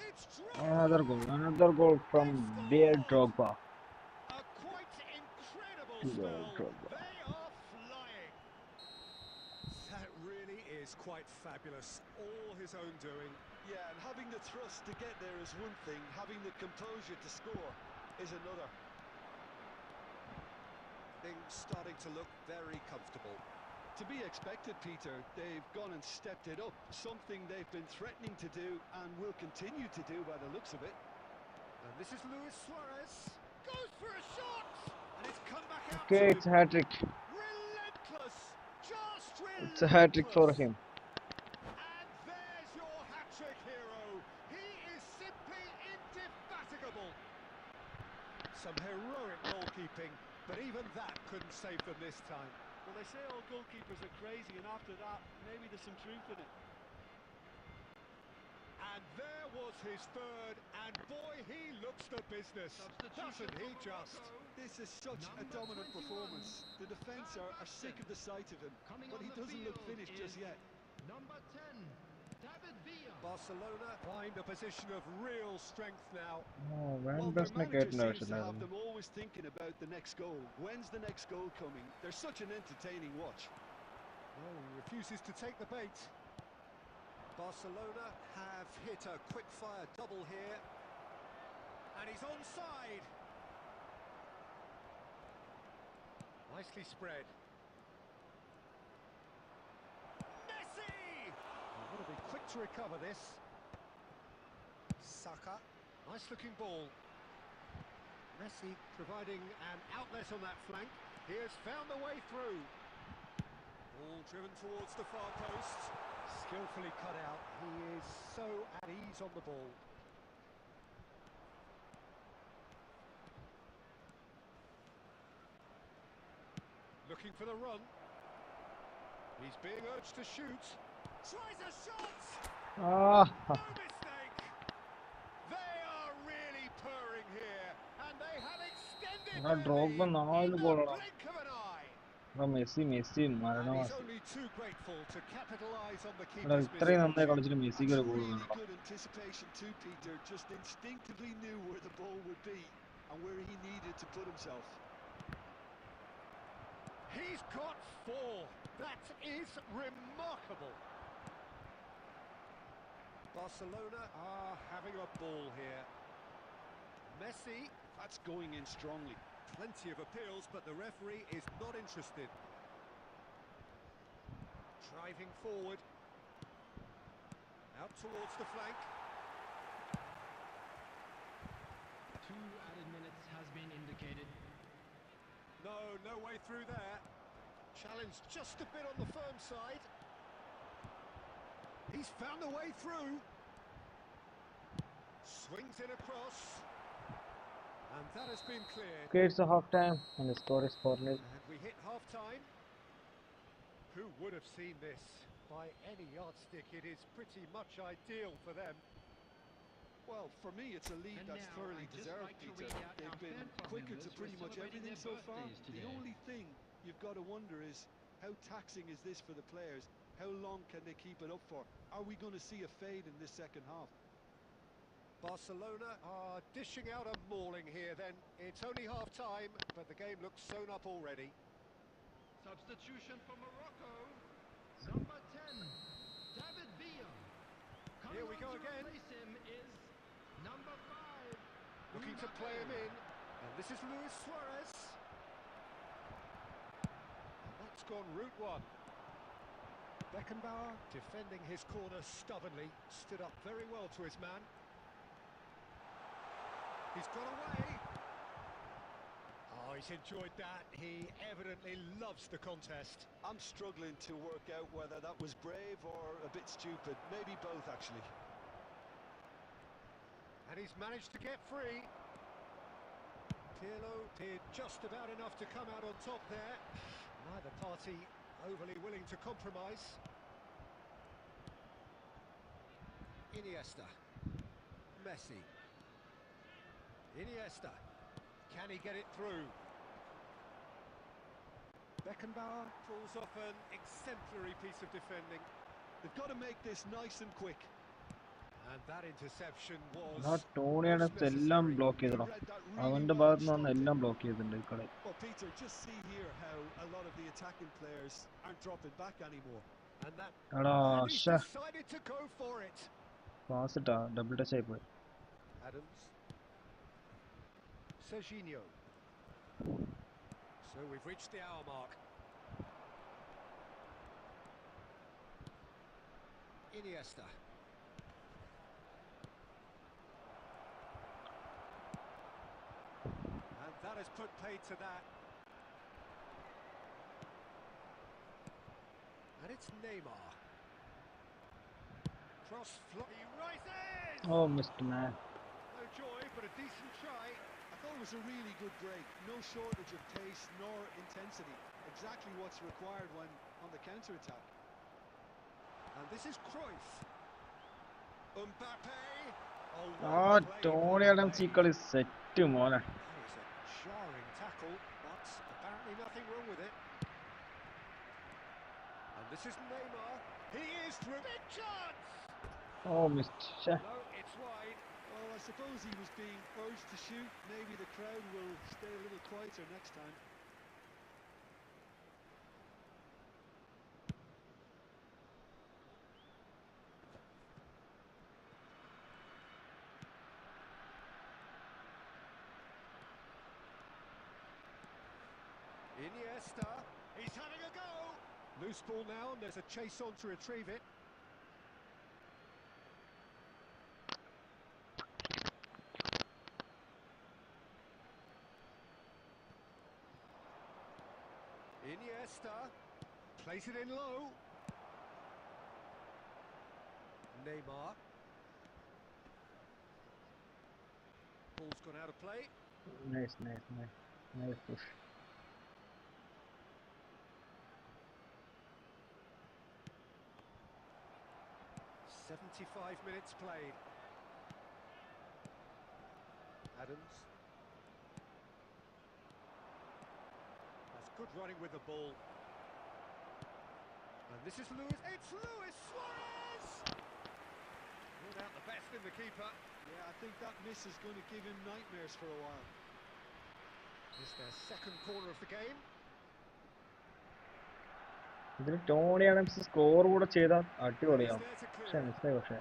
It's Drogba! Another goal from Bear Drogba. A quite incredible Bear spell. Drogba. They are flying. That really is quite fabulous. All his own doing. Yeah, and having the thrust to get there is one thing. Having the composure to score is another. Things starting to look very comfortable. To be expected, Peter. They've gone and stepped it up. Something they've been threatening to do and will continue to do by the looks of it. And this is Luis Suarez. Goes for a shot! And it's come back out Okay, to it's a hat-trick. relentless. Just relentless. It's a hat-trick for him. And there's your hat-trick hero. He is simply indefatigable. Some heroic goalkeeping, but even that couldn't save them this time. Well, they say all goalkeepers are crazy, and after that, maybe there's some truth in it. And there was his third, and boy, he looks the business. Doesn't he just? This is such a dominant performance. The defence are sick of the sight of him, but he doesn't look finished just yet. Number 10, David Villa. Barcelona find a position of real strength now. Oh, Van Well, their Basten manager seems to have കേട്ടിട്ടുണ്ടായിരുന്നു. them always thinking about the next goal. When's the next goal coming? They're such an entertaining watch. Well, he refuses to take the bait. Barcelona have hit a quick-fire double here. And he's onside. Nicely spread. Messi! They've got to be quick to recover this. Saka. Nice-looking ball. Messi providing an outlet on that flank. He has found the way through. Ball driven towards the far post. Skillfully cut out. He is so at ease on the ball. Looking for the run. He's being urged to shoot. Tries a shot! Ah, No mistake! They are really purring here, and they have extended എടാ their Drogba lead 4 in the ഗോളാണ്. blink of an eye. എടാ Messi And he's മരണമാസി. only too grateful to capitalise on the എടാ keeper's ഇത്രയും നന്നായി misfortune. കളിച്ചിട്ട് മെസ്സിക്ക് That's ഒരു goal really വേണം. good anticipation too, Peter. Just instinctively knew where the ball would be and where he needed to put himself. He's got 4. That is remarkable. Barcelona are having a ball here. Messi, That's going in strongly. plenty of appeals, but the referee is not interested. Driving forward. Out towards the flank. 2 added minutes has been indicated. No way through there. Challenge just a bit on the firm side. He's found a way through. Swings it across. And that has been cleared. Okay, it's a half time and the score is 4-0. And we hit half-time. Who would have seen this? By any yardstick, it is pretty much ideal for them. Well, for me, it's a lead And that's now, thoroughly I'd just deserved, like to Peter. read out They've our been fan club quicker members to who are pretty much celebrating everything their so far. birthdays The today. only thing you've got to wonder is how taxing is this for the players? How long can they keep it up for? Are we going to see a fade in this second half? Barcelona are dishing out a mauling here then. It's only half-time, but the game looks sewn up already. Substitution for Morocco. Number 10, David Villa. Here we go Coming on to again. replace him is number 5. Looking to play him in. And this is Luis Suarez. And that's gone route one. Beckenbauer defending his corner stubbornly. Stood up very well to his man. He's got away. Oh, he's enjoyed that. He evidently loves the contest. I'm struggling to work out whether that was brave or a bit stupid. Maybe both, actually. And he's managed to get free. Pirlo did just about enough to come out on top there. Neither party overly willing to compromise. Iniesta. Messi. Iniesta. Can he get it through? Beckenbauer pulls off an exemplary piece of defending. They've got to make this nice and quick. And that interception was Tony most Adams എല്ലാം necessary. Block He ചെയ്തോ. read that really അവന്റെ well ഭാഗത്ത് and നിന്ന് stopped എല്ലാം it. Block ചെയ്തിട്ടുണ്ട് ഈ കളി. Well, Peter, just see here how a lot of the attacking players aren't dropping back anymore. And that എടാ and he's ശ്ശെ, decided to go for it. Pass ഇട്ടാ double touch ആയി പോയി. Adams. Serginho. So we've reached the hour mark. Iniesta. And that has put paid to that. And it's Neymar. Cross he rises! Oh, missed man. No joy, but a decent try. I thought it was a really good break. No shortage of pace nor intensity. Exactly what's required when on the counter-attack. And this is Cruyff. Mbappe. Oh, ആ well played, Tony well Adams ഈ played. കളി set മോനെ. That is a jarring tackle, but apparently nothing wrong with it. And this is Neymar. He is through. Big chance! Oh, missed. ശ്ശെ. No, it's wide. Well, I suppose he was being urged to shoot. Maybe the crowd will stay a little quieter next time. Iniesta. He's having a go. Loose ball now, and there's a chase on to retrieve it. Iniesta. Plays it in low. Neymar. Ball's gone out of play. Nice, nice, nice. Nice push. "75 minutes played." Adams. That's good running with the ball. And this is Luis. It's Luis Suarez! Ruled out the best in the keeper. Yeah, I think that miss is going to give him nightmares for a while. It's their second corner of the game. ഇതിന് Tony Adams score കൂടെ ചെയ്താൽ He's അടിപൊളിയാവും. there to പക്ഷെ clear. മിസ്സായി. പക്ഷെ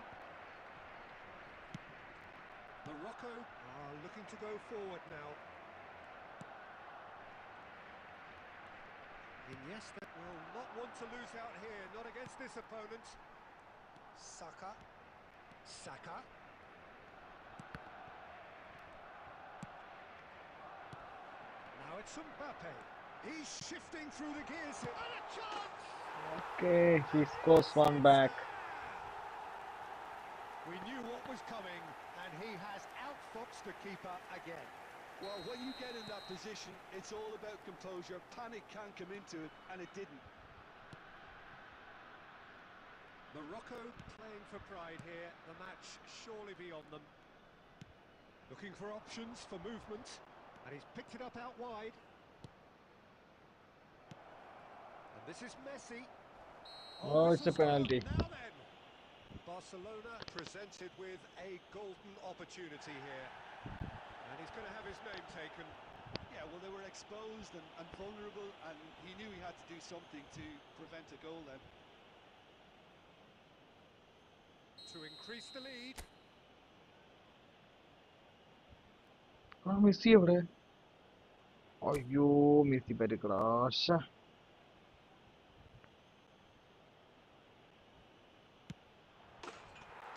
Morocco are looking to go forward now. Iniesta will not want to lose out here, not against this opponent. Saka. Saka. Now it's Mbappe. He's shifting through the gears here. And a chance! okay, he scores one back. We knew what was coming, and he has outfoxed the keeper again. Well, when you get in that position, it's all about composure. Panic can come into it, and it didn't. Morocco playing for pride here, the match surely beyond them. Looking for options for movement, and he's picked it up out wide. And this is Messi. Oh, it's a whistle's gone. penalty. Now then, Barcelona presented with a golden opportunity here. And he's going to have his name taken. Yeah, Yeah, well, they were exposed and vulnerable, and he knew he had to do something to prevent a goal then. To increase the lead. Messi എവിടെ? അയ്യോ Messi പരിക്കടാ.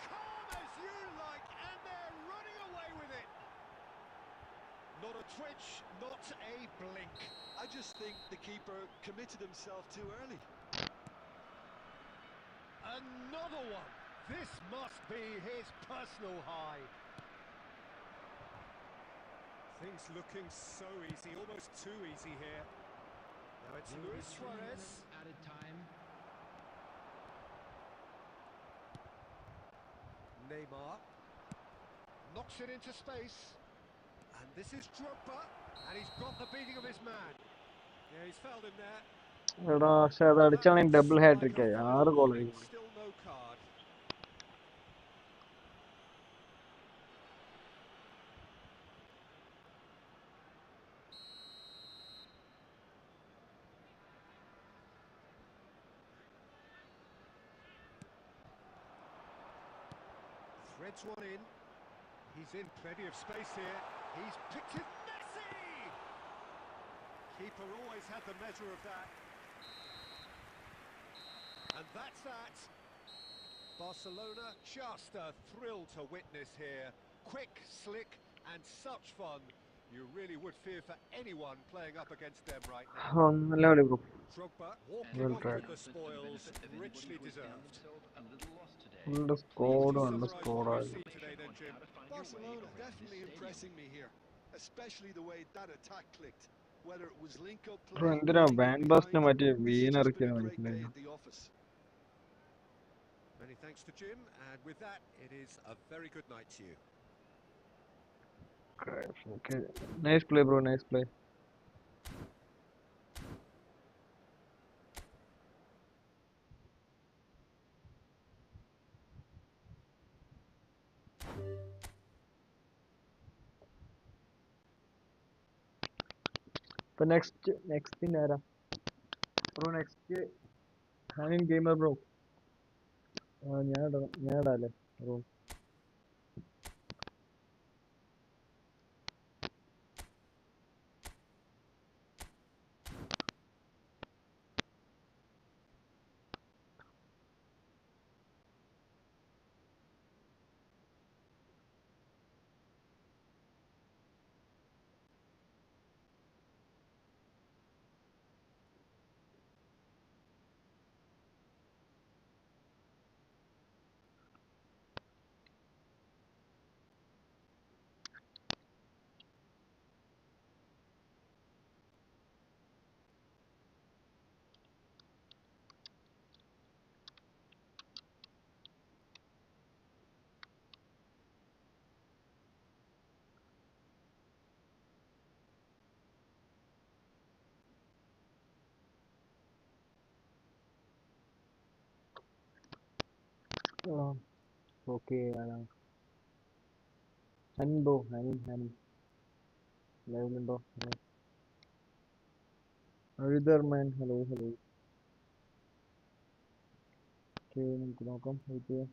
Calm as you like, and they're running away with it. Not a twitch, not a blink. I just think the keeper committed himself too early. Another one. This must be his personal high. Things looking so easy, almost too easy here. Now it's Luis Suarez. Added time. Neymar knocks it into space, and this is Drogba, and he's got the beating of his man. Yeah, he's fouled him there. എടാ പക്ഷെ അത് അടിച്ചാണെങ്കിൽ double hat trick ആയി. 6 ഗോളായി. Still no card. Threads one in. He's in plenty of space here. He's picked it. Messi! Keeper always had the measure of that. And that's that. Barcelona, just a thrill to witness here. Quick, slick, and such fun. You really would fear for anyone playing up against them right now. നല്ല കളി bro. Drogba walking Well off tried. with the spoils, richly deserved. നല്ല squad നല്ല Summarize what സ്കോഡായി. we've seen today then, Jim. Barcelona definitely impressing me here, especially the way that attack clicked. Whether it was link-up play, bro എന്തിനാ winning it ban behind, ബാസ്റ്റിന് മറ്റേ this വീൻ has just been ഇറക്കിയത് a great day മനസ്സിലായില്ല. at the office. Many thanks to Jim, and with that, it is a very good night to you. Okay. Nice play bro, nice play. So next thing ആരാ bro? Next ഹാനിൻ gamer bro. ഞാൻ ഇടാല്ലേ ബ്രോ? Okay ഹനിൻ bro, ഹനിൻ ലൈവിലുണ്ടോ? Man hello hello. Okay നമുക്ക് നോക്കാം. വെയിറ്റ് ചെയ്യാം.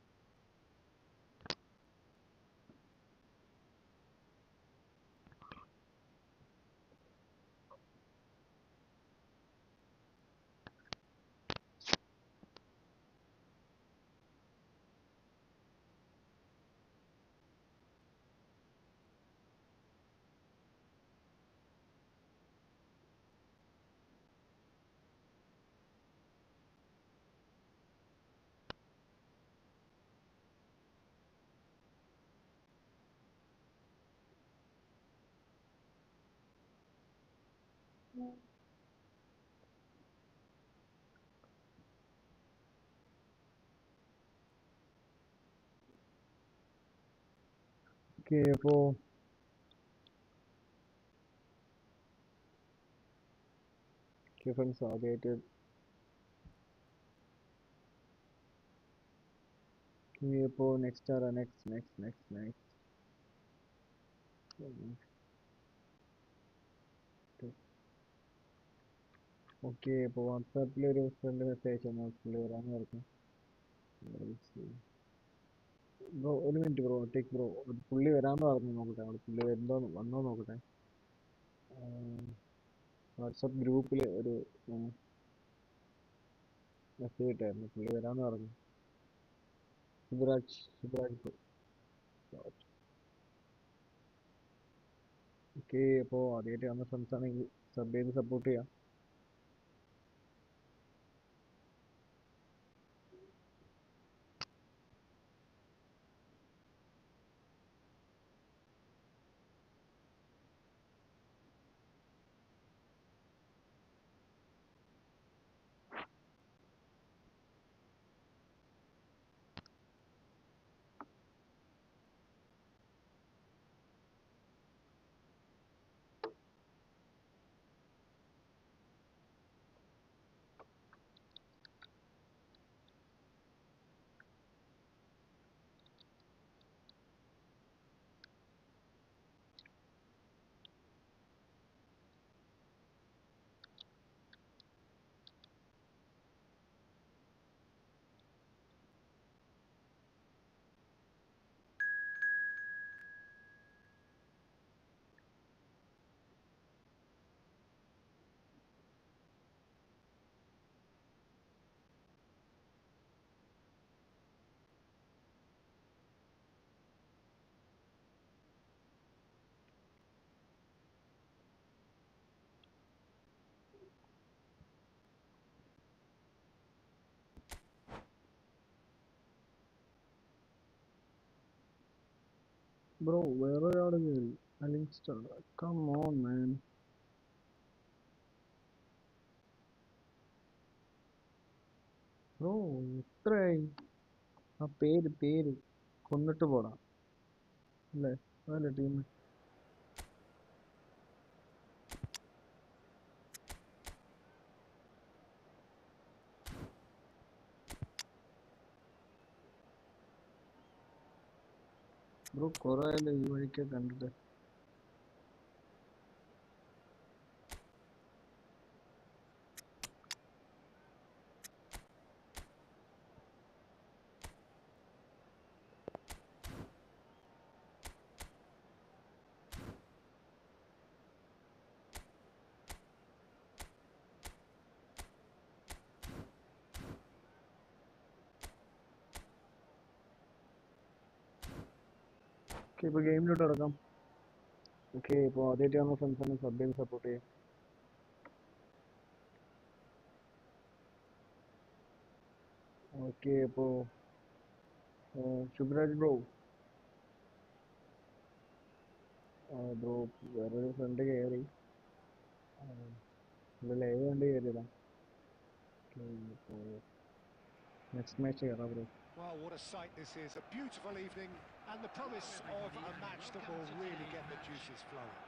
ഓക്കെ അപ്പോൾ ഫ്രണ്ട്സ് ആദ്യമായിട്ട് ഇപ്പോൾ നെക്സ്റ്റ് ആരാ? നെക്സ്റ്റ് ഓക്കെ, ഇപ്പോൾ വാട്സാപ്പിൽ ഒരു ഫ്രണ്ട് മെസ്സേജ് അയച്ചു, പുള്ളി വരാമെന്ന് പറഞ്ഞു. ബ്രോ ഒരു മിനിറ്റ് ബ്രോ, ടേക്ക് ബ്രോ, പുള്ളി വരാമെന്ന് പറഞ്ഞു, നോക്കട്ടെ അവിടെ പുള്ളി വന്നോ നോക്കട്ടെ. വാട്സാപ്പ് ഗ്രൂപ്പിൽ ഒരു മെസ്സേജ് ഇട്ടായിരുന്നു, പുള്ളി വരാമെന്ന് പറഞ്ഞു. ശുഭരാജ് ബ്രോ. ഓക്കെ, അപ്പോൾ ആദ്യമായിട്ട് വന്ന ഫ്രണ്ട്സ് ആണെങ്കിൽ സബ് ചെയ്ത് സപ്പോർട്ട് ചെയ്യാം. ബ്രോ വേറെ ഒരാൾ കയറി, അലിങ്സ്റ്റർ. കം ഓൺ മാൻ ബ്രോ, എത്രയായി ആ പേര് കൊന്നിട്ട് പോടാ, അല്ലേ? അതല്ലേ ടീം. ബ്രോ കുറേ ആയല്ലോ ഈ വഴിക്ക് കണ്ടിട്ട്. ഓക്കെ, ഇപ്പോൾ ഗെയിമിലോട്ട് കിടക്കാം. ഓക്കെ, ഇപ്പോൾ ആദ്യമായിട്ട് വന്ന ഫ്രണ്ട്സിനെ സബ് ചെയ്ത് സപ്പോർട്ട് ചെയ്യാം. ഓക്കെ, അപ്പോൾ ശുഭരാജ് ബ്രോ. ബ്രോ വേറൊരു ഫ്രണ്ട് കയറി, ലൈവ് കണ്ട് കയറിയതാ. ഇപ്പോൾ നെക്സ്റ്റ് മാച്ച് കയറാം bro. Well, what a sight this is. A beautiful evening and the promise of a match that will really get the juices flowing.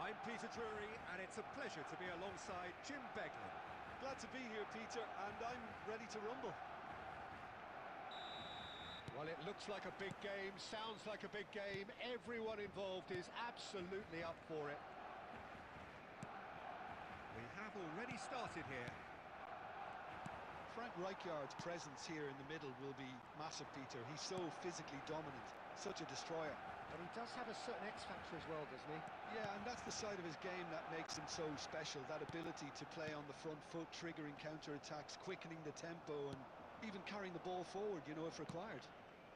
I'm Peter Drury, and it's a pleasure to be alongside Jim Beglin. Glad to be here, Peter, and I'm ready to rumble. Well, it looks like a big game, sounds like a big game. Everyone involved is absolutely up for it. We have already started here. Frank Rijkaard's presence here in the middle will be massive, Peter. He's so physically dominant, such a destroyer. But he does have a certain X factor as well, doesn't he? Yeah, and that's the side of his game that makes him so special, that ability to play on the front foot, triggering counter-attacks, quickening the tempo, and even carrying the ball forward, you know, if required.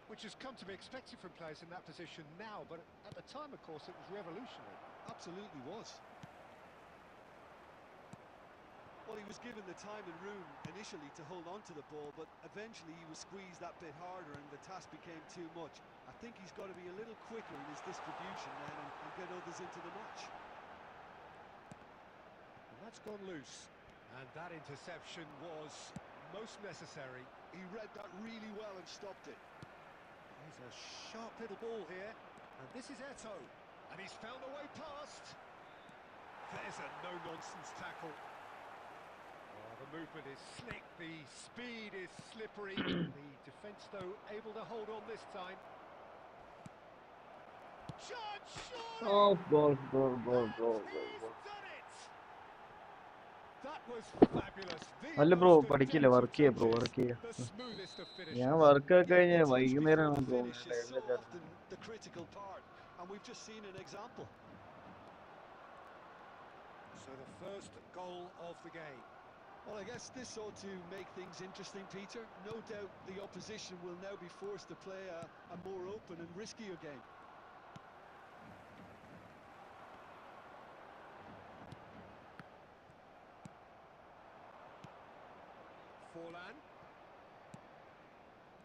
Which has come to be expected from players in that position now, but at the time, of course, it was revolutionary. Absolutely was. Well, he was given the time and room initially to hold on to the ball, but eventually he was squeezed that bit harder and the task became too much. I think he's got to be a little quicker in his distribution then and get others into the match. And that's gone loose. And that interception was most necessary. He read that really well and stopped it. There's a sharp little ball here, and this is Eto. And he's found a way past. There's a no-nonsense tackle. Oh, the movement is slick, the speed is slippery. The defence, though, able to hold on this time. Shot, surely! Oh, goal. And he's done it! That was fabulous. The അല്ല bro most പഠിക്കില്ല, adept of work ചെയ്യാ bro, touches, work ചെയ്യാ. the smoothest of ഞാൻ finishes. Work ഒക്കെ Yeah, കഴിഞ്ഞ് the touch before വൈകുന്നേരമാണ് the bro finish is so ടൈമിലൊക്കെ. often the critical part, and we've just seen an example. So the first goal of the game. Well, I guess this ought to make things interesting, Peter. No doubt the opposition will now be forced to play a more open and riskier game. Forlan.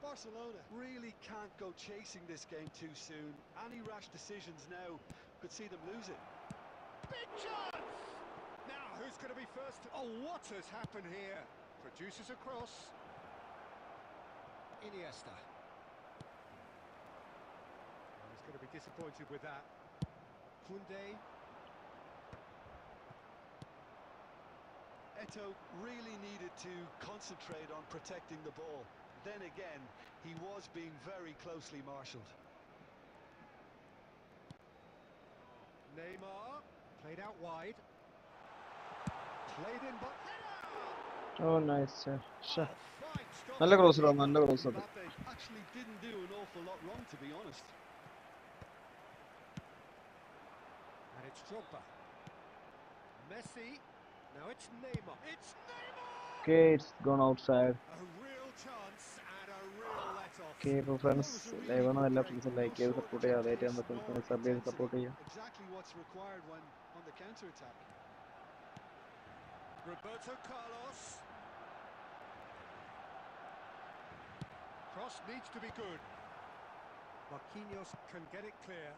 Barcelona really can't go chasing this game too soon. Any rash decisions now could see them lose it. Big chance! Now, who's going to be first? Oh, what has happened here? Produces a cross. Iniesta. Oh, he's going to be disappointed with that. Koundé. Eto'o really needed to concentrate on protecting the ball. Then again, he was being very closely marshalled. Neymar. Played out wide. Played in, but ഓ nice. oh, fine stop നല്ല from the cross ഇടാ, keeper. നല്ല cross അത്. Mbappe actually didn't do an awful lot wrong, to be honest. And it's Drogba. Messi. Now it's Neymar. It's Neymar! Okay, it's gone outside. A real chance and a real let-off. Okay ഇപ്പോൾ Well, friends it was a live really ആണ്, good എല്ലാ break. ഫ്രണ്ട്സും No like ചെയ്ത് support shortage ചെയ്യുക, of അതേറ്റ് pace, നമ്മുടെ no ഫ്രണ്ട്സിനെ sub ചെയ്ത് intensity. സപ്പോർട്ട് ചെയ്യുക. Exactly what's required when on the counter-attack. Roberto Carlos. Cross needs to be good. Marquinhos can get it clear.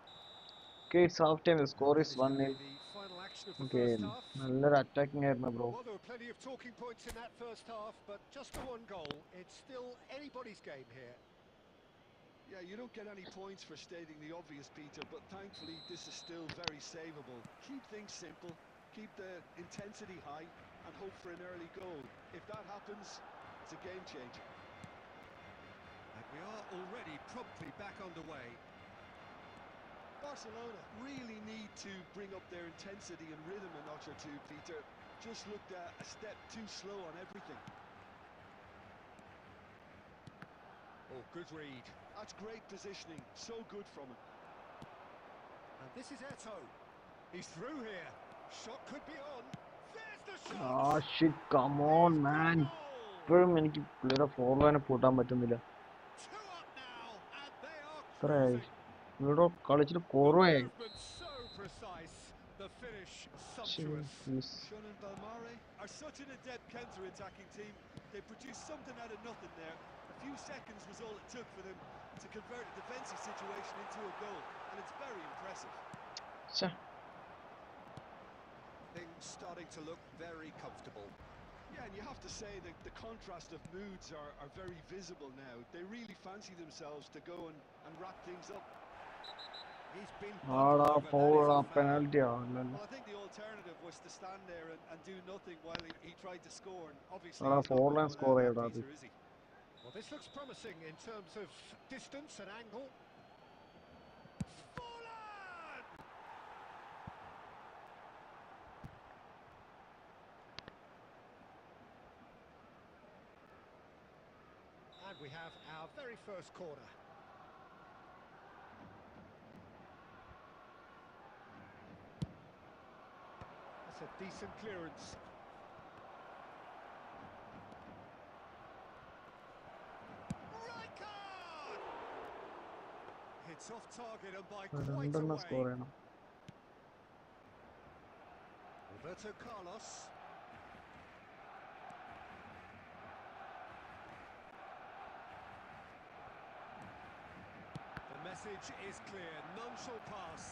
Okay, it's half time, the score That is is going to 1-0. be the final action of the okay, first half. നല്ലൊരു attacking ആയിരുന്നു bro. Well, there were plenty of talking points in that first half, but just the one goal. It's still anybody's game here. Yeah, you don't get any points for stating the obvious, Peter, but thankfully this is still very savable. Keep things simple, keep the intensity high, and hope for an early goal. If that happens, it's a game changer. And we are already promptly back underway. Barcelona really need to bring up their intensity and rhythm a notch or two, Peter. Just looked a step too slow on everything. Oh, good read. That's great positioning, so good from him. And this is Eto'o. He's through here. Shot could be on. There's the ആ shot! Shit, come on man. Goal! ഇപ്പോഴും എനിക്ക് പുള്ളിയുടെ ഫോർവേഡിനെ പൂട്ടാൻ പറ്റുന്നില്ല. 2 up now, and they are ഇത്രയായി cruising. ഇവിടെ കളിച്ചിട്ട് The കുറവായി. movement so precise, the finish sumptuous. Shun and Balmare are such an adept counter-attacking team. They produced something out of nothing there. A few seconds was all it took for them to convert a defensive situation into a goal, and it's very impressive. Things starting to look very comfortable. Yeah, and you have to say that the contrast of moods are very visible now. They really fancy themselves to go and wrap things up. He's been ആടാ bundled over, foul, that is ആ a foul. Penalty ആണല്ലോ. Well, I think the alternative was to stand there and do nothing while he tried to score, and obviously ആടാ he's not ഫോർ going line to score allow that, ചെയ്യടാ അത്. Peter, is he? Well, this looks promising in terms of distance and angle. Forlan! And we have our very first corner. That's a decent clearance. Right card! It's off target and by quite a രണ്ടെണ്ണം score way. ചെയ്യണം. Roberto Carlos. The message is clear, none shall pass.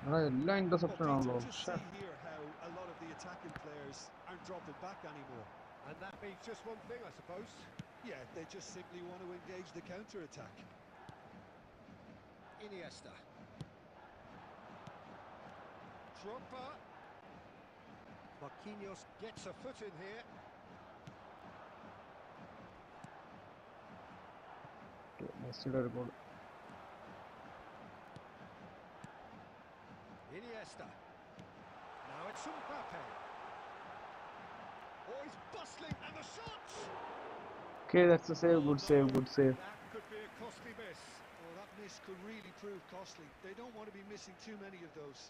എടാ എല്ലാം Well, interception Peter, ആണല്ലോ. just see here how a lot of the attacking players aren't dropping back anymore. And that means just one thing, I suppose. Yeah, they just simply want to engage the counter-attack. Iniesta. Drogba. Marquinhos gets a foot in here. മെസ്സിയുടെ ഒരു goal. Iniesta. Now it's Mbappe. Oh, he's bustling, and the shots! Okay, that's a save. Good save. Good save. That could be a costly miss. Well, that miss could really prove costly. They don't want to be missing too many of those.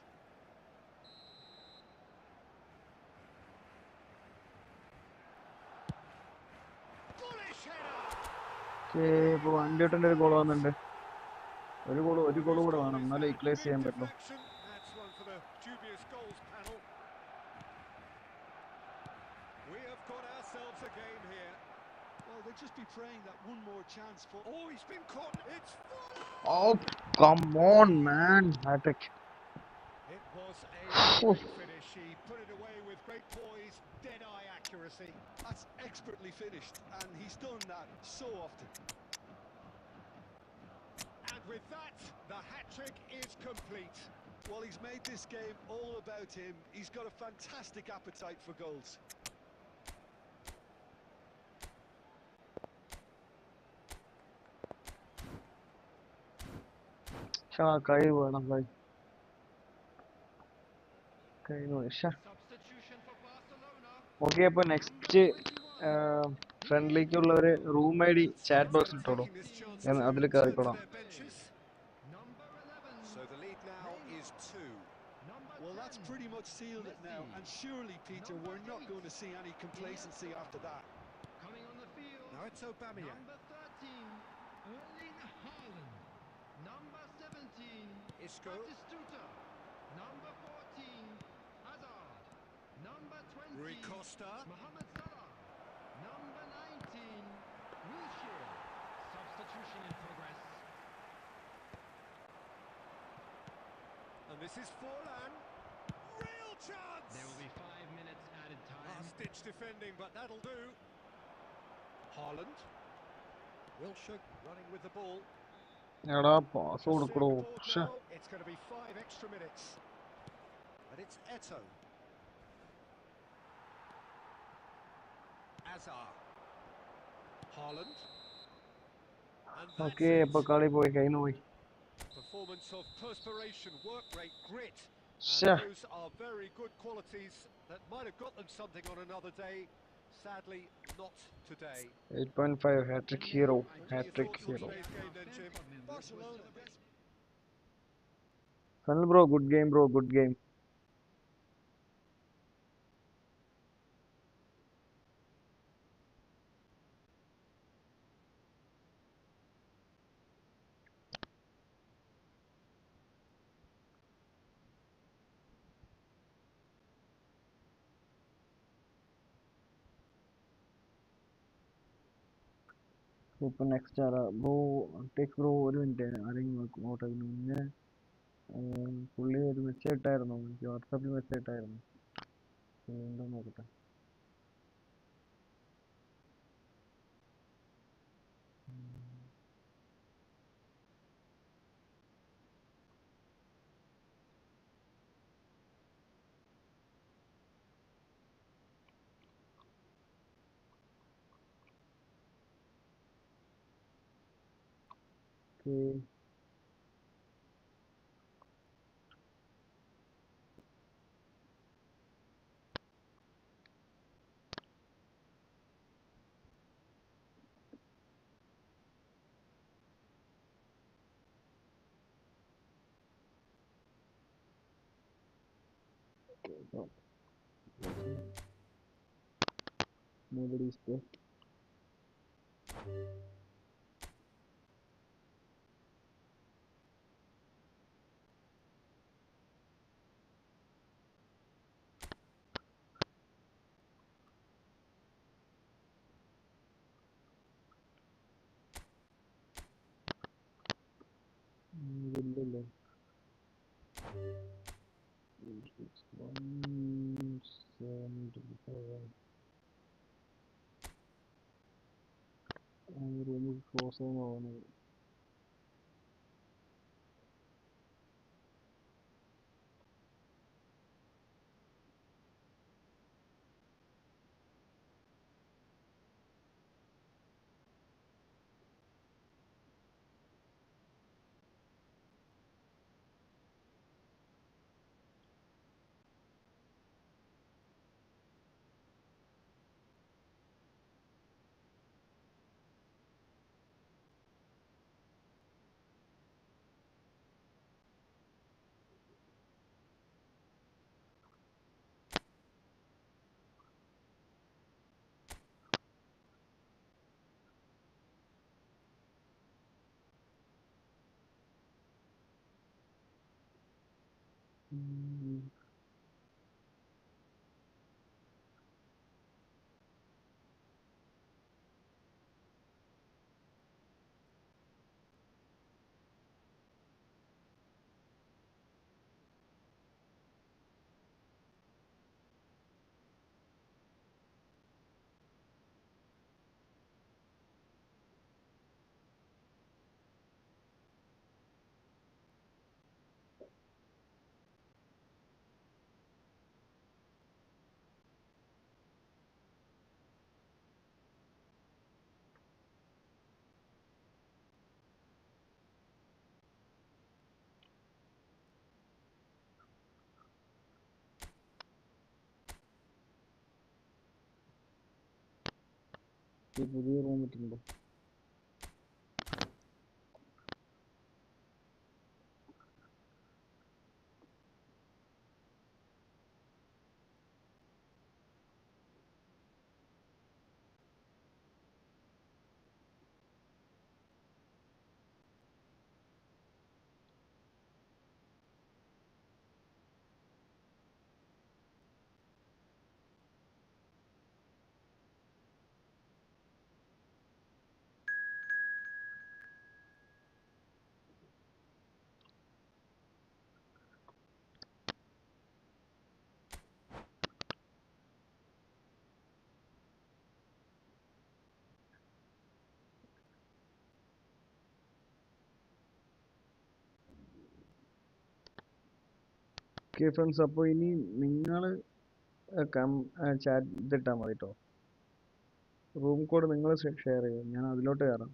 Bullish header! Okay, ഇപ്പോൾ വണ്ടിയോട്ടൻ്റെ ഒരു goal വന്നിട്ടുണ്ട്. ഒരു goal Well, കൂടെ this goal വേണം, is എന്നാലേ that equalise ചെയ്യാൻ പറ്റുള്ളൂ. mid-deflection. That's one for the dubious goals panel. We have got ourselves a game here. Well, they'll just be praying that one more chance for... Oh, he's been caught. It's full. Oh, come on, man. Hat-trick. It was a great finish. He put it away with great poise, dead-eye accuracy. That's expertly finished, and he's done that so often. And with that, the hat-trick is complete. Well, he's made this game all about him. He's got a fantastic appetite for goals. കഴിവ് വേണം Substitution for Barcelona. Okay, അപ്പോൾ next ഫ്രണ്ട്ലിക്കുള്ളവർ room I D chat ബോക്സിൽ ഇട്ടോളൂ. Taking this chance ഞാൻ to അതിൽ turn to കയറിക്കോളാം. their benches. Number 11. So the lead now is 2. Number Well, that's 10. pretty much sealed it now, and surely, Peter, we're not going to see any complacency after that. Coming on the field. Now it's Aubameyang. Number 13. Erling Haaland. Number 17. Isco. Batistuta. Number 14. Hazard. Number 20. Rui Costa. Mohamed Salah. Number 19. Wilshere. Substitution in progress. And this is Forlan. Real chance! There will be 5 minutes added time. Last-ditch defending, but that'll do. Haaland. Wilshere running with the ball. എടാ pass Seeing കൊടുക്കടോ. the board now, it's going to be 5 extra minutes. And it's Eto'o. Hazard. Haaland. And that's okay, it. അപ്പോൾ കളി പോയി, കഴിഞ്ഞു പോയി. Performance of perspiration, work rate, grit. Sure. And those are very good qualities that might have got them something on another day. Sadly, not today. 8.5 hat-trick hero. And what are your Hat-trick thoughts on hero. today's game then, Jim? Barcelona, the best. Sunil bro, good game bro, good game. ഇപ്പൊ next ആരാ bro? Take bro, ഒരു minute, ആരെങ്കിലും not അതിന് മുന്നേ പുള്ളി ഒരു message ഇട്ടായിരുന്നു, എനിക്ക് വാട്സാപ്പിൽ മെസ്സേജ് ഇട്ടായിരുന്നു. എന്താ നോക്കട്ടെ. Okay. So, nobody is there. ഇല്ലല്ലോ. 175. റൂം ക്ലോസ് ആവുന്ന പോകുന്നത്. പുതിയ റൂം കിട്ടുന്നുണ്ടോ? ഓക്കെ ഫ്രണ്ട്സ്, അപ്പോൾ ഇനി നിങ്ങൾ ചാറ്റ് ഇതിട്ടാൽ മതി കേട്ടോ. റൂം കോഡ് നിങ്ങൾ ഷെയർ ചെയ്യുക, ഞാൻ അതിലോട്ട് കയറാം.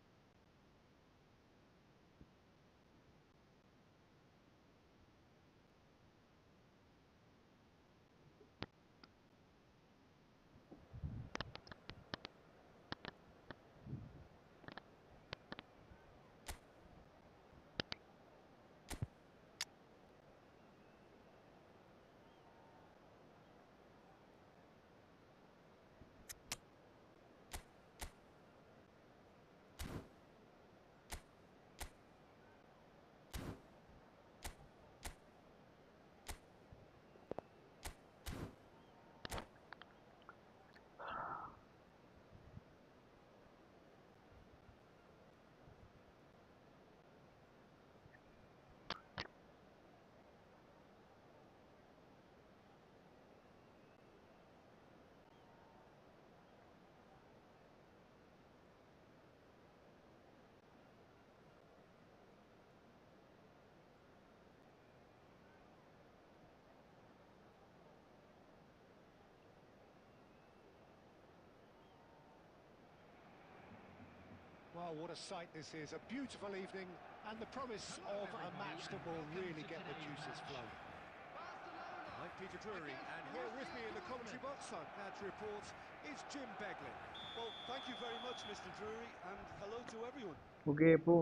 Well, what a sight this is. A beautiful evening and the promise of a match that will really get the juices flowing. I'm Peter Drury, and here with me in the commentary box, I'm glad to report, is Jim Beglin. Well, thank you very much, Mr. Drury, and hello to everyone. Okay, ഇപ്പോൾ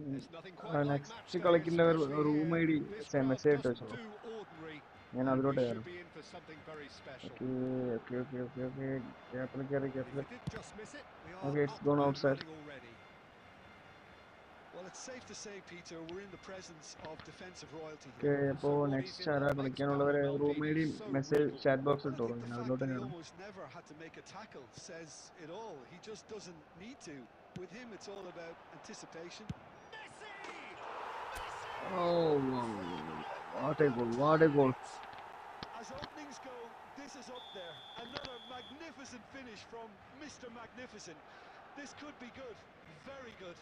There's nothing quite like match next day, കളിക്കുന്ന especially room I D here. This crowd message ഇട്ട് doesn't വെച്ചോളൂ. do ordinary, ഞാൻ and അതിലോട്ട് we കയറാം. should be in for something very special. Okay ഗ്യാപ്പിൽ കയറി If ഗ്യാപ്പിൽ. we did just miss it, we are Okay, it's up gone and outside. running already. Well, it's safe to say, Peter, we're in the presence of defensive royalty okay, here. അപ്പോൾ So what he's next in ആരാ that makes കളിക്കാനുള്ളവരെ Darren room I D Malvini so message brutal. Chat box Well, I ഇട്ടോളൂ, think ഞാൻ the fact അതിലോട്ട് that he കയറാം. almost never had to make a tackle says it all. He just doesn't need to. With him, it's all about anticipation. Oh, what a goal, what a goal. As openings go, this is up there. Another magnificent finish from Mr. Magnificent. This could be good, very good.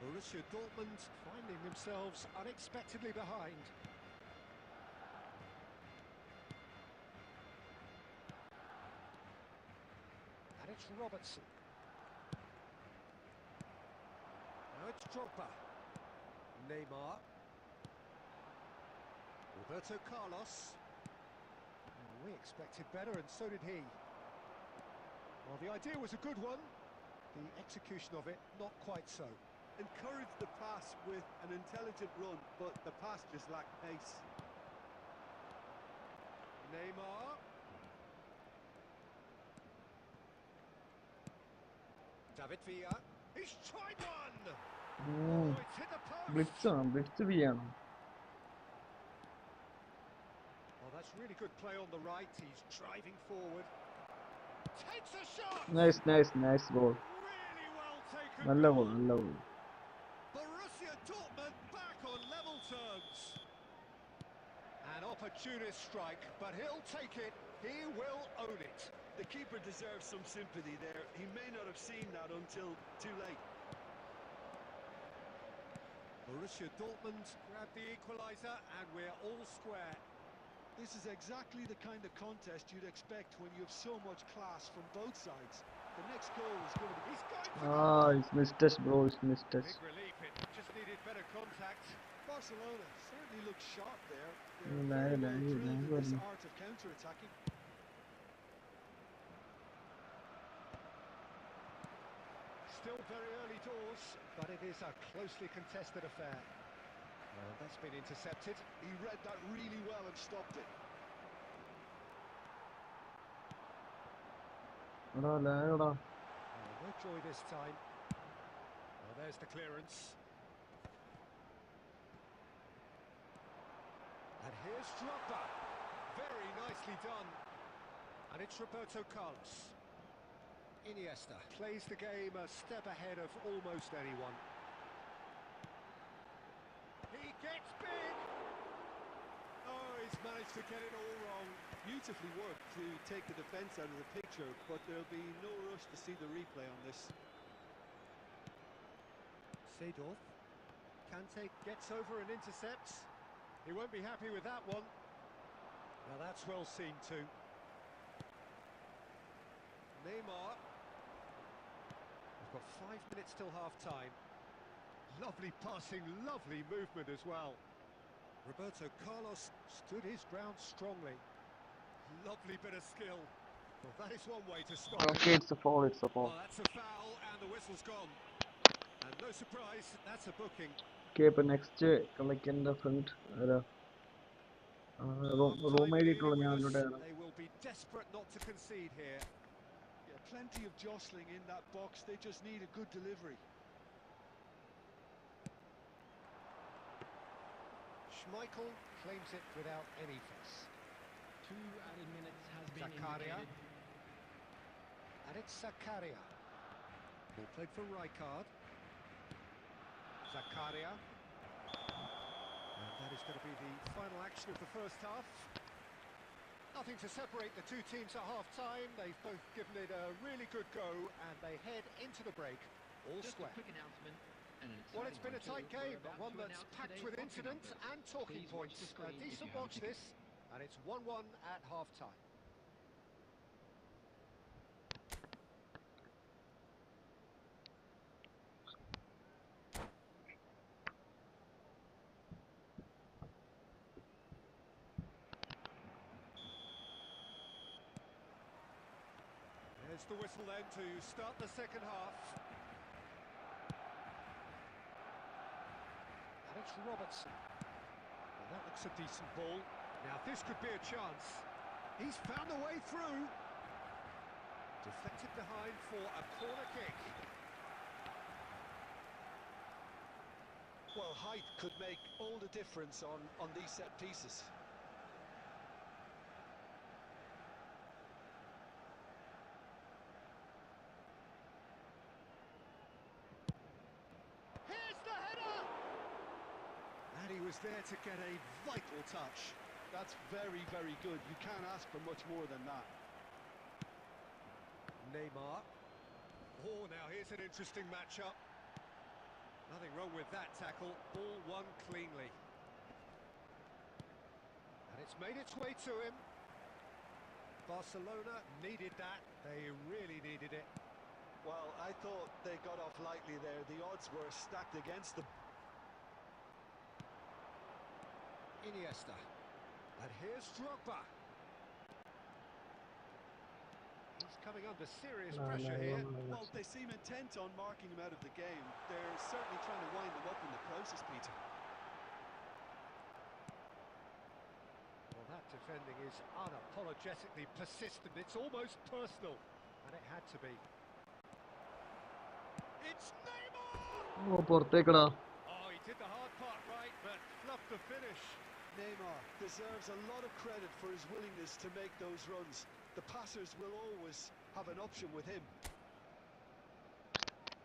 Borussia Dortmund finding themselves unexpectedly behind. And it's Robertson. Now it's Drogba. Neymar. Roberto Carlos. We expected better, and so did he. Well, the idea was a good one. The execution of it, not quite so. Encouraged the pass with an intelligent run, but the pass just lacked pace. Neymar. David Villa. He's tried one! Oh, it's hit the post. Blitz ചെയ്യണം. Oh, that's really good play on the right. He's driving forward. Takes a shot. Nice goal. Really well taken നല്ല goal. goal. Borussia Dortmund back on level terms. An opportunist strike, but he'll take it. He will own it. The keeper deserves some sympathy there. He may not have seen that until too late. Borussia Dortmund grab the equaliser and we're all square. This is exactly the kind of contest you'd expect when you have so much class from both sides. The next goal is going to be... He's going for goal. It's missed us, bro. It's missed us. Big relief, it just needed better contact. Barcelona certainly looks sharp there. Mm, They're very nah, well drilled in this nah. art of counter-attacking. Still very early doors, but it is a closely contested affair. Well, that's been intercepted. He read that really well and stopped it. എടാ ലാഗടാ. Oh, no joy this time. Well, there's the clearance. And here's Drogba. Very nicely done. And it's Roberto Carlos. Iniesta plays the game a step ahead of almost anyone. He gets big! Oh, he's managed to get it all wrong. Beautifully worked to take the defence out of the picture, but there'll be no rush to see the replay on this. Seedorf. Kante gets over and intercepts. He won't be happy with that one. Now that's well seen too. Neymar. We've got 5 minutes till half-time. Lovely passing, lovely movement as well. Roberto Carlos stood his ground strongly. Lovely bit of skill. Well, that is one way to stop Okay, it. it's a foul. Well, that's a foul and the whistle's gone. And no surprise, that's a booking. Okay, ഇപ്പൊ next കളിക്കേണ്ട front ആരാ? Half-time room leading ഞാൻ with us. ഇവിടെ ആണ്. They will be desperate not to concede here. Yeah, plenty of jostling in that box. They just need a good delivery. Schmeichel claims it without any fuss. 2 added minutes has been Zakaria. indicated. And it's Zakaria. Ball played for Rijkaard. Zakaria. And that is going to be the final action of the first half. Nothing to separate the two teams at half-time. They've both given it a really good go, and they head into the break all Just square. a quick announcement. And an Well, it's been a exciting tight one, too. game, We're but about one to that's announce packed today's with boxing incident numbers. and talking Please watch points. the A screen if decent you have watch a ticket. this, and it's 1-1 at half-time. There's the whistle then to start the second half. And it's Robertson. Well, that looks a decent ball. Now this could be a chance. He's found a way through. Deflected behind for a corner kick. Well, height could make all the difference on these set pieces. Here's the header! And he was there to get a vital touch. That's very, very good. You can't ask for much more than that. Neymar. Oh, now here's an interesting matchup. Nothing wrong with that tackle. Ball won cleanly. And it's made its way to him. Barcelona needed that. They really needed it. Well, I thought they got off lightly there. The odds were stacked against them. Iniesta. And here's Drogba. He's coming under serious pressure here. Well, they seem intent on marking him out of the game. They're certainly trying to wind him up in the process, Peter. Well, that defending is unapologetically persistent. It's almost personal. And it had to be. It's Neymar! Oh പുറത്തേക്കടാ. Oh, he did the hard part right, but fluffed the finish. Neymar deserves a lot of credit for his willingness to make those runs. The passers will always have an option with him.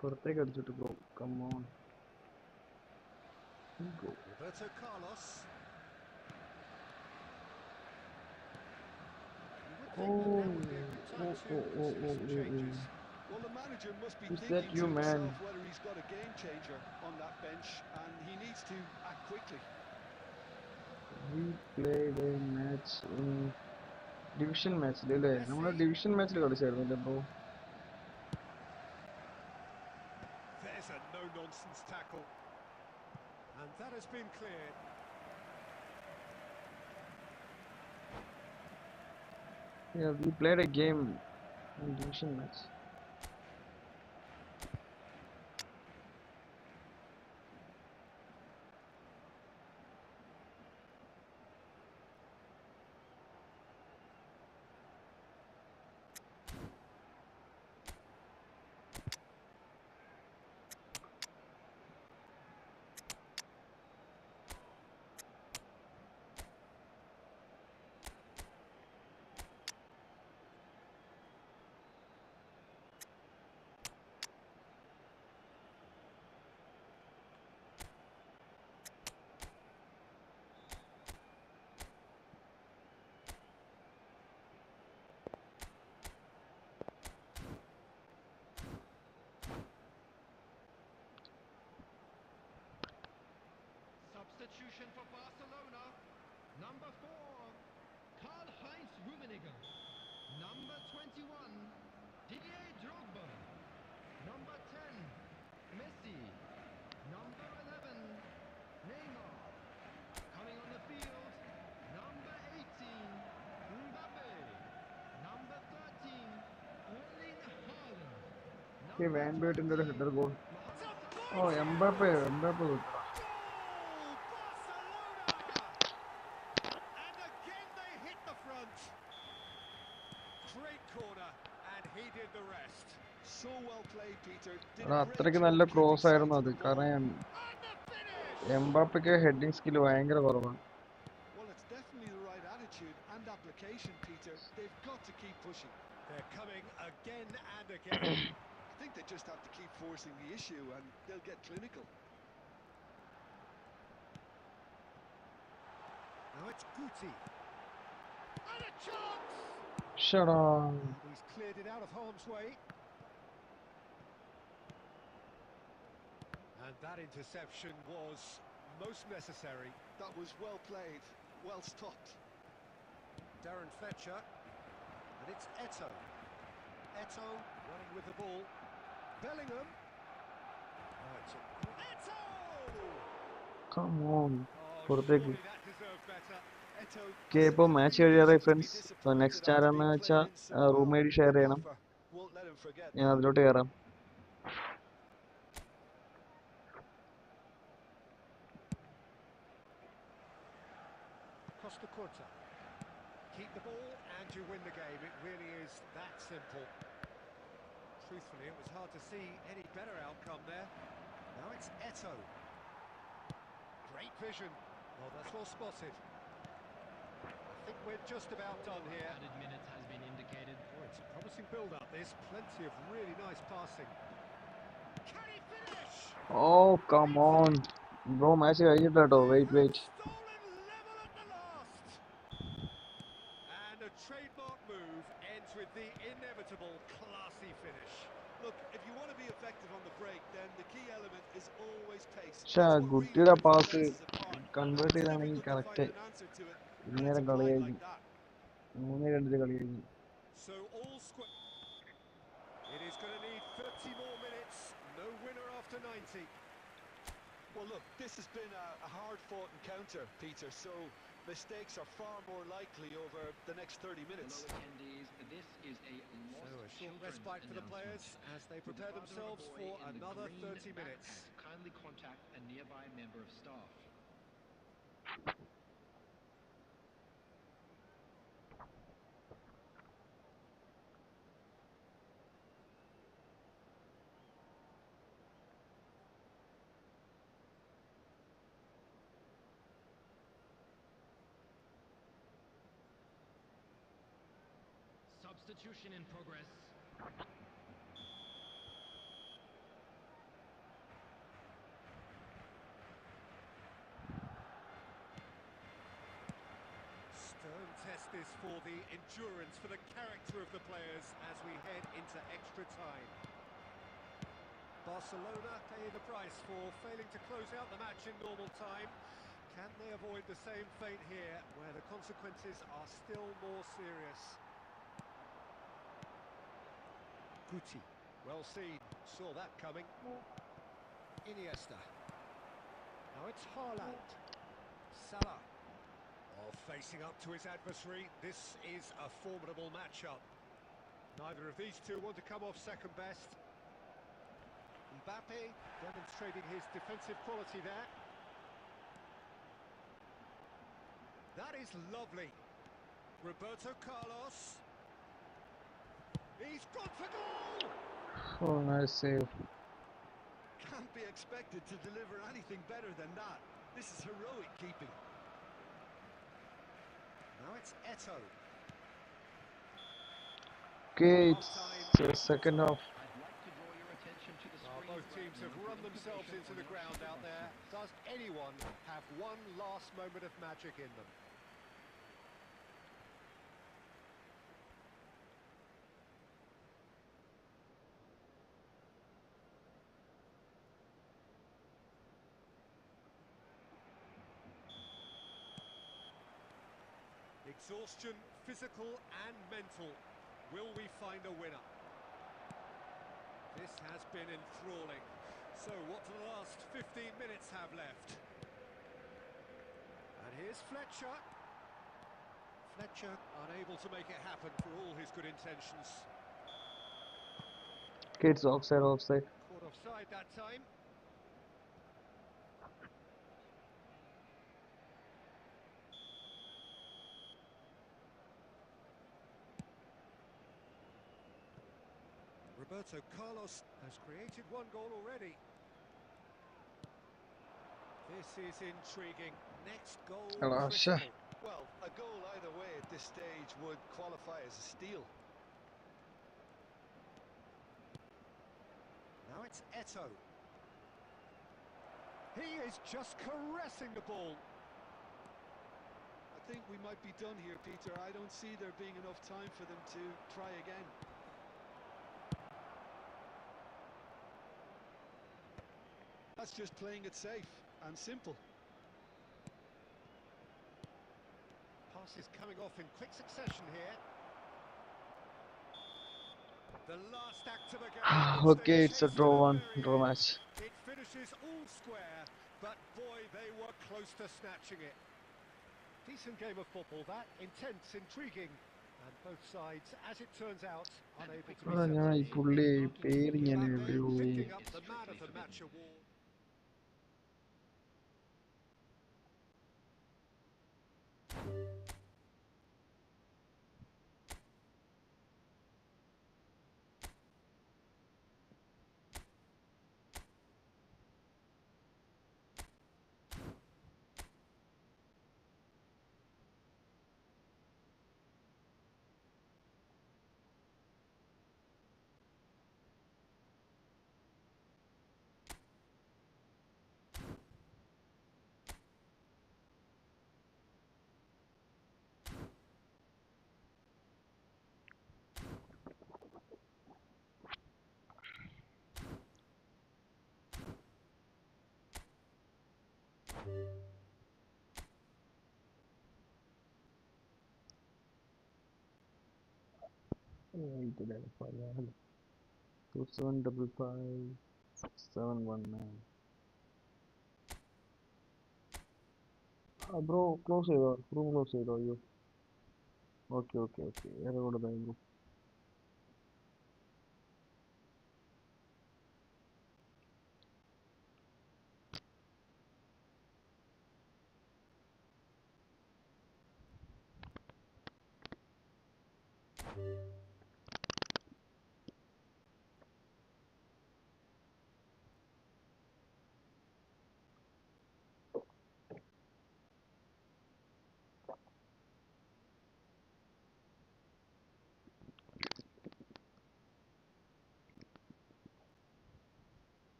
പുറത്തേക്ക് അടിച്ചിട്ട് bro. Come on. Roberto Carlos. You would think that now would be a good time to consider some changes. Well, the manager must be Who's that thinking you, to man? himself whether he's got a game changer on that bench, and he needs to act quickly. We played a match in division match അല്ലേ? നമ്മുടെ division മാച്ചിൽ കളിച്ചായിരുന്നല്ലേ bro? There's a no-nonsense tackle. And that has been cleared. Yeah, we played a game in division match. Substitution for Barcelona. Number 4, Karl-Heinz Rummenigge. Number 21, Didier Drogba. Number 10, Messi. Number 11, Neymar. Coming on the field, number 18, Mbappe. Number 13, Erling Haaland. ഈ വാൻ ബേട്ടിന്റെ ഒരു header goal. Oh It's a Mbappe bite! Mbappe Goal! Barcelona! And again they hit the front. Great corner, and he did the rest. So well played, Peter. Did എടാ a great അത്രയ്ക്ക് job നല്ല keeping cross sight ആയിരുന്നു of അത്. the ball. കാരണം And the finish! എംബാപ്പയ്ക്ക് heading skill ഭയങ്കര കുറവാണ്. Well, it's definitely the right attitude and application, Peter. They've got to keep pushing. They're coming again and again. I think they just have to keep forcing the issue and they'll get clinical. Now it's Guti. And a chance! ഷടാ. And he's cleared it out of harm's way. And that interception was most necessary. That was well played, well stopped. Darren Fletcher. And it's Eto'o. Eto'o running with the ball. Bellingham. Oh, it's Eto'o! Come on. Oh, പുറത്തേക്ക്. Eto'o okay, ഇപ്പോൾ match കഴിയാറായി friends. അപ്പോൾ next ആരാന്ന് വെച്ചാൽ room I D share ചെയ്യണം. won't let him forget ഞാൻ that. അതിലോട്ട് കയറാം. Costa Curta. Keep the ball and you win the game. It really is that simple. Truthfully, it was hard to see any better outcome there. Now it's Eto'o. Great vision. Well, that's well spotted. I think we're just about done here. Added minutes has been indicated. Oh, it's a promising build-up. There's plenty of really nice passing. Can he finish? Oh come on bro, match കഴിഞ്ഞിട്ട് കേട്ടോ. Wait. Stolen level at the last. And a trademark move ends with the inevitable classy finish. Look, if you want to be effective on the break, then the key element is always pace. പക്ഷെ That's what ഗുട്ടിയുടെ really pass sets us apart. Convert It's ചെയ്താണെങ്കിൽ difficult to correct find an answer to it when it's ഇന്നേരം applied കളിയായിരിക്കും. like that. 3-2 കളിയായിരിക്കും. So all square. It is going to need 30 more minutes. No winner after 90. Well, look, this has been a hard-fought encounter, Peter, so mistakes are far more likely over the next 30 minutes. Hello attendees, this is a lost So a short children's respite for the players announcement. as they Would the prepare father of a themselves boy for in the another green 30 minutes. backpack kindly contact a nearby member of staff. Substitution in progress. Stern test this for the endurance, for the character of the players as we head into extra time. Barcelona pay the price for failing to close out the match in normal time. Can they avoid the same fate here, where the consequences are still more serious? Guti, well seen, saw that coming. Iniesta. Now it's Haaland. Salah. Oh, facing up to his adversary, this is a formidable matchup. Neither of these two want to come off second best. Mbappe demonstrating his defensive quality there. That is lovely. Roberto Carlos. He's gone for goal! Oh, nice save. Can't be expected to deliver anything better than that. This is heroic keeping. Now it's Eto. Okay, it's second half. I'd like to draw your attention to the Well, screen both teams have run themselves into the ground out there. Does anyone have one last moment of magic in them? Exhaustion, physical and mental. Will we find a winner? This has been enthralling. So what do the last 15 minutes have left? And here's Fletcher. Fletcher unable to make it happen for all his good intentions. Okay, it's offside, offside. Caught offside that time. Roberto Carlos has created one goal already. This is intriguing. Next goal Hello, sir. critical. Well, a goal either way at this stage would qualify as a steal. Now it's Eto. He is just caressing the ball. I think we might be done here, Peter. I don't see there being enough time for them to try again. That's just playing it safe and simple. Pass is coming off in quick succession here. The last act of a game. Okay, it's a draw one, draw match. It finishes all square, but boy, they were close to snatching it. Decent game of football, that. Intense, intriguing. And both sides, as it turns out, unable to be ഞാൻ ഈ separated. പുള്ളി പേര് ഞാൻ Mbappe എവിടെയോ പോയി. picking up the man of the match award. Two 755 719. Bro, close ചെയ്തോ room close ചെയ്തോ അയ്യോ. Okay, okay, okay. വേറെ കൂടെ bro.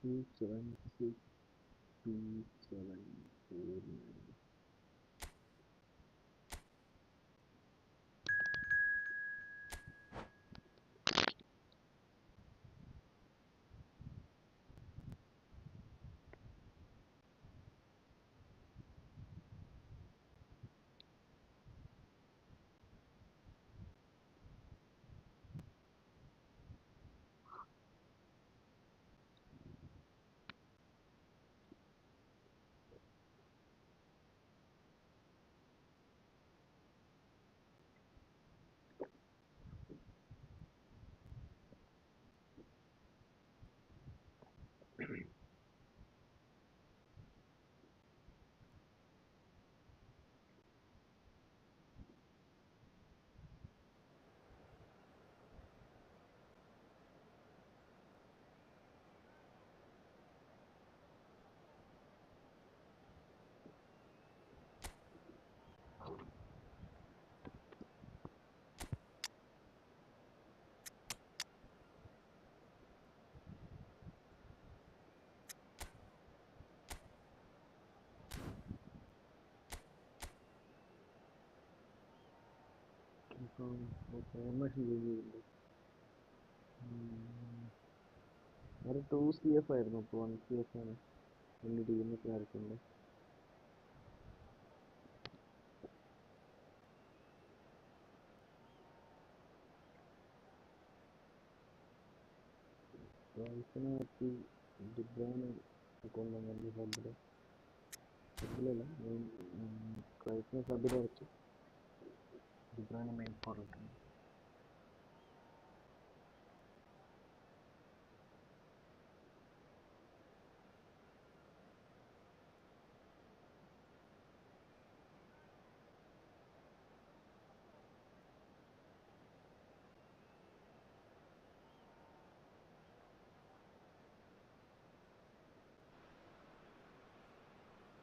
2762749. ഫോർമേഷൻ ചെയ്യുന്നുണ്ട്. ഒരു 2 CF ആയിരുന്നു, ഇപ്പോൾ 1 CF ആണ്. എൻ്റെ ടീമൊക്കെ ആർക്കുണ്ട്? റൈസിനെ പറ്റി ഡിബ്രാന് കൊണ്ടുവന്നു സബില് സബിലല്ല മെയിൻ റൈസിനെ സബിലടച്ചു. ഡിബ്രാന് main forward.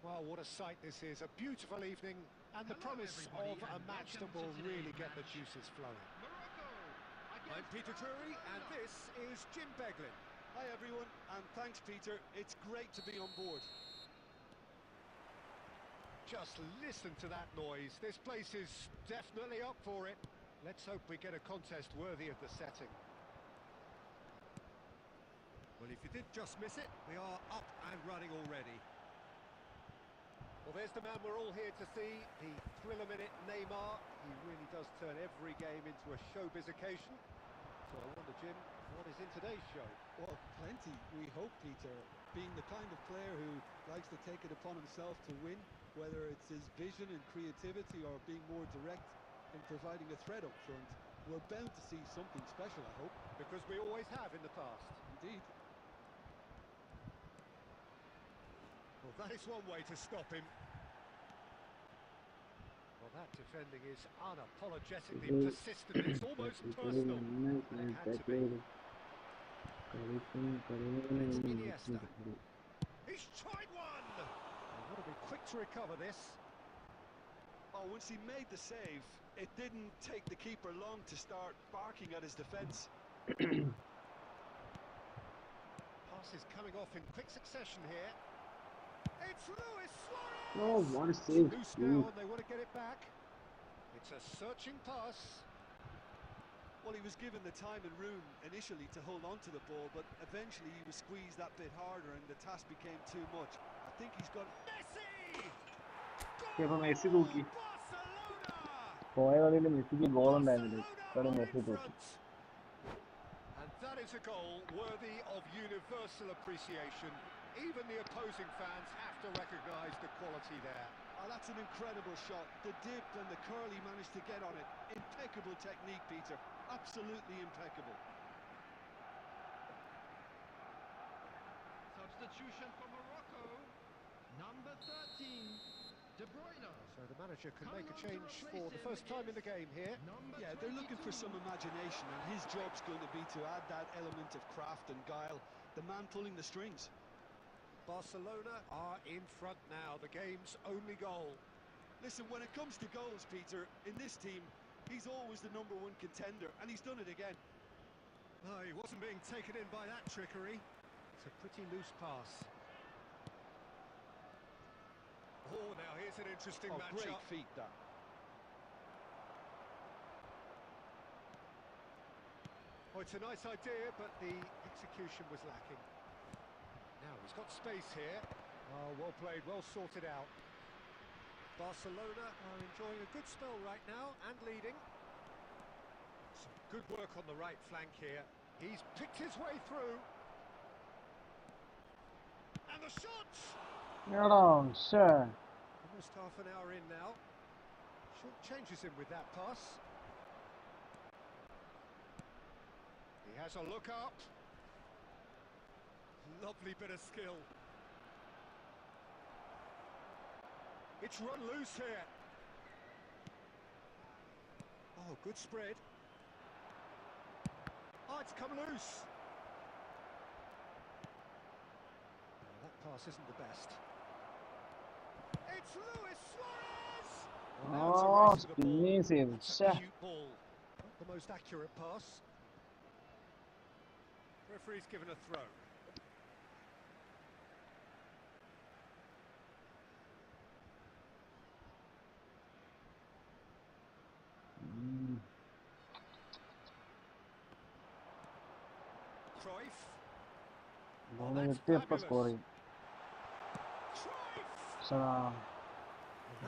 Well, what a sight this is. A beautiful evening and the promise of a match that will really get the juices flowing. I'm Peter Drury and this is Jim Beglin. Hi everyone, and thanks Peter. It's great to be on board. Just listen to that noise. This place is definitely up for it. Let's hope we get a contest worthy of the setting. Well, if you did just miss it, we are up and running already. Well, there's the man we're all here to see, the thriller-minute Neymar. He really does turn every game into a showbiz occasion. So I wonder, Jim, what is in today's show? Well, plenty, we hope, Peter. Being the kind of player who likes to take it upon himself to win, whether it's his vision and creativity or being more direct in providing a threat up front, we're bound to see something special, I hope. Because we always have in the past. Indeed. Well, that is one way to stop him. Well, that defending is unapologetically persistent. It's almost personal. It had to be. It's Iniesta. He's tried one! They've got to be quick to recover this. Oh, once he made the save, it didn't take the keeper long to start barking at his defence. Pass is coming off in quick succession here. It's Luis Suarez! Oh, what a save! Loose now and they want to get it back. It's a searching pass. Well, he was given the time and room initially to hold on to the ball, but eventually he was squeezed that bit harder and the task became too much. I think he's got... Messi! അപ്പോൾ Messi Goal! തൂക്കി. Barcelona! പോയ കളിയിൽ മെസ്സിക്ക് goal ഉണ്ടായിരുന്നില്ല, കളി Barcelona are Messi in തൂക്കി. front. And that is a goal worthy of universal appreciation. Even the opposing fans have to recognise the quality there. Oh, that's an incredible shot. The dip and the curl he managed to get on it. Impeccable technique, Peter. Absolutely impeccable. Substitution for Morocco. Number 13, De Bruyne. So the manager can make a change for the first time in the game here. Yeah, they're looking for some imagination, and his job's going to be to add that element of craft and guile. The man pulling the strings. Barcelona are in front now, the game's only goal. Listen, when it comes to goals, Peter, in this team, he's always the #1 contender, and he's done it again. Oh, he wasn't being taken in by that trickery. It's a pretty loose pass. Oh, now here's an interesting Oh, great matchup. feat, that. Oh, it's a nice idea, but the execution was lacking. Now he's got space here. Oh, well played, well sorted out. Barcelona are enjoying a good spell right now and leading. Some good work on the right flank here. He's picked his way through. And the shots! Sure. Almost half an hour in now. Short changes him with that pass. He has a look up. Lovely bit of skill. It's run loose here. Oh, good spread. Oh, it's come loose. Oh, that pass isn't the best. It's Luis Suarez! Well, now it's a Oh, race to the ball. easy. That's a cute ball. Not the most accurate pass. Referee's given a throw. Cruyff. Oh, that's fabulous. Scoring. Cruyff!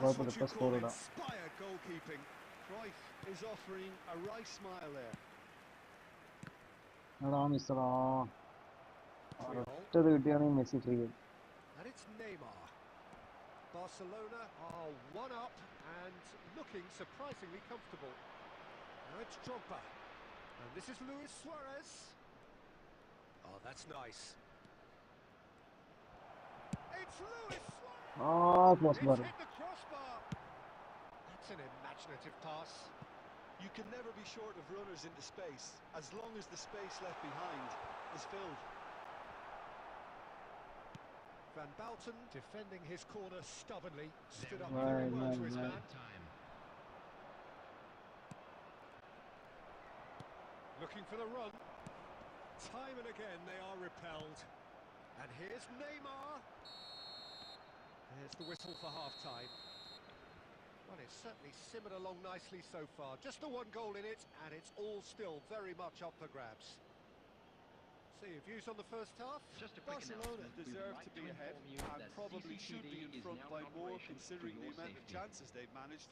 That's That's what you call inspired goalkeeping. Cruyff is offering a right smile there. Messi free. And it's Neymar. Barcelona are one up and looking surprisingly comfortable. Now it's Drogba. And this is Luis Suarez. Oh, that's nice. It's Luis Suarez. Oh, close It's bar. hit the crossbar. That's an imaginative pass. You can never be short of runners into space, as long as the space left behind is filled. Van Bouten defending his corner stubbornly, stood up Right, very well to his right. man. Looking for the run. Time and again they are repelled. And here's Neymar. There's the whistle for half-time. Well, it's certainly simmered along nicely so far. Just the one goal in it, and it's all still very much up for grabs. So your views on the first half? Just a quick Barcelona announcement. We would deserve like to be ahead inform you and that probably should be in CCTV is front now by in more, operation considering for the your amount of safety. chances they've managed.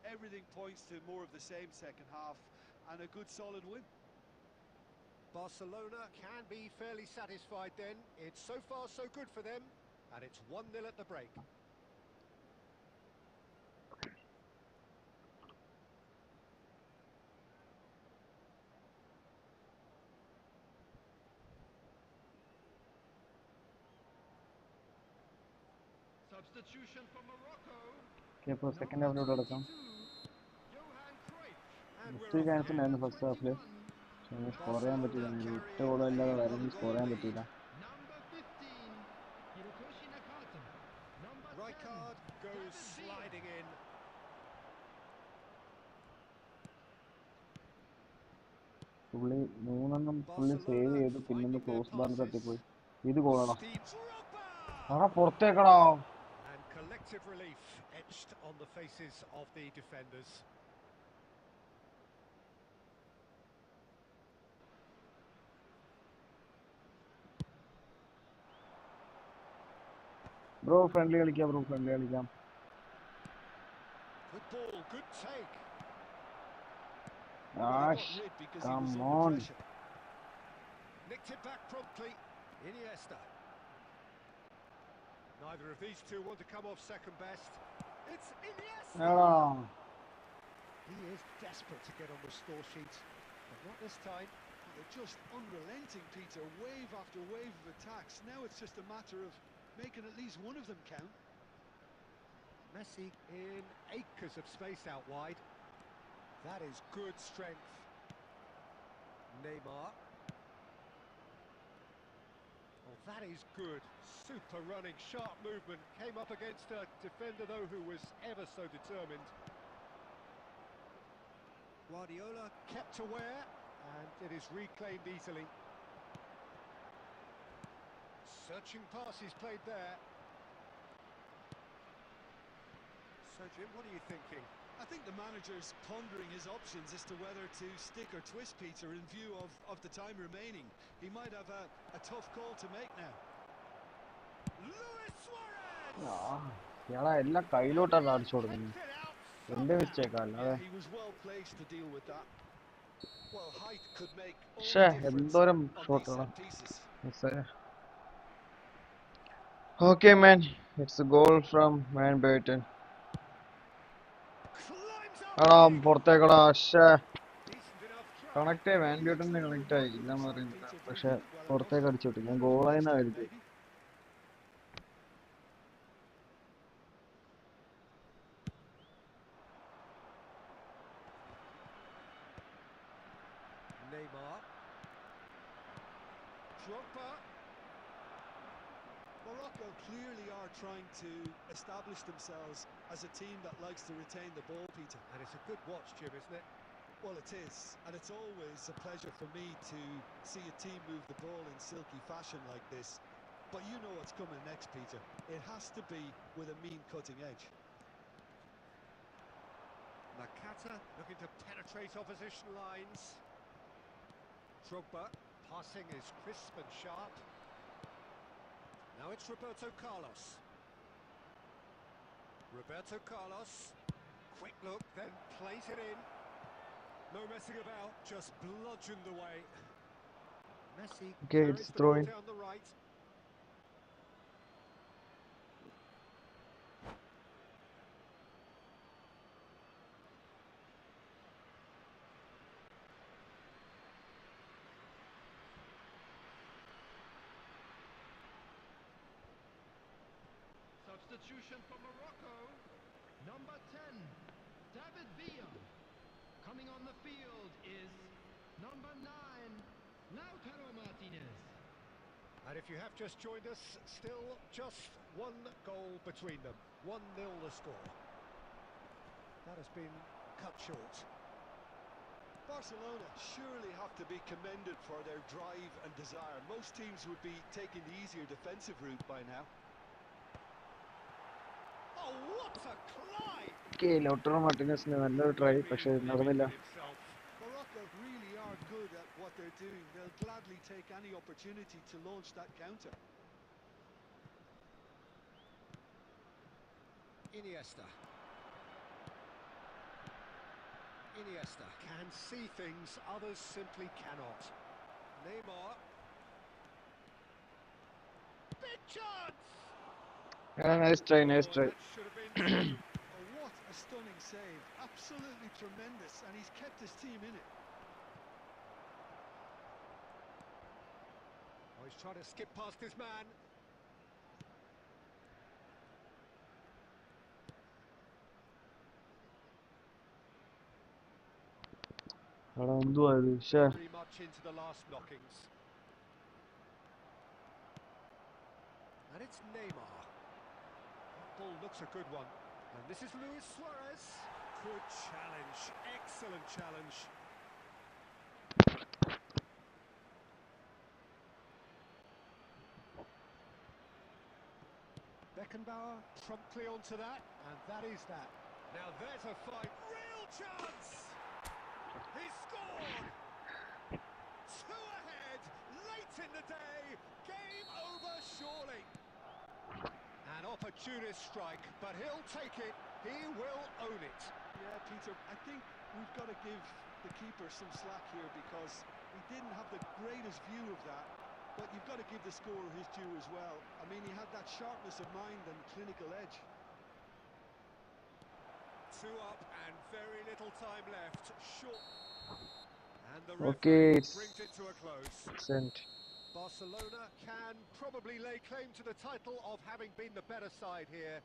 Everything points to more of the same second half and a good solid win. Barcelona can be fairly satisfied then. It's so far so good for them, and it's 1-0 at the break. Substitution for Morocco. Okay, for second half, Number 22, come. Johan Cruyff. And we're Three off chance in again. the first half. Score ചെയ്യാൻ പറ്റില്ല Another goal score ചെയ്യാൻ lead. പറ്റില്ല. Number 15, Hirotoshi Nakata. Number 10, Rijkaard goes David Villa. sliding in. പുള്ളി മൂന്നെണ്ണം പുള്ളി save Barcelona ചെയ്തു, പിന്നൊന്ന് finding their cross ബാറിൽ passes. തട്ടിപ്പോയി. ഇത് ഗോളാണോ? Steve Drogba! ആടാ പുറത്തേക്കടാ. And collective relief etched on the faces of the defenders. Bro friendly കളിക്കാം, ബ്രോ ഫ്രണ്ട്ലി കളിക്കാം. Good ball, good take. Well, he got rid because he was Come under on. pressure. Nicked it back promptly. Iniesta. Neither of these two want to come off second best. It's Iniesta! എടാ He is desperate to get on the score sheet, but not this time. They're just unrelenting, Peter. Wave after wave of attacks. Now it's just a matter of making at least one of them count. Messi in acres of space out wide. That is good strength. Neymar. Oh, that is good. Super running, sharp movement. Came up against a defender, though, who was ever so determined. Guardiola kept aware, and it is reclaimed easily. Searching passes played there. So, Jim, what are you thinking? I think the manager's pondering his options as to whether to stick or twist Peter in view of the time remaining. He might have a tough call to make now. Luis Suarez! ഇയാളെ എല്ലാം കയ്യിലോട്ടാണ് അടിച്ചു കൊടുക്കുന്നത്. Takes it out എന്റെ somehow. മിസ്റ്റേക്കാ അല്ലാതെ. Yeah, he was well placed to deal with that. Well, height could make all പക്ഷേ the difference എന്തോരം on these ഷോട്ടാണ്. set pieces. Okay man, it's a goal from Van Baten. Climbs എടാ up big. പുറത്തേക്കടാ. ശ്ശേ, Decent enough try. Connect ആയി. Van ബ്യൂട്ടന്റെ connect ആയി ഇല്ലെന്ന് പറയുന്നില്ല, പക്ഷെ പുറത്തേക്ക് അടിച്ചോട്ടെ. ഞാൻ ഗോളായിന്നാ കരുതി. Neymar. Drogba. Morocco clearly are trying to establish themselves as a team that likes to retain the ball, Peter. And it's a good watch, Jim, isn't it? Well, it is, and it's always a pleasure for me to see a team move the ball in silky fashion like this. But you know what's coming next, Peter. It has to be with a mean cutting edge. Nakata looking to penetrate opposition lines. Drogba, passing is crisp and sharp. Now it's Roberto Carlos. Roberto Carlos, quick look, then plays it in. No messing about, just bludgeoned away. Messi Okay, carries it's the ball throwing. down the right. Substitution for Morocco. Number 10, David Villa. Coming on the field is number 9, Lautaro Martinez. And if you have just joined us, still just one goal between them. 1-0 the score. That has been cut short. Barcelona surely have to be commended for their drive and desire. Most teams would be taking the easier defensive route by now. Oh, what a climb! Okay, Lautaro മാർട്ടിനസിന് നല്ലൊരു try, പക്ഷെ നടന്നില്ല. Morocco really are good at what they're doing. They'll gladly take any opportunity to launch that counter. Iniesta. Iniesta can see things others simply cannot. Neymar. Big chance! Nice try, nice Oh, try. that should have been through. Oh, what a stunning save. Absolutely tremendous, and he's kept his team in it. Oh, he's trying to skip past his man. എടാ എന്തുവാ ഇത്? ശ്ശേ. Very much into the last knockings. And it's Neymar. That ball looks a good one. And this is Luis Suarez. Good challenge. Excellent challenge. Beckenbauer promptly onto that, and that is that. Now there's a fight. Real chance! He scored! 2 ahead, late in the day. Game over surely. An opportunist strike, but he'll take it. He will own it. Yeah, Peter, I think we've got to give the keeper some slack here because he didn't have the greatest view of that. But you've got to give the scorer his due as well. I mean, he had that sharpness of mind and clinical edge. 2 up and very little time left. Short. And the Okay, referee brings it to a close. Excellent. Barcelona can probably lay claim to the title of having been the better side here.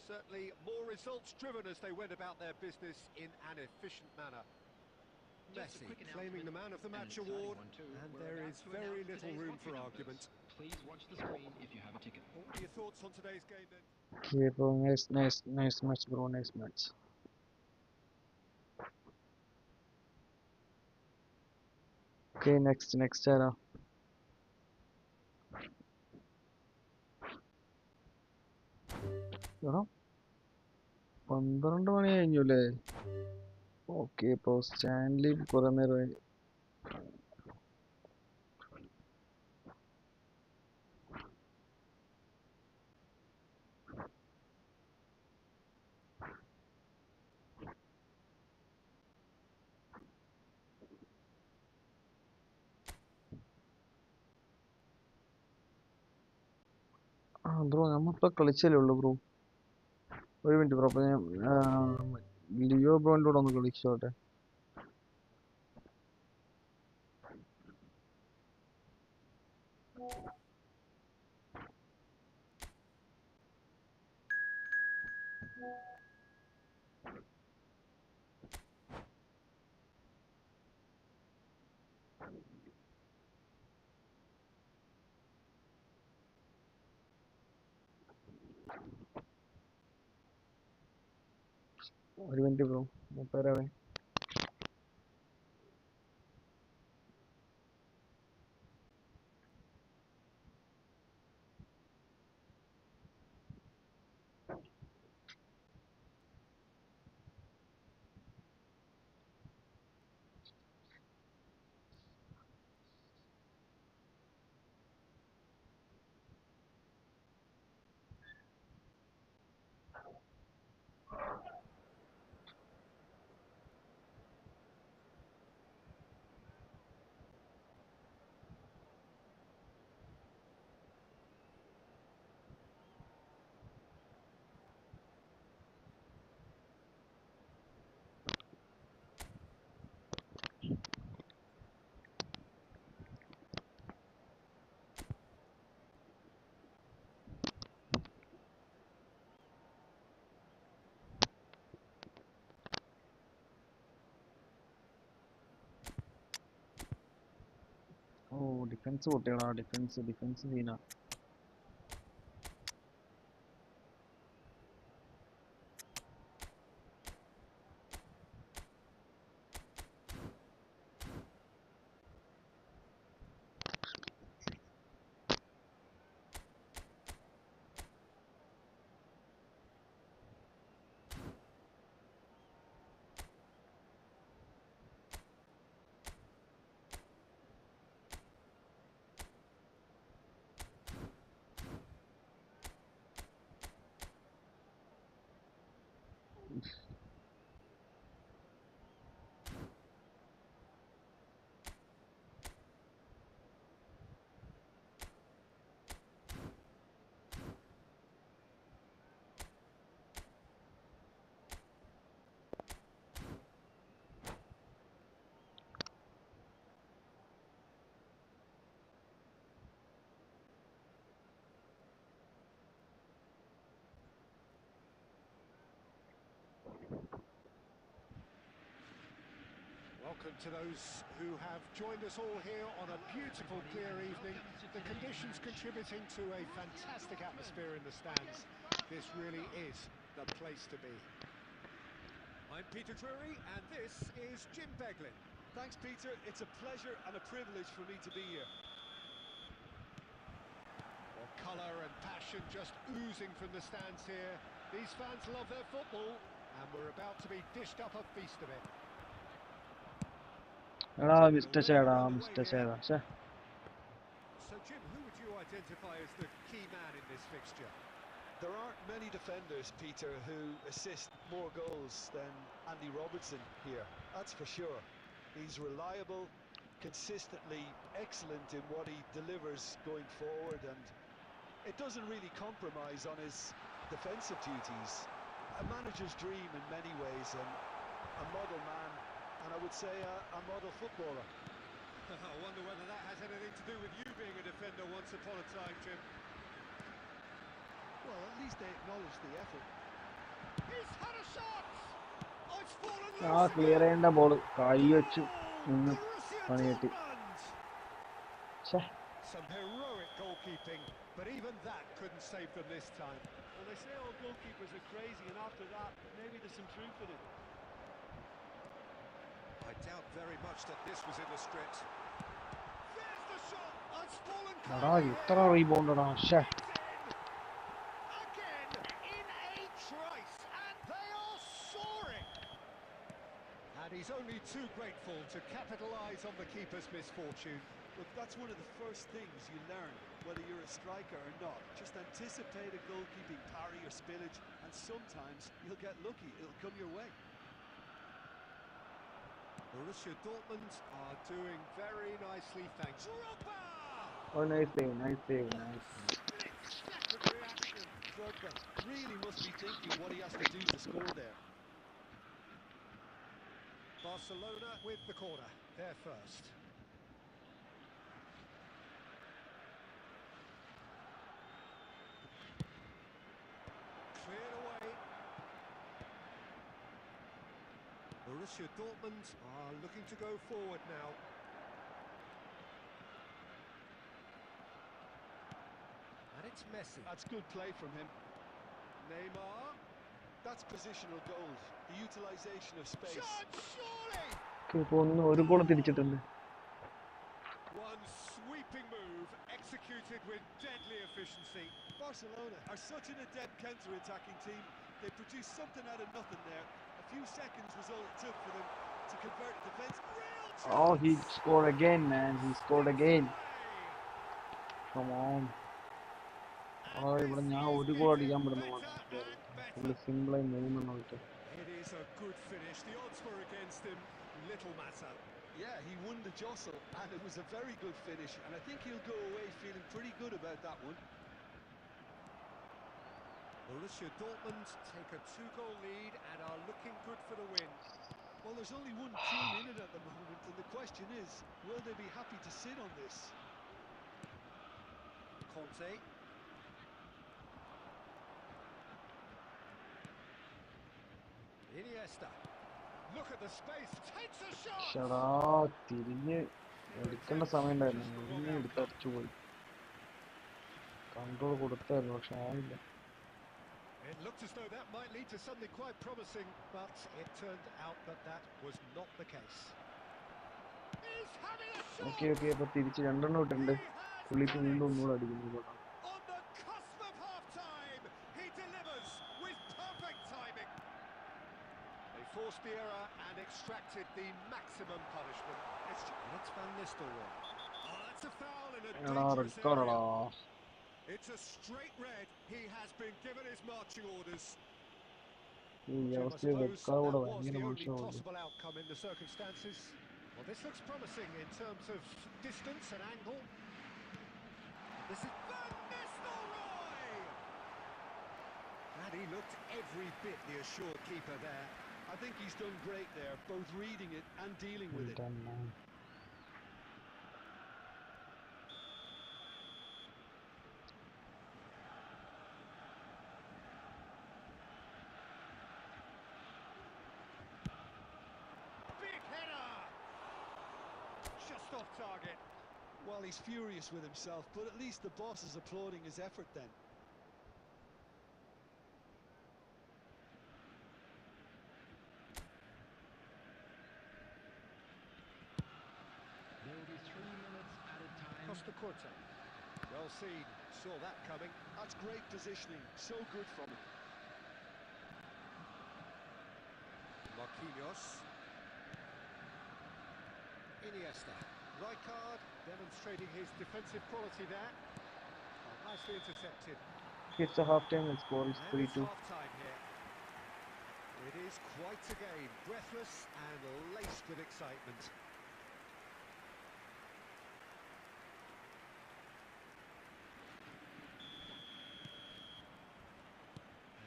Certainly more results driven as they went about their business in an efficient manner. Messi claiming the man of the match award, and there is very little room for argument. Please watch the screen if you have a ticket. What are your thoughts on today's game then? Okay, bro, nice match, bro, nice match. Okay, next era. 12 മണി കഴിഞ്ഞു അല്ലേ? Okay, ഇപ്പോൾ Stanley കുറെ നേരമായി. Bro നമ്മളിപ്പോൾ കളിച്ചല്ലേ ഉള്ളൂ bro. ഒരു minute bro, അപ്പോൾ ഞാൻ ലിയോ ബ്രോൻ്റെ കൂടെ ഒന്ന് കളിച്ചോട്ടെ. ഒരു മിനിറ്റ് ബ്രോ, മുപ്പേരാവേ. ഓ, ഡിഫൻസ് പൊട്ടിയടാ. ഡിഫൻസ് സീനാ. Welcome to those who have joined us all here on a beautiful, clear evening. The conditions contributing to a fantastic atmosphere in the stands. This really is the place to be. I'm Peter Drury, and this is Jim Beglin. Thanks, Peter. It's a pleasure and a privilege for me to be here. Well, colour and passion just oozing from the stands here. These fans love their football, and we're about to be dished up a feast of it. എടാ mister ചേടാ. So, Jim, who would you identify as the key man in this fixture? There aren't many defenders, Peter, who assist more goals than Andy Robertson here. That's for sure. He's reliable, consistently excellent in what he delivers going forward, and it doesn't really compromise on his defensive duties. A manager's dream in many ways, and a model man, and I would say a model footballer. I wonder whether that has anything to do with you being a defender once upon a time, Jim. Well, at least they acknowledge the effort. He's had a shot! Oh, it's fallen ആ loose clear again! ചെയ്യേണ്ട ball കൈ വെച്ച് നിന്ന് Borussia പണി കിട്ടി. Dortmund! Some heroic goalkeeping, but even that couldn't save them this time. Well, they say all goalkeepers are crazy, and after that, maybe there's some truth in it. I doubt very much that this was in the script. There's the shot! Oh, it's fallen എടാ close ഇത്ര here. റീബൗണ്ടടാ. Again, in a trice, and they are He's only too grateful to capitalise on the keeper's misfortune. Look, that's one of the first things you learn, whether you're a striker or not. Just anticipate a goalkeeping parry or spillage, and sometimes you'll get lucky. It'll come your way. Borussia Dortmund are doing very nicely, thanks. Drogba! Oh, nice save, nice save, nice save. Split-second reaction. Drogba really must be thinking what he has to do to score there. Barcelona with the corner, they're first. Cleared away. Borussia Dortmund are looking to go forward now. And it's Messi. That's good play from him. Neymar. That's positional goals, the utilisation of space. Chance, surely! ഒരു goal തിരിച്ചിട്ടുണ്ട്. One sweeping move executed with deadly efficiency. Barcelona are such an adept counter-attacking team. They produced something out of nothing there. A few seconds was all it took for them to convert a defence. Real chance! Oh, he scored again, man. He scored again. Come on. Oh, ഇവിടെ ഞാൻ ഒരു goal അടിക്കാൻ പറ്റുന്നു. സിമ്പിളായി 3 not. It is a good finish. The odds were against him. Little matter. Yeah, he won the jostle, and it was a very good finish. And I think he'll go away feeling pretty good about that one. Borussia Dortmund take a 2-goal lead and are looking good for the win. Well, there's only one team in it at the moment, and the question is, will they be happy to sit on this? Conte. Iniesta. Look at the space. Takes a shot. ഷടാ തിരിഞ്ഞ് എടുക്കേണ്ട സമയം ഉണ്ടായിരുന്നു. തിരിഞ്ഞ് എടുത്തടിച്ചു പോയി. Control കൊടുത്തായിരുന്നു പക്ഷെ ആയില്ല. It looked as though that might lead to something quite promising, but it turned out that that was not the case. He's having a shot. Okay okay അപ്പൊ തിരിച്ച് 2 ഇട്ടുണ്ട്. പുള്ളിക്ക് വീണ്ടും ഒന്നുകൂടെ അടിക്കുന്നു. On the cusp of half-time, he delivers with perfect timing. They forced the error and extracted the maximum punishment. It's Van Nistelrooy. Oh, that's a foul in a dangerous area. It's a straight red. He has been given his marching orders. I suppose that was the only possible outcome in the circumstances. Well, this looks promising in terms of distance and angle. This is Van Nistelrooy! And he looked every bit the assured keeper there. I think he's done great there, both reading it and dealing with it. Big header! Just off target. Well, he's furious with himself, but at least the boss is applauding his effort then. There will be 3 minutes added time. Costa Curta. Well seen. Saw that coming. That's great positioning, so good from him. Marquinhos. Iniesta. Rijkaard demonstrating his defensive quality there. Oh, nicely intercepted. It's a half time and score is And 3-2. it's half-time here. It is quite a game. Breathless and laced with excitement.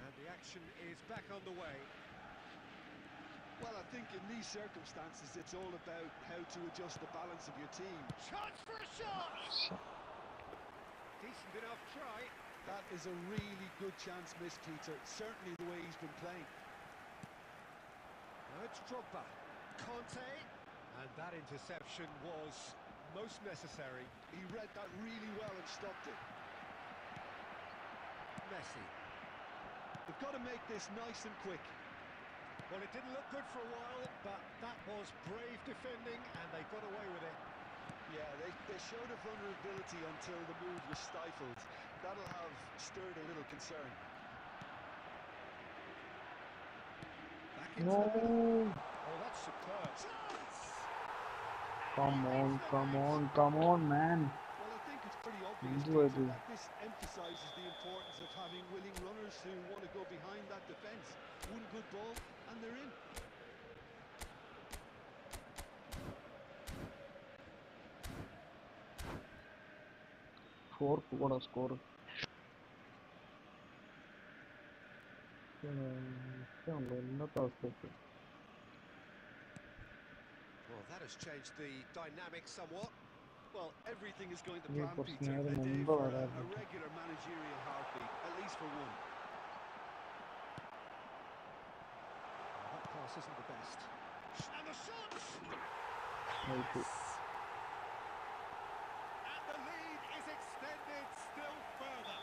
And the action is back on the way. Well, I think in these circumstances, it's all about how to adjust the balance of your team. Chance for a shot! Decent enough try. That is a really good chance missed, Peter. Certainly the way he's been playing. Now it's Drogba. Conte. And that interception was most necessary. He read that really well and stopped it. Messi. They've got to make this nice and quick. Well, it didn't look good for a while, but that was brave defending, and they got away with it. Yeah, they showed a vulnerability until the move was stifled. That'll have stirred a little concern. Back into the middle. Oh, that's superb. Come on, man. Well, I think it's pretty obvious, Enjoy Peter, this. that this emphasises the importance of having willing runners who want to go behind that defence. One good ball, and they're in. Four score. Well, that has changed the dynamic somewhat. Well, everything is going to Yeah, plan, but Peter. near A day Mumbai for or a regular managerial heartbeat, at least for one. That pass isn't the best. And the shot! Okay. And the lead is extended still further.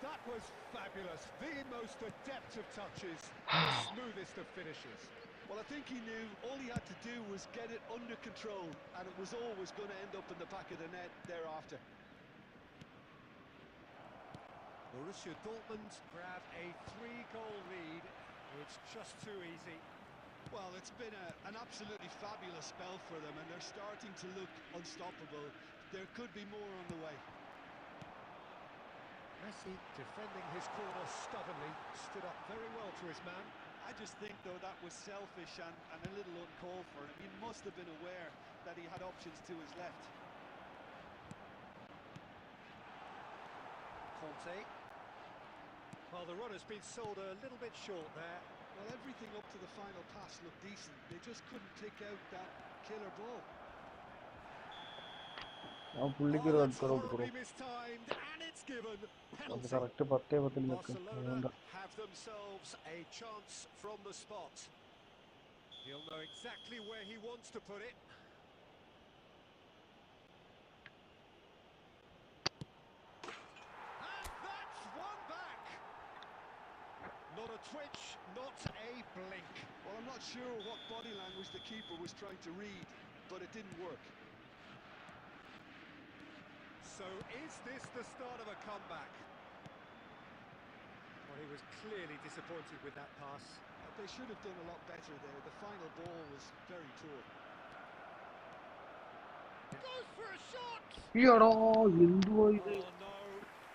That was fabulous. The most adept of touches, the smoothest of finishes. Well, I think he knew all he had to do was get it under control, and it was always going to end up in the back of the net thereafter. Borussia Dortmund grab a 3-goal lead. It's just too easy. Well, it's been an absolutely fabulous spell for them, and they're starting to look unstoppable. There could be more on the way. Messi defending his corner stubbornly, stood up very well to his man. I just think, though, that was selfish and a little uncalled for him. He must have been aware that he had options to his left. Conte. Well, the run has been sold a little bit short there. Well, everything up to the final pass looked decent. They just couldn't pick out that killer ball. Now fully Oh, red it's card bro. horribly mistimed, and it's given അത് penalty. correct 10-10 Barcelona have themselves a chance from the spot. He'll know exactly where he wants to put it. And that's one back. Not a twitch, not a blink. Well, I'm not sure what body language the keeper was trying to read, but it didn't work. So is this the start of a comeback? Well, he was clearly disappointed with that pass. They should have done a lot better there. The final ball was very poor. Goes for a shot! ഈടാ എന്തുവാ Oh ഇത് no,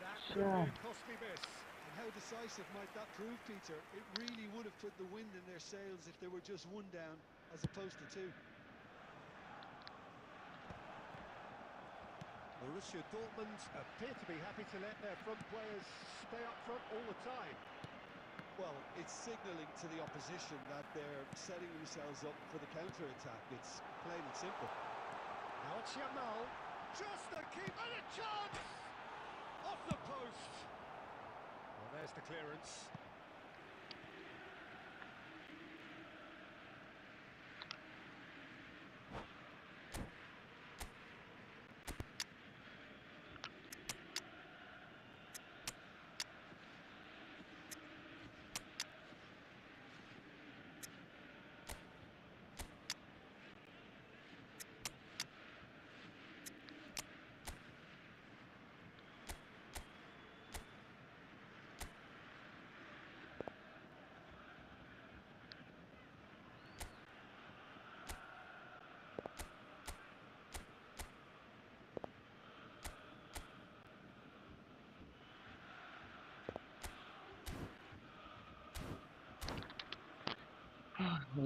that could be a costly miss. And how decisive might that prove, Peter? It really would have put the wind in their sails if they were just one down as opposed to two. Borussia Dortmund appear to be happy to let their front players stay up front all the time. Well, it's signalling to the opposition that they're setting themselves up for the counter-attack. It's plain and simple. Now it's Yamal, just a keep and a chance! Off the post! Well, there's the clearance.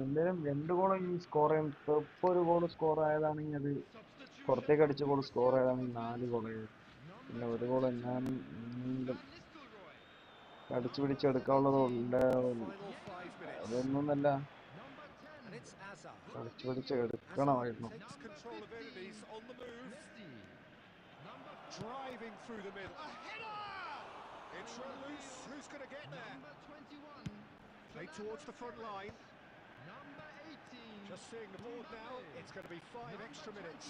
എന്തായാലും 2 goal score ചെയ്യാൻ ഇപ്പൊ ഒരു goal score ആയതാണെങ്കിൽ അത് പുറത്തേക്ക് അടിച്ച goal score ആയതാണെങ്കിൽ 4 goal പിന്നെ ഒരു goal എങ്ങാനും അടിച്ചു പിടിച്ചെടുക്കാനുള്ളതുണ്ട് Final 5 minutes. അതൊന്നുമല്ല And it's Hazard. അടിച്ചു പിടിച്ചെടുക്കണമായിരുന്നു Hazard takes control of enemies on the move. Driving through the middle. A header! It's run loose. Who's going to get there? Played towards the front line. Just seeing the board now. It's going to be 5 extra minutes.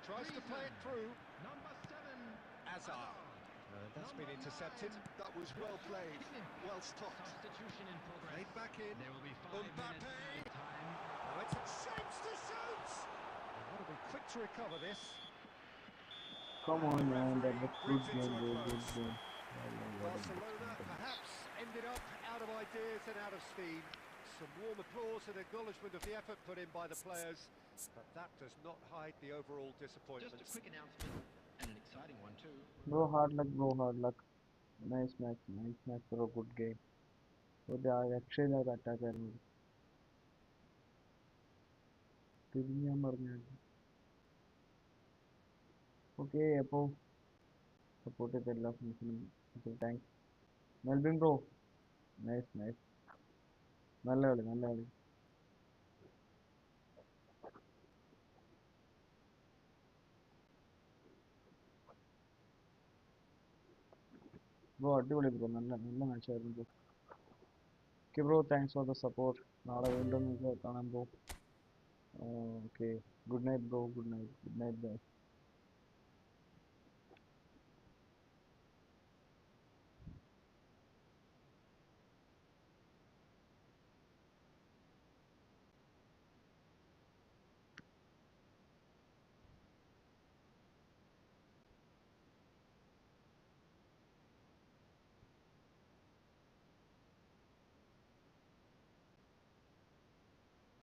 Tries to play it through. Hazard. That's been intercepted. That was well played, well stopped. Played back in. Mbappe. Now it's a chance to shoot. They've got to be quick to recover this. Come on man, that was good Brings it game, to a good close. game. Barcelona perhaps ended up out of ideas and out of steam. some warm applause and acknowledgement of the effort put in by the players, but that does not hide the overall disappointment. Just a quick announcement, and an exciting one too. Bro, hard luck, bro, hard luck. Nice match bro, good game. ഒരു രക്ഷയില്ലാത്ത attack ആയിരുന്നു. തിരിഞ്ഞ് ഞാൻ പറഞ്ഞു. Okay, അപ്പോൾ support ചെയ്ത എല്ലാ ഫ്രണ്ട്സിനും താങ്ക്സ്. Melbin bro, nice. നല്ല കളി. ബ്രോ അടിപൊളി ബ്രോ, നല്ല മാച്ചായിരുന്നു bro. Okay bro, thanks for the support. നാളെ വീണ്ടും കാണാം bro. Okay, good night bro, good night by.